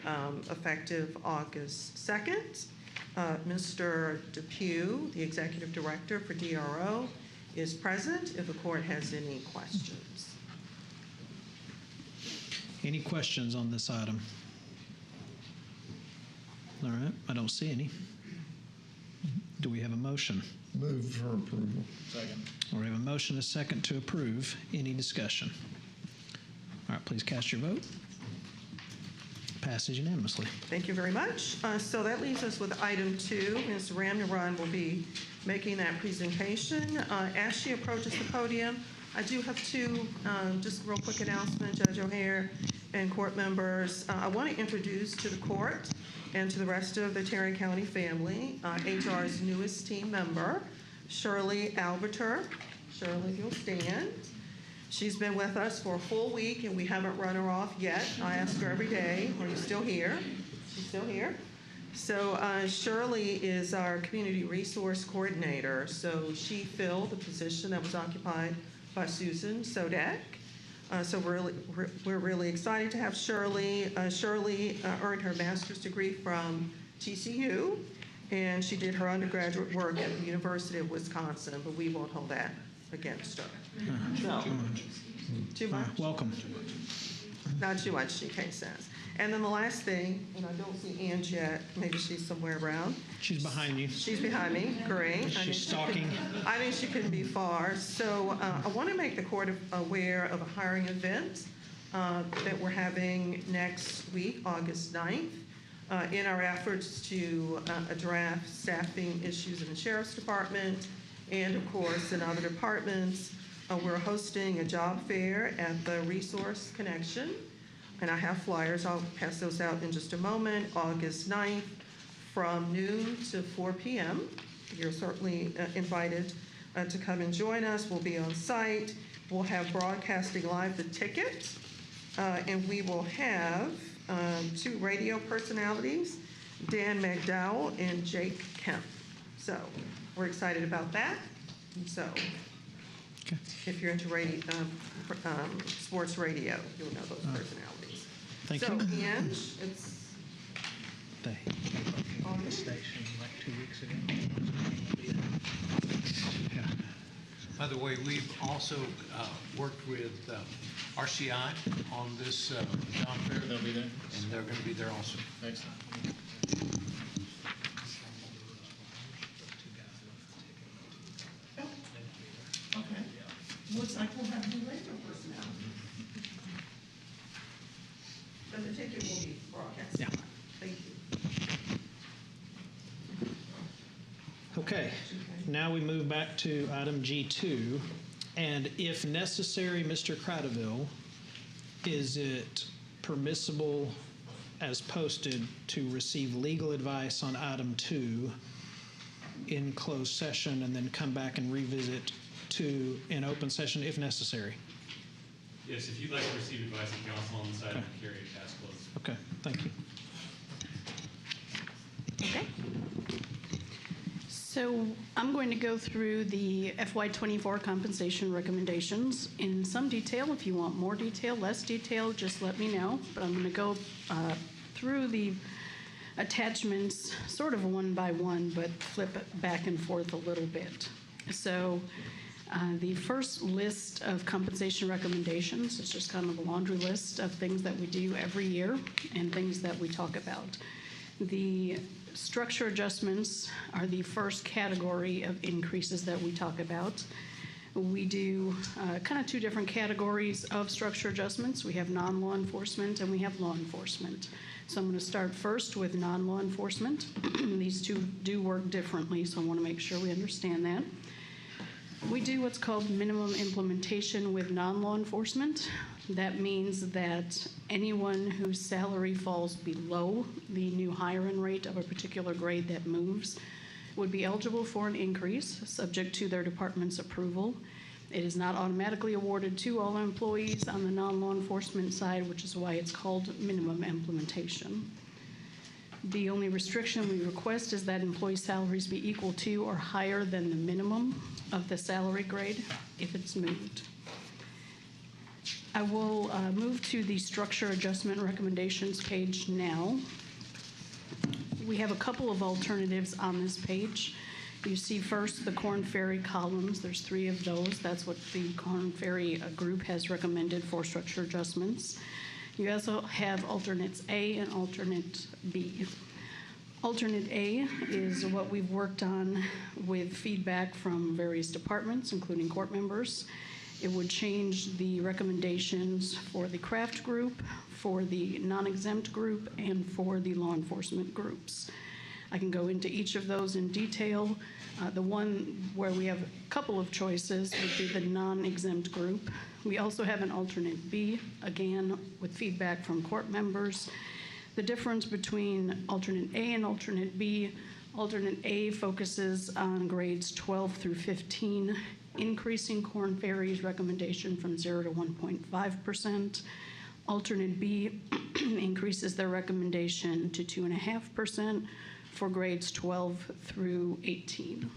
V: effective August 2nd. Mr. Depew, the executive director for DRO, is present if the court has any questions.
A: Any questions on this item? All right, I don't see any. Do we have a motion?
P: Move for approval.
C: Second.
A: We have a motion, a second to approve. Any discussion? All right, please cast your vote. Passes unanimously.
V: Thank you very much. So that leaves us with item 2. Ms. Ramnaran will be making that presentation. As she approaches the podium, I do have 2 just real quick announcements, Judge O'Hare and court members. I want to introduce to the court and to the rest of the Tarrant County family HR's newest team member, Shirley Alberter. Shirley, if you'll stand. She's been with us for a full week, and we haven't run her off yet. I ask her every day, are you still here? She's still here. So Shirley is our community resource coordinator. So she filled the position that was occupied by Susan Sodek. So we're really excited to have Shirley. Shirley earned her master's degree from TCU, and she did her undergraduate work at the University of Wisconsin, but we won't hold that against her. No. Too much?
A: Welcome.
V: Not too much, GK says. And then the last thing, and I don't see Ange yet, maybe she's somewhere around.
A: She's behind you.
V: She's behind me, great.
A: She's stalking.
V: I knew she couldn't be far. So I want to make the court aware of a hiring event that we're having next week, August 9th, in our efforts to address staffing issues in the Sheriff's Department and, of course, in other departments. We're hosting a job fair at the Resource Connection, and I have flyers. I'll pass those out in just a moment. August 9th from noon to 4 p.m. You're certainly invited to come and join us. We'll be on site. We'll have broadcasting live the ticket, and we will have 2 radio personalities, Dan McDowell and Jake Kemp. So we're excited about that. And so if you're into radio, sports radio, you'll know those personalities.
A: Thank
V: so,
A: you.
V: Ange, it's
A: They on the station like 2 weeks ago. Yeah.
N: By the way, we've also worked with RCI on this job fair.
C: They'll be there?
N: And they're going to be there also.
C: Excellent.
V: okay. Looks like we'll have new radio personnel. But the ticket will be broadcast.
A: Yeah.
V: Thank you.
A: Okay, now we move back to item G2, and if necessary, Mr. Cradaville, is it permissible as posted to receive legal advice on item 2 in closed session and then come back and revisit 2 in open session if necessary?
B: Yes, if you'd like to receive advice from counsel on this item, carry it past closed.
A: Okay, thank you.
D: Okay. So I'm going to go through the FY24 compensation recommendations in some detail. If you want more detail, less detail, just let me know. But I'm going to go through the attachments sort of one by one, but flip it back and forth a little bit. So the first list of compensation recommendations is just kind of a laundry list of things that we do every year and things that we talk about. The structure adjustments are the first category of increases that we talk about. We do kind of 2 different categories of structure adjustments. We have non-law enforcement and we have law enforcement. So I'm going to start first with non-law enforcement. These 2 do work differently, so I want to make sure we understand that. We do what's called minimum implementation with non-law enforcement. That means that anyone whose salary falls below the new hire-in rate of a particular grade that moves would be eligible for an increase, subject to their department's approval. It is not automatically awarded to all employees on the non-law enforcement side, which is why it's called minimum implementation. The only restriction we request is that employee salaries be equal to or higher than the minimum of the salary grade if it's moved. I will move to the structure adjustment recommendations page now. We have a couple of alternatives on this page. You see first the Korn Ferry columns. There's 3 of those. That's what the Korn Ferry group has recommended for structure adjustments. You also have alternates A and alternate B. Alternate A is what we've worked on with feedback from various departments, including court members. It would change the recommendations for the craft group, for the non-exempt group, and for the law enforcement groups. I can go into each of those in detail. The one where we have a couple of choices would be the non-exempt group. We also have an alternate B, again, with feedback from court members. The difference between alternate A and alternate B, alternate A focuses on grades 12 through 15, increasing Korn Ferry's recommendation from 0 to 1.5%. Alternate B increases their recommendation to 2.5% for grades 12 through 18.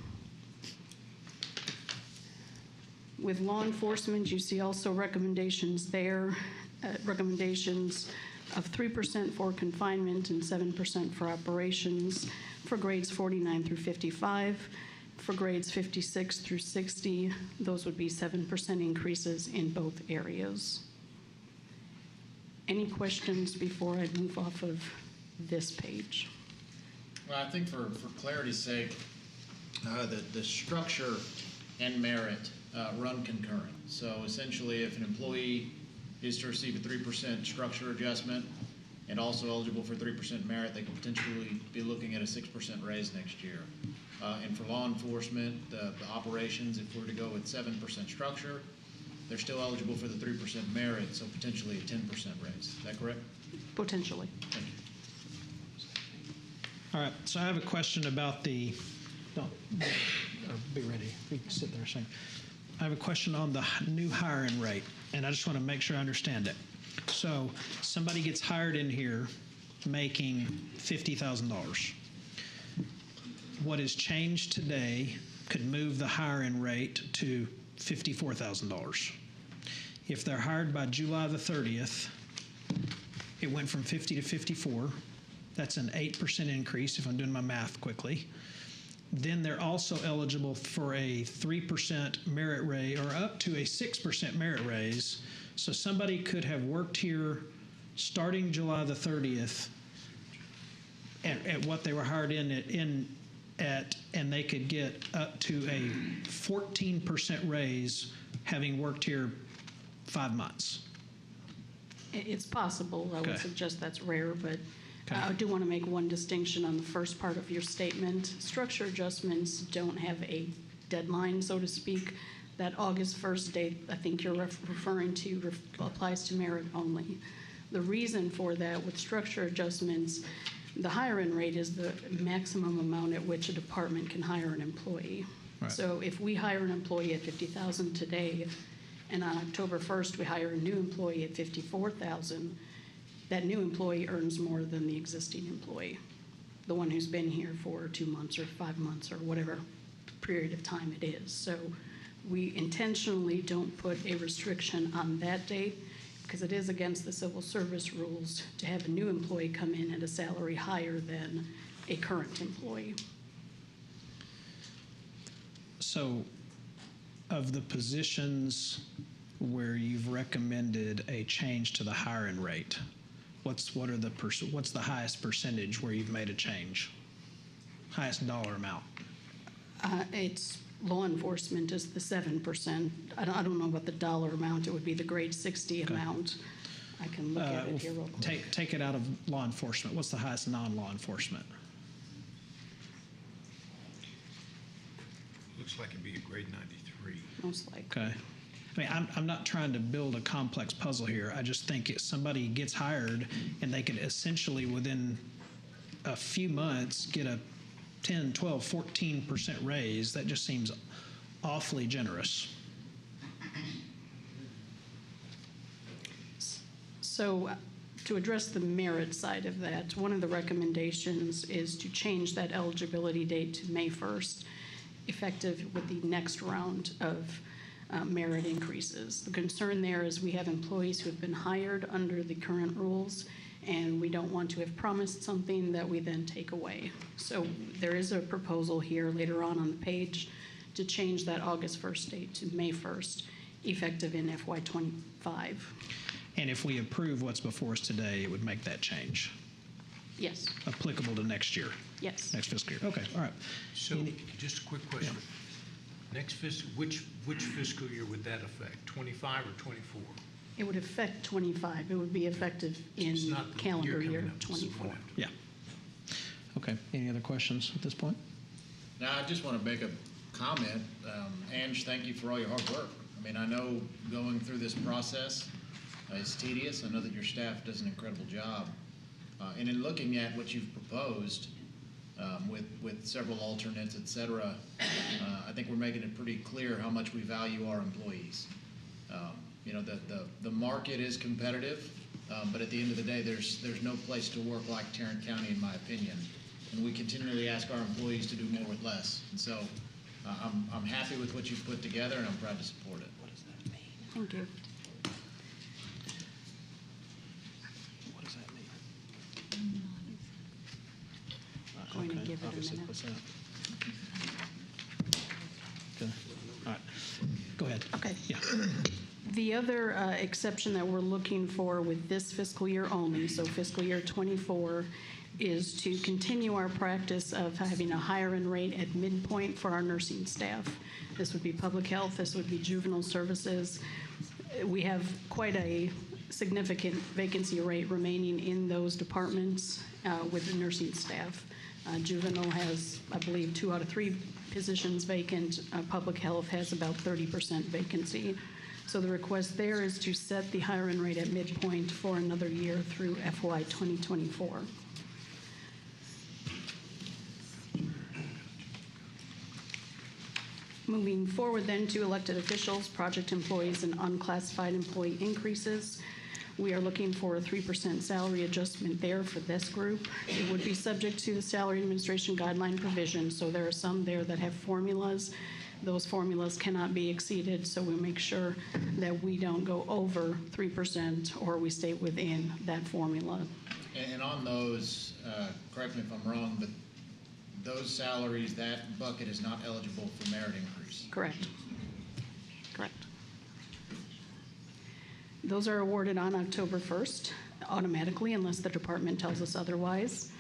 D: With law enforcement, you see also recommendations there, recommendations of 3% for confinement and 7% for operations for grades 49 through 55. For grades 56 through 60, those would be 7% increases in both areas. Any questions before I move off of this page?
C: Well, I think for clarity's sake, the structure and merit run concurrent. So essentially, if an employee is to receive a 3% structure adjustment and also eligible for 3% merit, they could potentially be looking at a 6% raise next year. And for law enforcement, the operations, if we're to go with 7% structure, they're still eligible for the 3% merit, so potentially a 10% raise. Is that correct?
D: Potentially.
C: Thank you.
A: All right, so I have a question about the, be ready, you can sit there a second. I have a question on the new hiring rate, and I just want to make sure I understand it. So somebody gets hired in here making $50,000. What is changed today could move the hiring rate to $54,000. If they're hired by July the 30th, it went from 50 to 54. That's an 8% increase, if I'm doing my math quickly. Then they're also eligible for a 3% merit raise, or up to a 6% merit raise. So somebody could have worked here starting July the 30th at what they were hired in at, and they could get up to a 14% raise having worked here 5 months.
D: It's possible. I
A: Okay.
D: would suggest that's rare, but I do want to make one distinction on the first part of your statement. Structure adjustments don't have a deadline, so to speak. That August 1st date, I think you're referring to, applies to merit only. The reason for that with structure adjustments, the hiring rate is the maximum amount at which a department can hire an employee.
A: Right.
D: So if we hire an employee at $50,000 today, and on October 1st we hire a new employee at $54,000, that new employee earns more than the existing employee, the one who's been here for 2 months or 5 months or whatever period of time it is. So we intentionally don't put a restriction on that date because it is against the civil service rules to have a new employee come in at a salary higher than a current employee.
A: So of the positions where you've recommended a change to the hiring rate, what's the highest percentage where you've made a change? Highest dollar amount?
D: It's law enforcement is the 7%. I don't know what the dollar amount. It would be the grade 60 amount. I can look at it here real quick.
A: Take it out of law enforcement. What's the highest non-law enforcement?
N: Looks like it'd be a grade 93.
D: most likely.
A: Okay. I mean, I'm not trying to build a complex puzzle here. I just think if somebody gets hired and they could essentially within a few months get a 10, 12, 14% raise, that just seems awfully generous.
D: So to address the merit side of that, one of the recommendations is to change that eligibility date to May 1st, effective with the next round of merit increases. The concern there is we have employees who have been hired under the current rules, and we don't want to have promised something that we then take away. So there is a proposal here later on the page to change that August 1st date to May 1st, effective in FY25.
A: And if we approve what's before us today, it would make that change
D: Yes,
A: applicable to next year,
D: yes.
A: next fiscal year. Okay, all right.
N: So, just a quick question. Next fiscal, which fiscal year would that affect? 25 or 24?
D: It would affect 25. It would be effective in
N: It's not the
D: calendar
N: year
D: year
N: coming up, it's the
D: 24.
N: one after.
A: Yeah. Okay. Any other questions at this point?
C: Now, I just want to make a comment. Ange, thank you for all your hard work. I mean, I know going through this process is tedious. I know that your staff does an incredible job. And in looking at what you've proposed with several alternates, et cetera, I think we're making it pretty clear how much we value our employees. You know, the market is competitive, but at the end of the day, there's no place to work like Tarrant County, in my opinion. And we continually ask our employees to do more with less. And so I'm happy with what you've put together, and I'm proud to support it. What does that mean?
D: Thank you.
A: What does that mean?
D: Going to give it a
A: Obviously,
D: minute.
A: what's that? Okay. All right. Go ahead.
D: Okay.
A: Yeah.
D: The other exception that we're looking for with this fiscal year only, so fiscal year 24, is to continue our practice of having a hiring rate at midpoint for our nursing staff. This would be public health, this would be juvenile services. We have quite a significant vacancy rate remaining in those departments with the nursing staff. Juvenile has, I believe, 2 out of 3 positions vacant. Public health has about 30% vacancy. So the request there is to set the hiring rate at midpoint for another year through FY 2024. Moving forward then to elected officials, project employees, and unclassified employee increases. We are looking for a 3% salary adjustment there for this group. It would be subject to the salary administration guideline provision, so there are some there that have formulas. Those formulas cannot be exceeded, so we make sure that we don't go over 3% or we stay within that formula.
C: And on those, correct me if I'm wrong, but those salaries, that bucket is not eligible for merit increase.
D: Correct. Correct. Those are awarded on October 1st automatically unless the department tells us otherwise.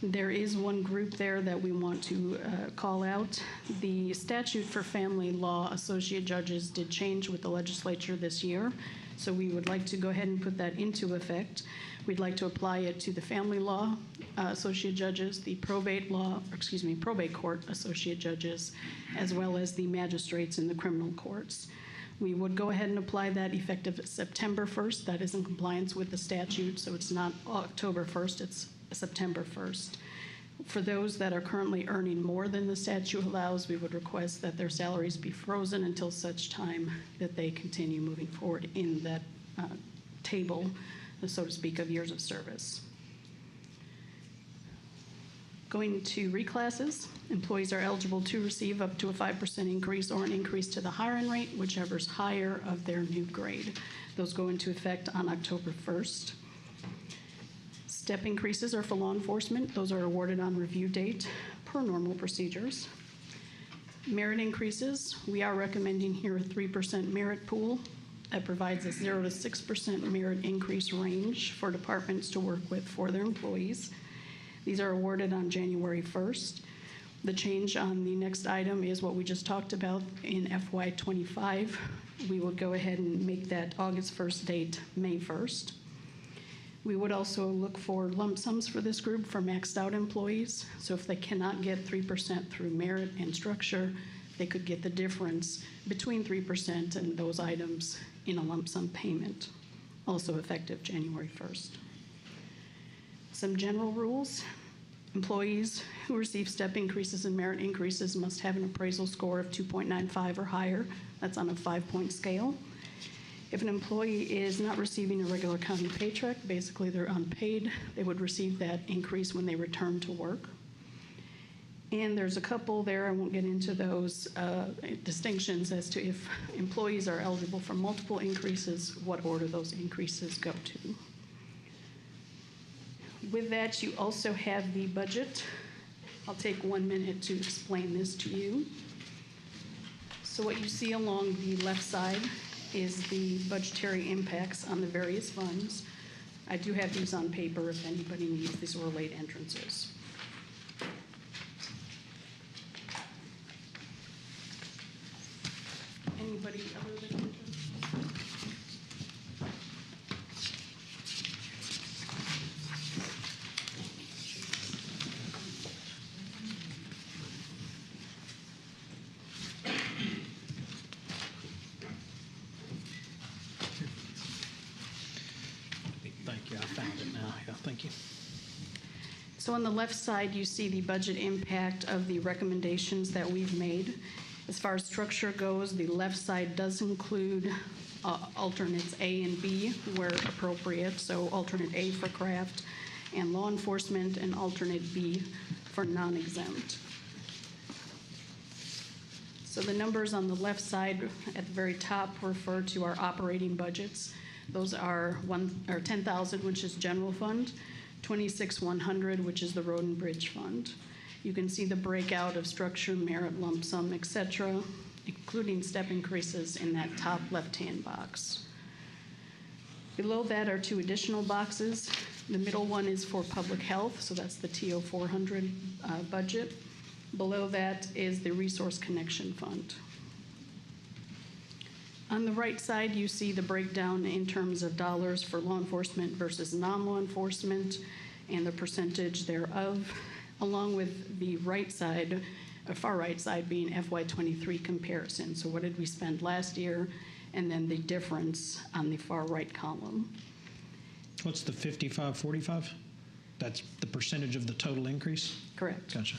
D: There is one group there that we want to call out. The statute for family law associate judges did change with the legislature this year, so we would like to go ahead and put that into effect. We'd like to apply it to the family law associate judges, the probate court associate judges, as well as the magistrates in the criminal courts. We would go ahead and apply that effective September 1st. That is in compliance with the statute, so it's not October 1st, it's September 1st. For those that are currently earning more than the statute allows, we would request that their salaries be frozen until such time that they continue moving forward in that table, so to speak, of years of service. Going to reclasses, employees are eligible to receive up to a 5% increase or an increase to the hiring rate, whichever's higher of their new grade. Those go into effect on October 1st. Step increases are for law enforcement. Those are awarded on review date per normal procedures. Merit increases, we are recommending here a 3% merit pool that provides a 0 to 6% merit increase range for departments to work with for their employees. These are awarded on January 1st. The change on the next item is what we just talked about in FY25. We would go ahead and make that August 1st date May 1st. We would also look for lump sums for this group for maxed out employees. So if they cannot get 3% through merit and structure, they could get the difference between 3% and those items in a lump sum payment, also effective January 1st. Some general rules. Employees who receive step increases and merit increases must have an appraisal score of 2.95 or higher. That's on a 5-point scale. If an employee is not receiving a regular county paycheck, basically they're unpaid, they would receive that increase when they return to work. And there's a couple there, I won't get into those distinctions as to if employees are eligible for multiple increases, what order those increases go to. With that, you also have the budget. I'll take 1 minute to explain this to you. So what you see along the left side is the budgetary impacts on the various funds. I do have these on paper if anybody needs. These were late entrances. Anybody other than entrances?
A: Thank you. I found it now. Yeah, thank you.
D: So on the left side, you see the budget impact of the recommendations that we've made. As far as structure goes, the left side does include alternates A and B where appropriate, so alternate A for craft and law enforcement, and alternate B for non-exempt. So the numbers on the left side at the very top refer to our operating budgets. Those are 10,000, which is general fund, 26,100, which is the road and bridge fund. You can see the breakout of structure, merit, lump sum, etc., including step increases in that top left-hand box. Below that are 2 additional boxes. The middle one is for public health, so that's the TO 400 budget. Below that is the resource connection fund. On the right side, you see the breakdown in terms of dollars for law enforcement versus non-law enforcement and the percentage thereof, along with the right side, far right side being FY23 comparison. So what did we spend last year? And then the difference on the far right column.
A: What's the 55-45? That's the percentage of the total increase?
D: Correct.
A: Gotcha.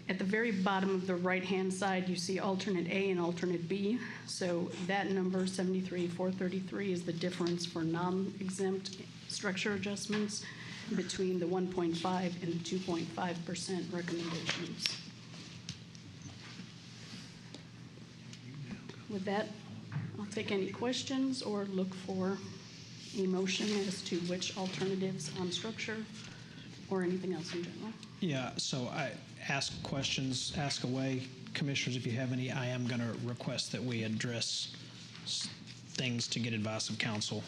D: At the very bottom of the right-hand side, you see alternate A and alternate B. So that number, 73,433, is the difference for non-exempt structure adjustments between the 1.5 and the 2.5% recommendations. With that, I'll take any questions or look for a motion as to which alternatives on structure or anything else in general.
A: Yeah, so I ask questions, ask away. Commissioners, if you have any, I am going to request that we address things to get advice of counsel.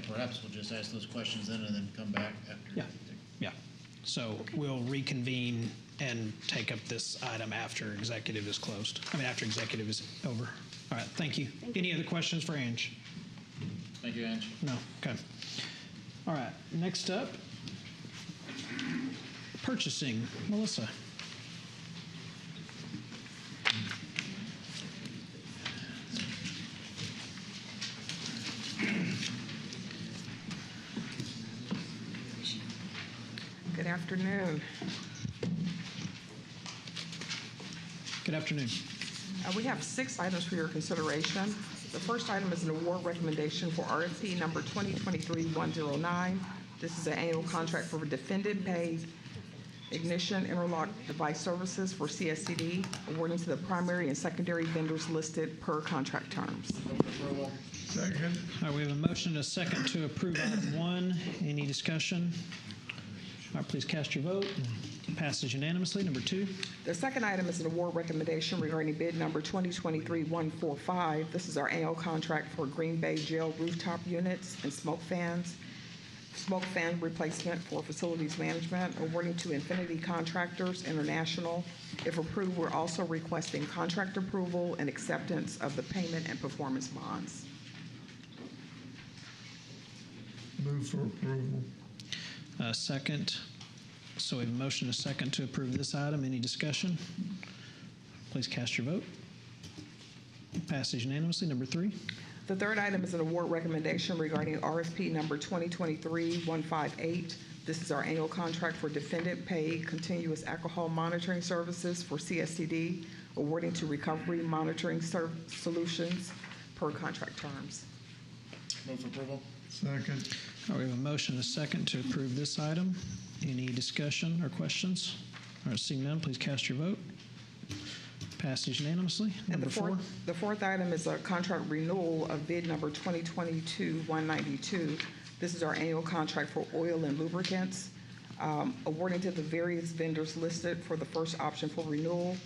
C: Perhaps we'll just ask those questions then and then come back after.
A: Yeah, yeah. So we'll reconvene and take up this item after executive is closed. I mean, after executive is over. All right, thank you. Any other questions for Ange?
C: Thank you, Ange.
A: No, okay. All right, next up, purchasing. Melissa.
G: Good afternoon.
A: Good afternoon.
G: We have 6 items for your consideration. The first item is an award recommendation for RFP number 2023-109. This is an annual contract for defendant pay ignition interlock device services for CSCD, awarding to the primary and secondary vendors listed per contract terms.
P: Second.
A: All right, we have a motion and a second to approve item 1. Any discussion? All right, please cast your vote. Passes unanimously. Number 2.
G: The second item is an award recommendation regarding bid number 2023-145. This is our annual contract for Green Bay Jail rooftop units and smoke fan replacement for facilities management, awarding to Infinity Contractors International. If approved, we're also requesting contract approval and acceptance of the payment and performance bonds.
P: Move for approval.
A: Second. So we have a motion and a second to approve this item. Any discussion? Please cast your vote. Passes unanimously. Number 3.
G: The third item is an award recommendation regarding RFP number 2023-158. This is our annual contract for defendant paid continuous alcohol monitoring services for CSCD, awarding to Recovery Monitoring Solutions per contract terms.
C: Move for approval.
P: Second.
A: All right, we have a motion and a second to approve this item. Any discussion or questions? All right, seeing none, please cast your vote. Passes unanimously.
G: And
A: Number 4.
G: the fourth item is a contract renewal of bid number 2022-192. This is our annual contract for oil and lubricants, awarding to the various vendors listed for the first option for renewal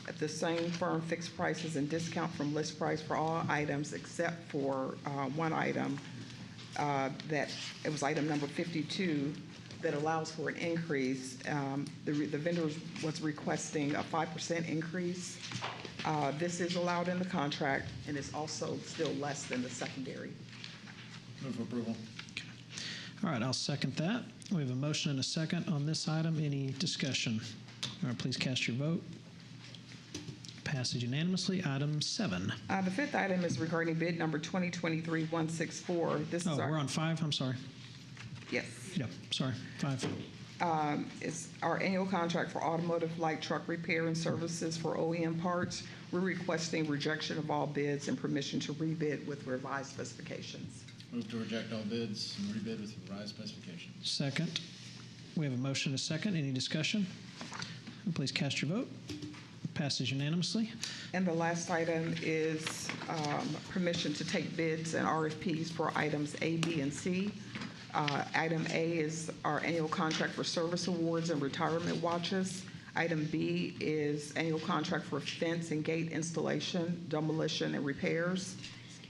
G: at the same firm fixed prices and discount from list price for all items except for one item that it was item number 52 that allows for an increase. The vendor was requesting a 5% increase. This is allowed in the contract and is also still less than the secondary.
C: Move for approval.
A: All right, I'll second that. We have a motion and a second on this item. Any discussion? All right, please cast your vote. Passes unanimously. Item 7.
G: The fifth item is regarding bid number 2023-164. This is
A: we're on 5. I'm sorry.
G: Yes.
A: Yep, sorry. 5.
G: It's our annual contract for automotive light truck repair and services for OEM parts. We're requesting rejection of all bids and permission to rebid with revised specifications.
C: Move to reject all bids and rebid with revised specifications.
A: Second. We have a motion and a second. Any discussion? Please cast your vote. Passes unanimously.
G: And the last item is permission to take bids and RFPs for items A, B, and C. Item A is our annual contract for service awards and retirement watches. Item B is annual contract for fence and gate installation, demolition, and repairs.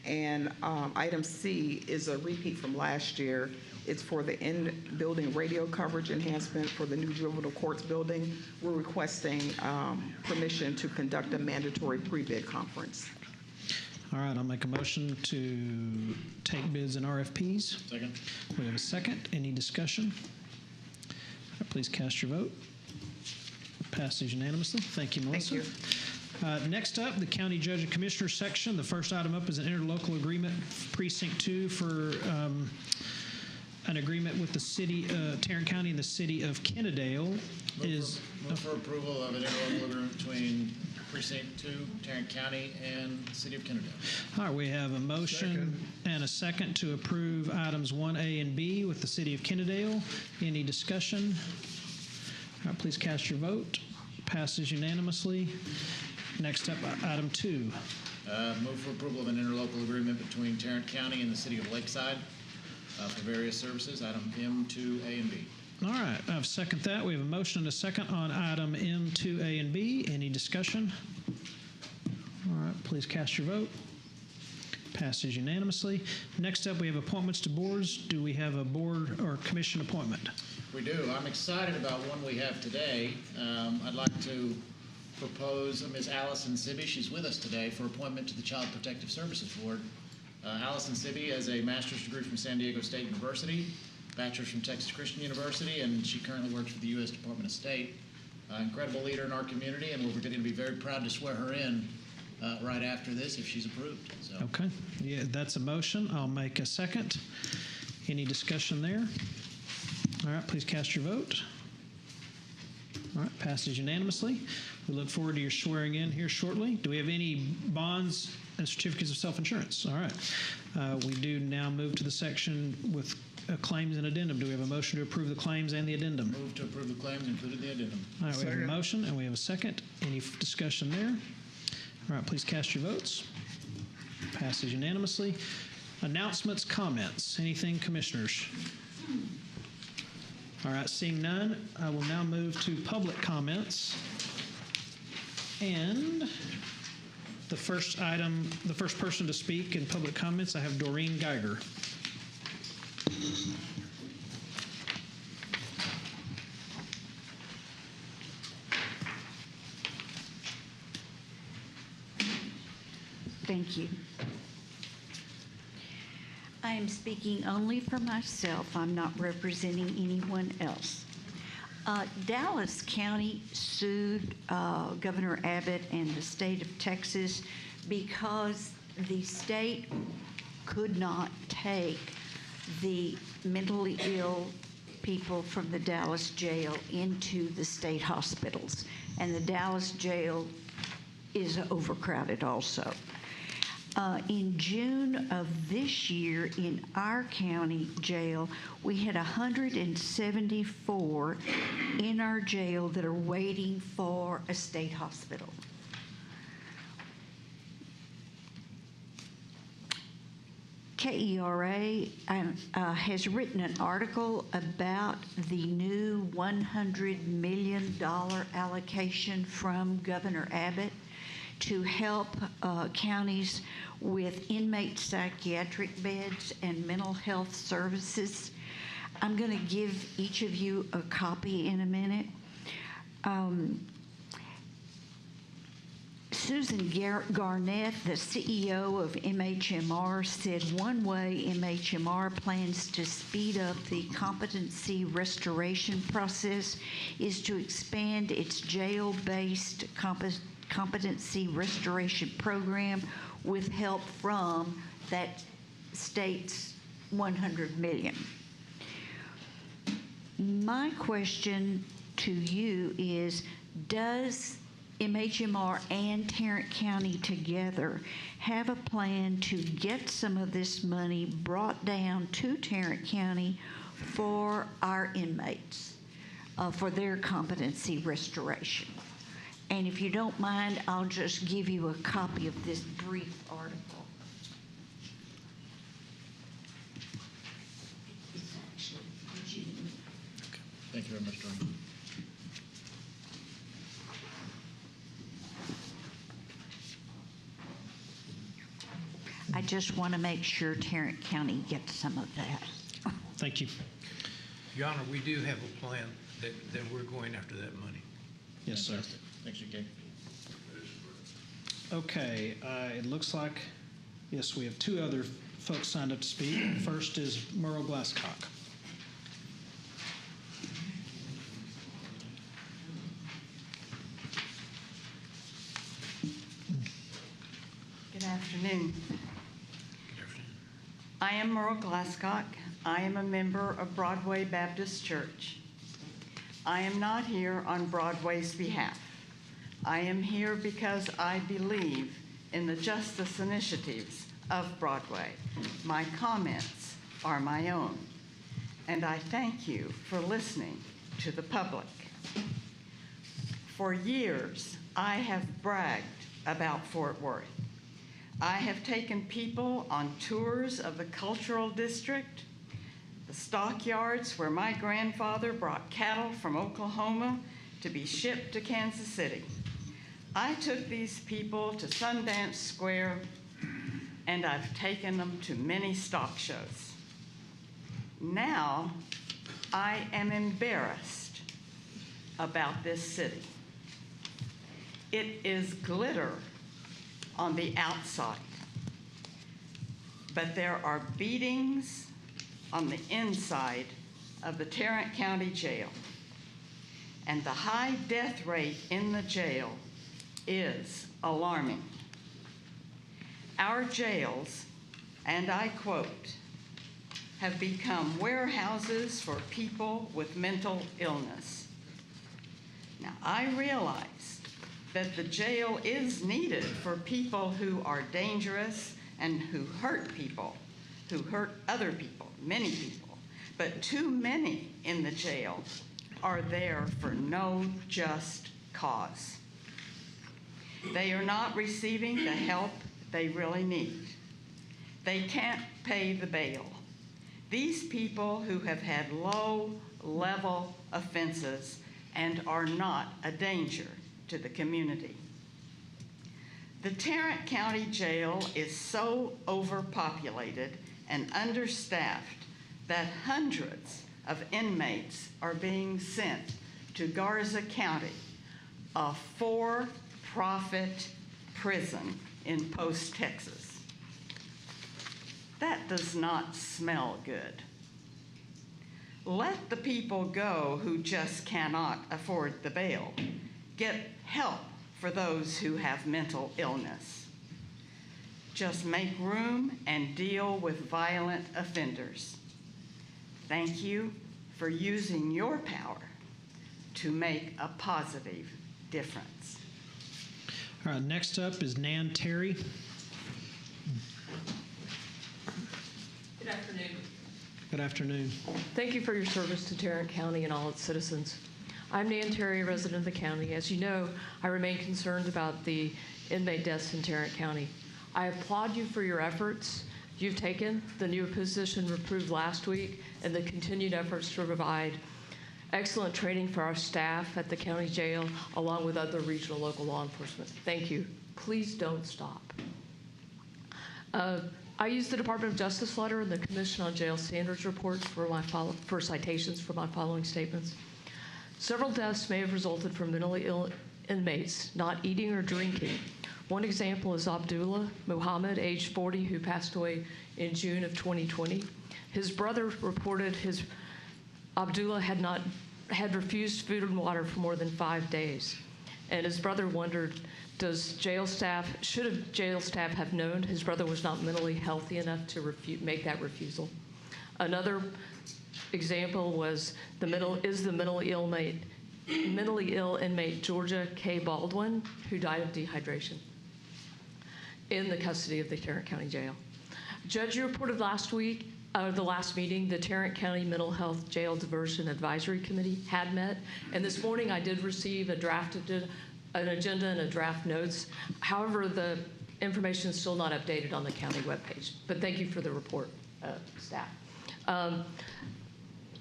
G: And item C is a repeat from last year. It's for the in-building radio coverage enhancement for the new juvenile courts building. We're requesting permission to conduct a mandatory pre-bid conference.
A: All right, I'll make a motion to take bids and RFPs.
C: Second.
A: We have a second. Any discussion? Please cast your vote. Passes unanimously. Thank you, Melissa.
G: Thank you.
A: Next up, the County Judge and Commissioner section. The first item up is an interlocal agreement, Precinct 2, for an agreement with the city, Tarrant County and the city of Kennedale.
C: Move for approval of an interlocal agreement between Precinct 2, Tarrant County, and the city of Kennedale.
A: All right, we have a motion and a second to approve items 1A and B with the city of Kennedale. Any discussion? All right, please cast your vote. Passes unanimously. Next up, item 2.
C: Move for approval of an interlocal agreement between Tarrant County and the city of Lakeside for various services, item M, 2A, and B.
A: All right, I'll second that. We have a motion and a second on item M, 2A, and B. Any discussion? All right, please cast your vote. Passes unanimously. Next up, we have appointments to boards. Do we have a board or commission appointment?
C: We do. I'm excited about one we have today. I'd like to propose Ms. Allison Sibby. She's with us today for appointment to the Child Protective Services Board. Allison Sibby has a master's degree from San Diego State University, bachelor's from Texas Christian University, and she currently works for the U.S. Department of State. Incredible leader in our community, and we're going to be very proud to swear her in right after this if she's approved. So.
A: Okay. Yeah, that's a motion. I'll make a second. Any discussion there? All right, please cast your vote. All right, passes unanimously. We look forward to your swearing in here shortly. Do we have any bonds and certificates of self-insurance? All right. We do now move to the section with claims and addendum. Do we have a motion to approve the claims and the addendum?
C: Move to approve the claims, including the addendum.
A: All right, we have a motion and we have a second. Any discussion there? All right, please cast your votes. Passes unanimously. Announcements, comments. Anything, commissioners? All right, seeing none, I will now move to public comments. And the first item, the first person to speak in public comments, I have Doreen Geiger.
H: Thank you. I am speaking only for myself. I'm not representing anyone else. Dallas County sued Governor Abbott and the state of Texas because the state could not take the mentally ill people from the Dallas jail into the state hospitals. And the Dallas jail is overcrowded also. In June of this year, in our county jail, we had 174 in our jail that are waiting for a state hospital. KERA has written an article about the new $100 million allocation from Governor Abbott to help counties with inmate psychiatric beds and mental health services. I'm going to give each of you a copy in a minute. Susan Garnett, the CEO of MHMR, said one way MHMR plans to speed up the competency restoration process is to expand its jail-based competency restoration program with help from that state's $100 million. My question to you is, does MHMR and Tarrant County together have a plan to get some of this money brought down to Tarrant County for our inmates, for their competency restoration? And if you don't mind, I'll just give you a copy of this brief article.
C: Thank you very much, Doreen.
H: I just want to make sure Tarrant County gets some of that.
A: Thank you.
N: Your Honor, we do have a plan that we're going after that money.
A: Yes, sir.
C: Thanks, Jay.
A: Okay, it looks like, yes, we have two other folks signed up to speak. First is Merle Glasscock.
I: Good afternoon. I am Merle Glasscock. I am a member of Broadway Baptist Church. I am not here on Broadway's behalf. I am here because I believe in the justice initiatives of Broadway. My comments are my own, and I thank you for listening to the public. For years, I have bragged about Fort Worth. I have taken people on tours of the cultural district, the stockyards where my grandfather brought cattle from Oklahoma to be shipped to Kansas City. I took these people to Sundance Square, and I've taken them to many stock shows. Now, I am embarrassed about this city. It is glitter on the outside, but there are beatings on the inside of the Tarrant County Jail, and the high death rate in the jail is alarming. Our jails, and I quote, have become warehouses for people with mental illness. Now, I realize that the jail is needed for people who are dangerous and who hurt people, who hurt other people, many people. But too many in the jail are there for no just cause. They are not receiving the help they really need. They can't pay the bail. These people who have had low-level offenses and are not a danger to the community. The Tarrant County Jail is so overpopulated and understaffed that hundreds of inmates are being sent to Garza County, a for-profit prison in Post, Texas. That does not smell good. Let the people go who just cannot afford the bail. Get help for those who have mental illness. Just make room and deal with violent offenders. Thank you for using your power to make a positive difference.
A: All right, next up is Nan Terry.
J: Good afternoon.
A: Good afternoon.
J: Thank you for your service to Tarrant County and all its citizens. I'm Nan Terry, a resident of the county. As you know, I remain concerned about the inmate deaths in Tarrant County. I applaud you for your efforts you've taken, the new position approved last week, and the continued efforts to provide excellent training for our staff at the county jail, along with other regional local law enforcement. Thank you. Please don't stop. I use the Department of Justice letter and the Commission on Jail Standards report for citations for my following statements. Several deaths may have resulted from mentally ill inmates not eating or drinking. One example is Abdullah Muhammad, age 40, who passed away in June of 2020. His brother reported Abdullah had refused food and water for more than 5 days. And his brother wondered, should jail staff have known his brother was not mentally healthy enough to make that refusal? Another example was the mentally ill inmate Georgia K. Baldwin, who died of dehydration in the custody of the Tarrant County Jail. Judge, you reported last week, the last meeting, the Tarrant County Mental Health Jail Diversion Advisory Committee had met, and this morning I did receive an agenda and a draft notes. However, the information is still not updated on the county webpage, but thank you for the report, staff.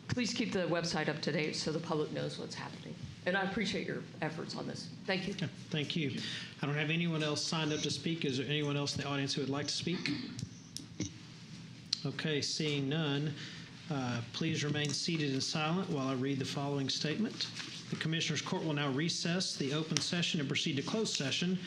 J: Please keep the website up to date so the public knows what's happening. And I appreciate your efforts on this. Thank you.
A: Okay, thank you. I don't have anyone else signed up to speak. Is there anyone else in the audience who would like to speak? Okay, seeing none, please remain seated and silent while I read the following statement. The Commissioners Court will now recess the open session and proceed to closed session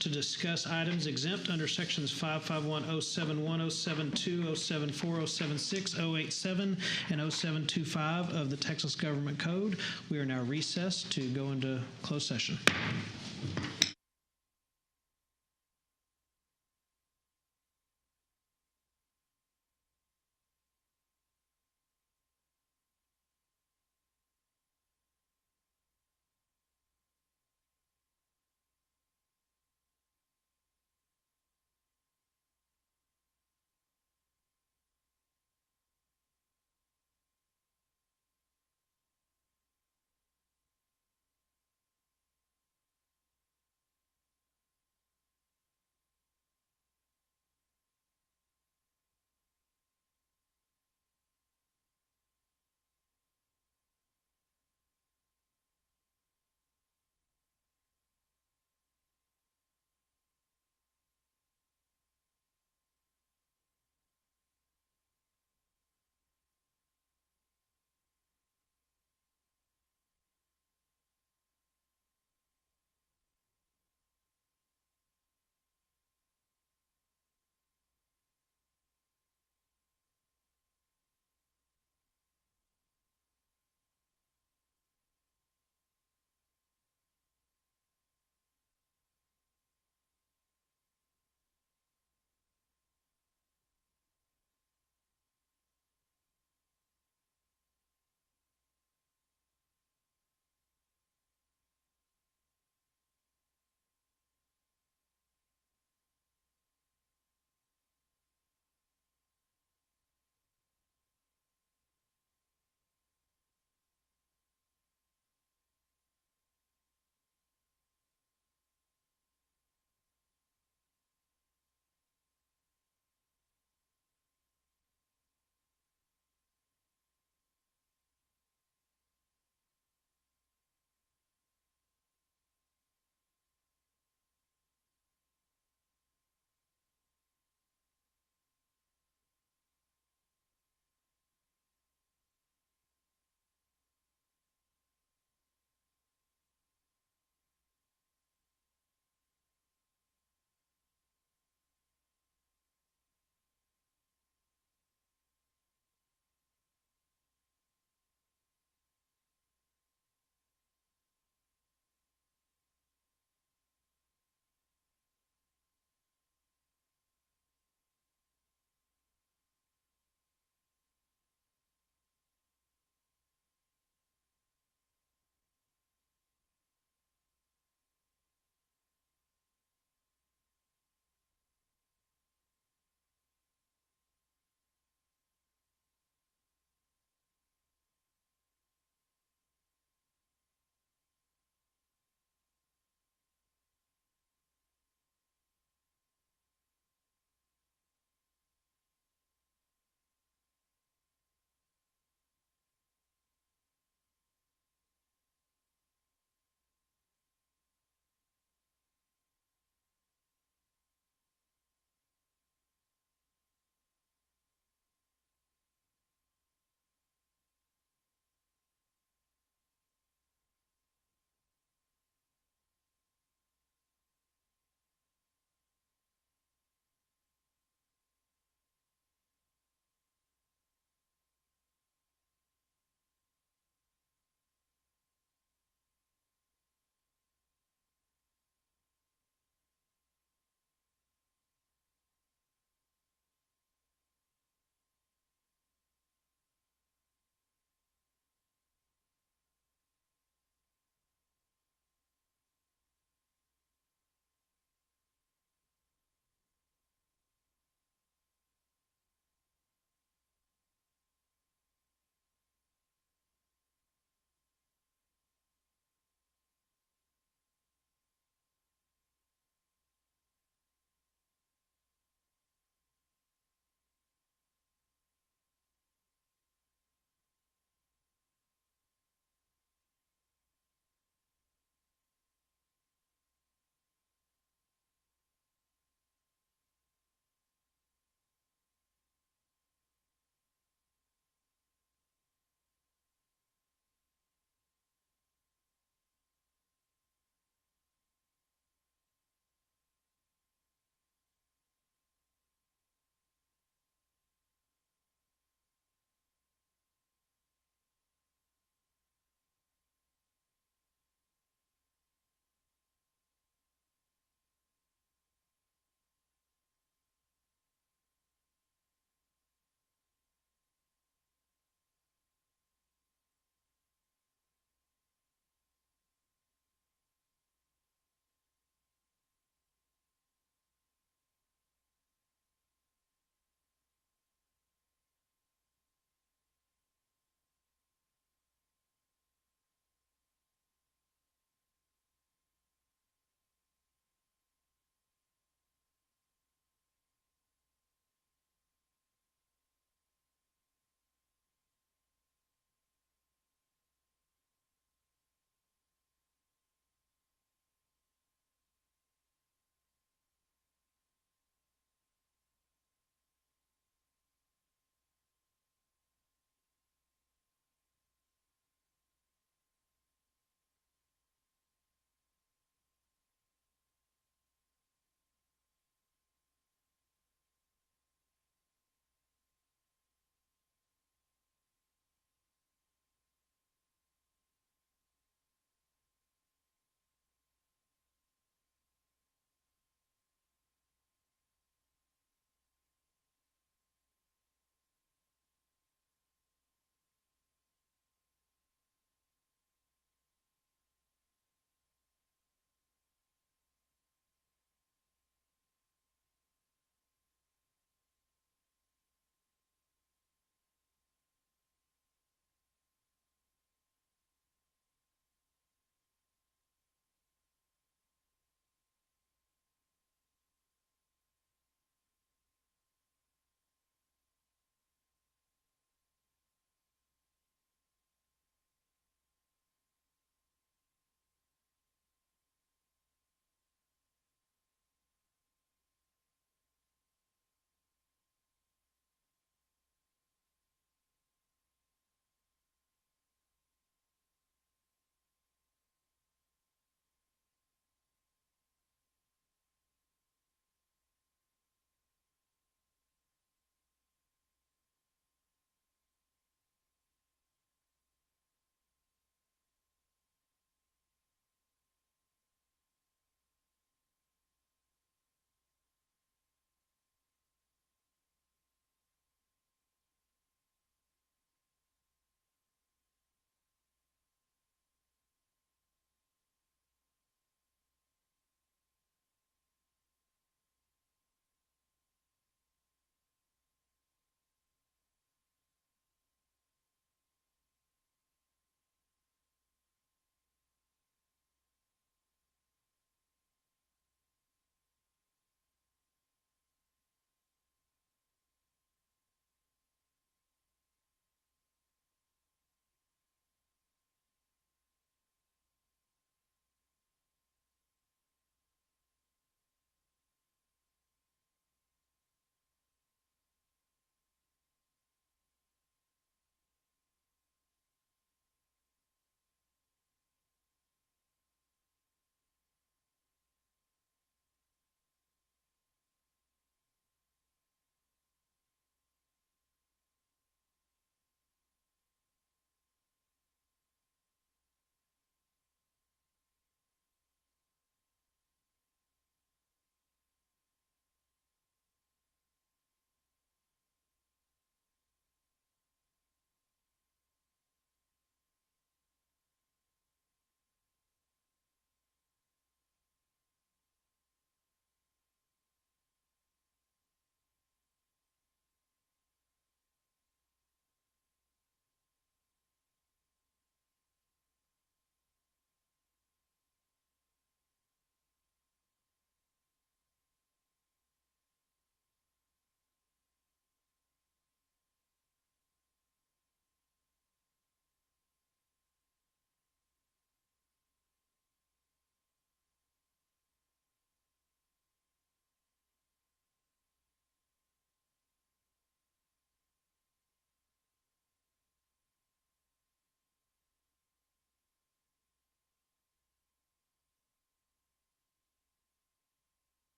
A: to discuss items exempt under sections 551, 071, 072, 074, 076, 087, and 0725 of the Texas Government Code. We are now recessed to go into closed session.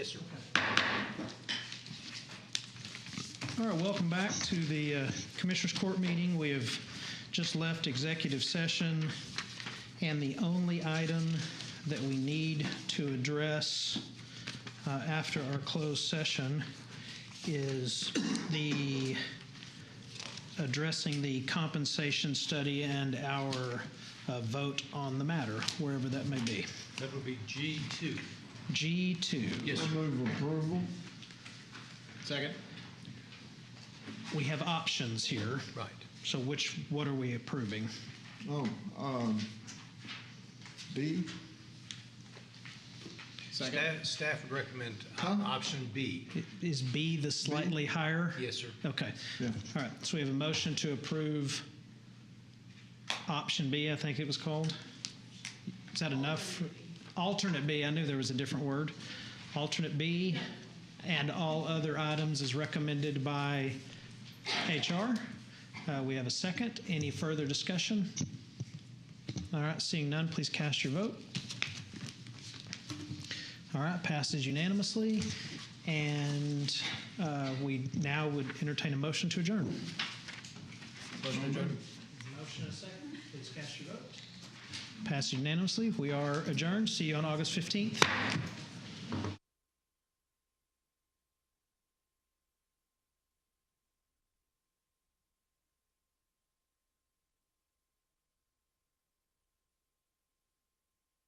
N: Yes, sir.
A: All right, welcome back to the Commissioners Court meeting. We have just left executive session, and the only item that we need to address after our closed session is addressing the compensation study and our vote on the matter, wherever that may be.
N: That would be G2.
A: G2.
N: Yes, sir.
P: Move approval.
A: Second. We have options here.
N: Right.
A: So what are we approving?
P: Oh, B.
N: Staff would recommend option B.
A: Is B the slightly higher?
N: Yes, sir.
A: Okay.
P: Yeah.
A: All right, so we have a motion to approve option B, I think it was called. Is that enough? Alternate B, I knew there was a different word. Alternate B and all other items as recommended by HR. We have a second. Any further discussion? All right, seeing none, please cast your vote. All right, passes unanimously. And we now would entertain a motion to adjourn. Motion to adjourn. Motion and a second. Please cast your vote. Passes unanimously. We are adjourned. See you on August 15th.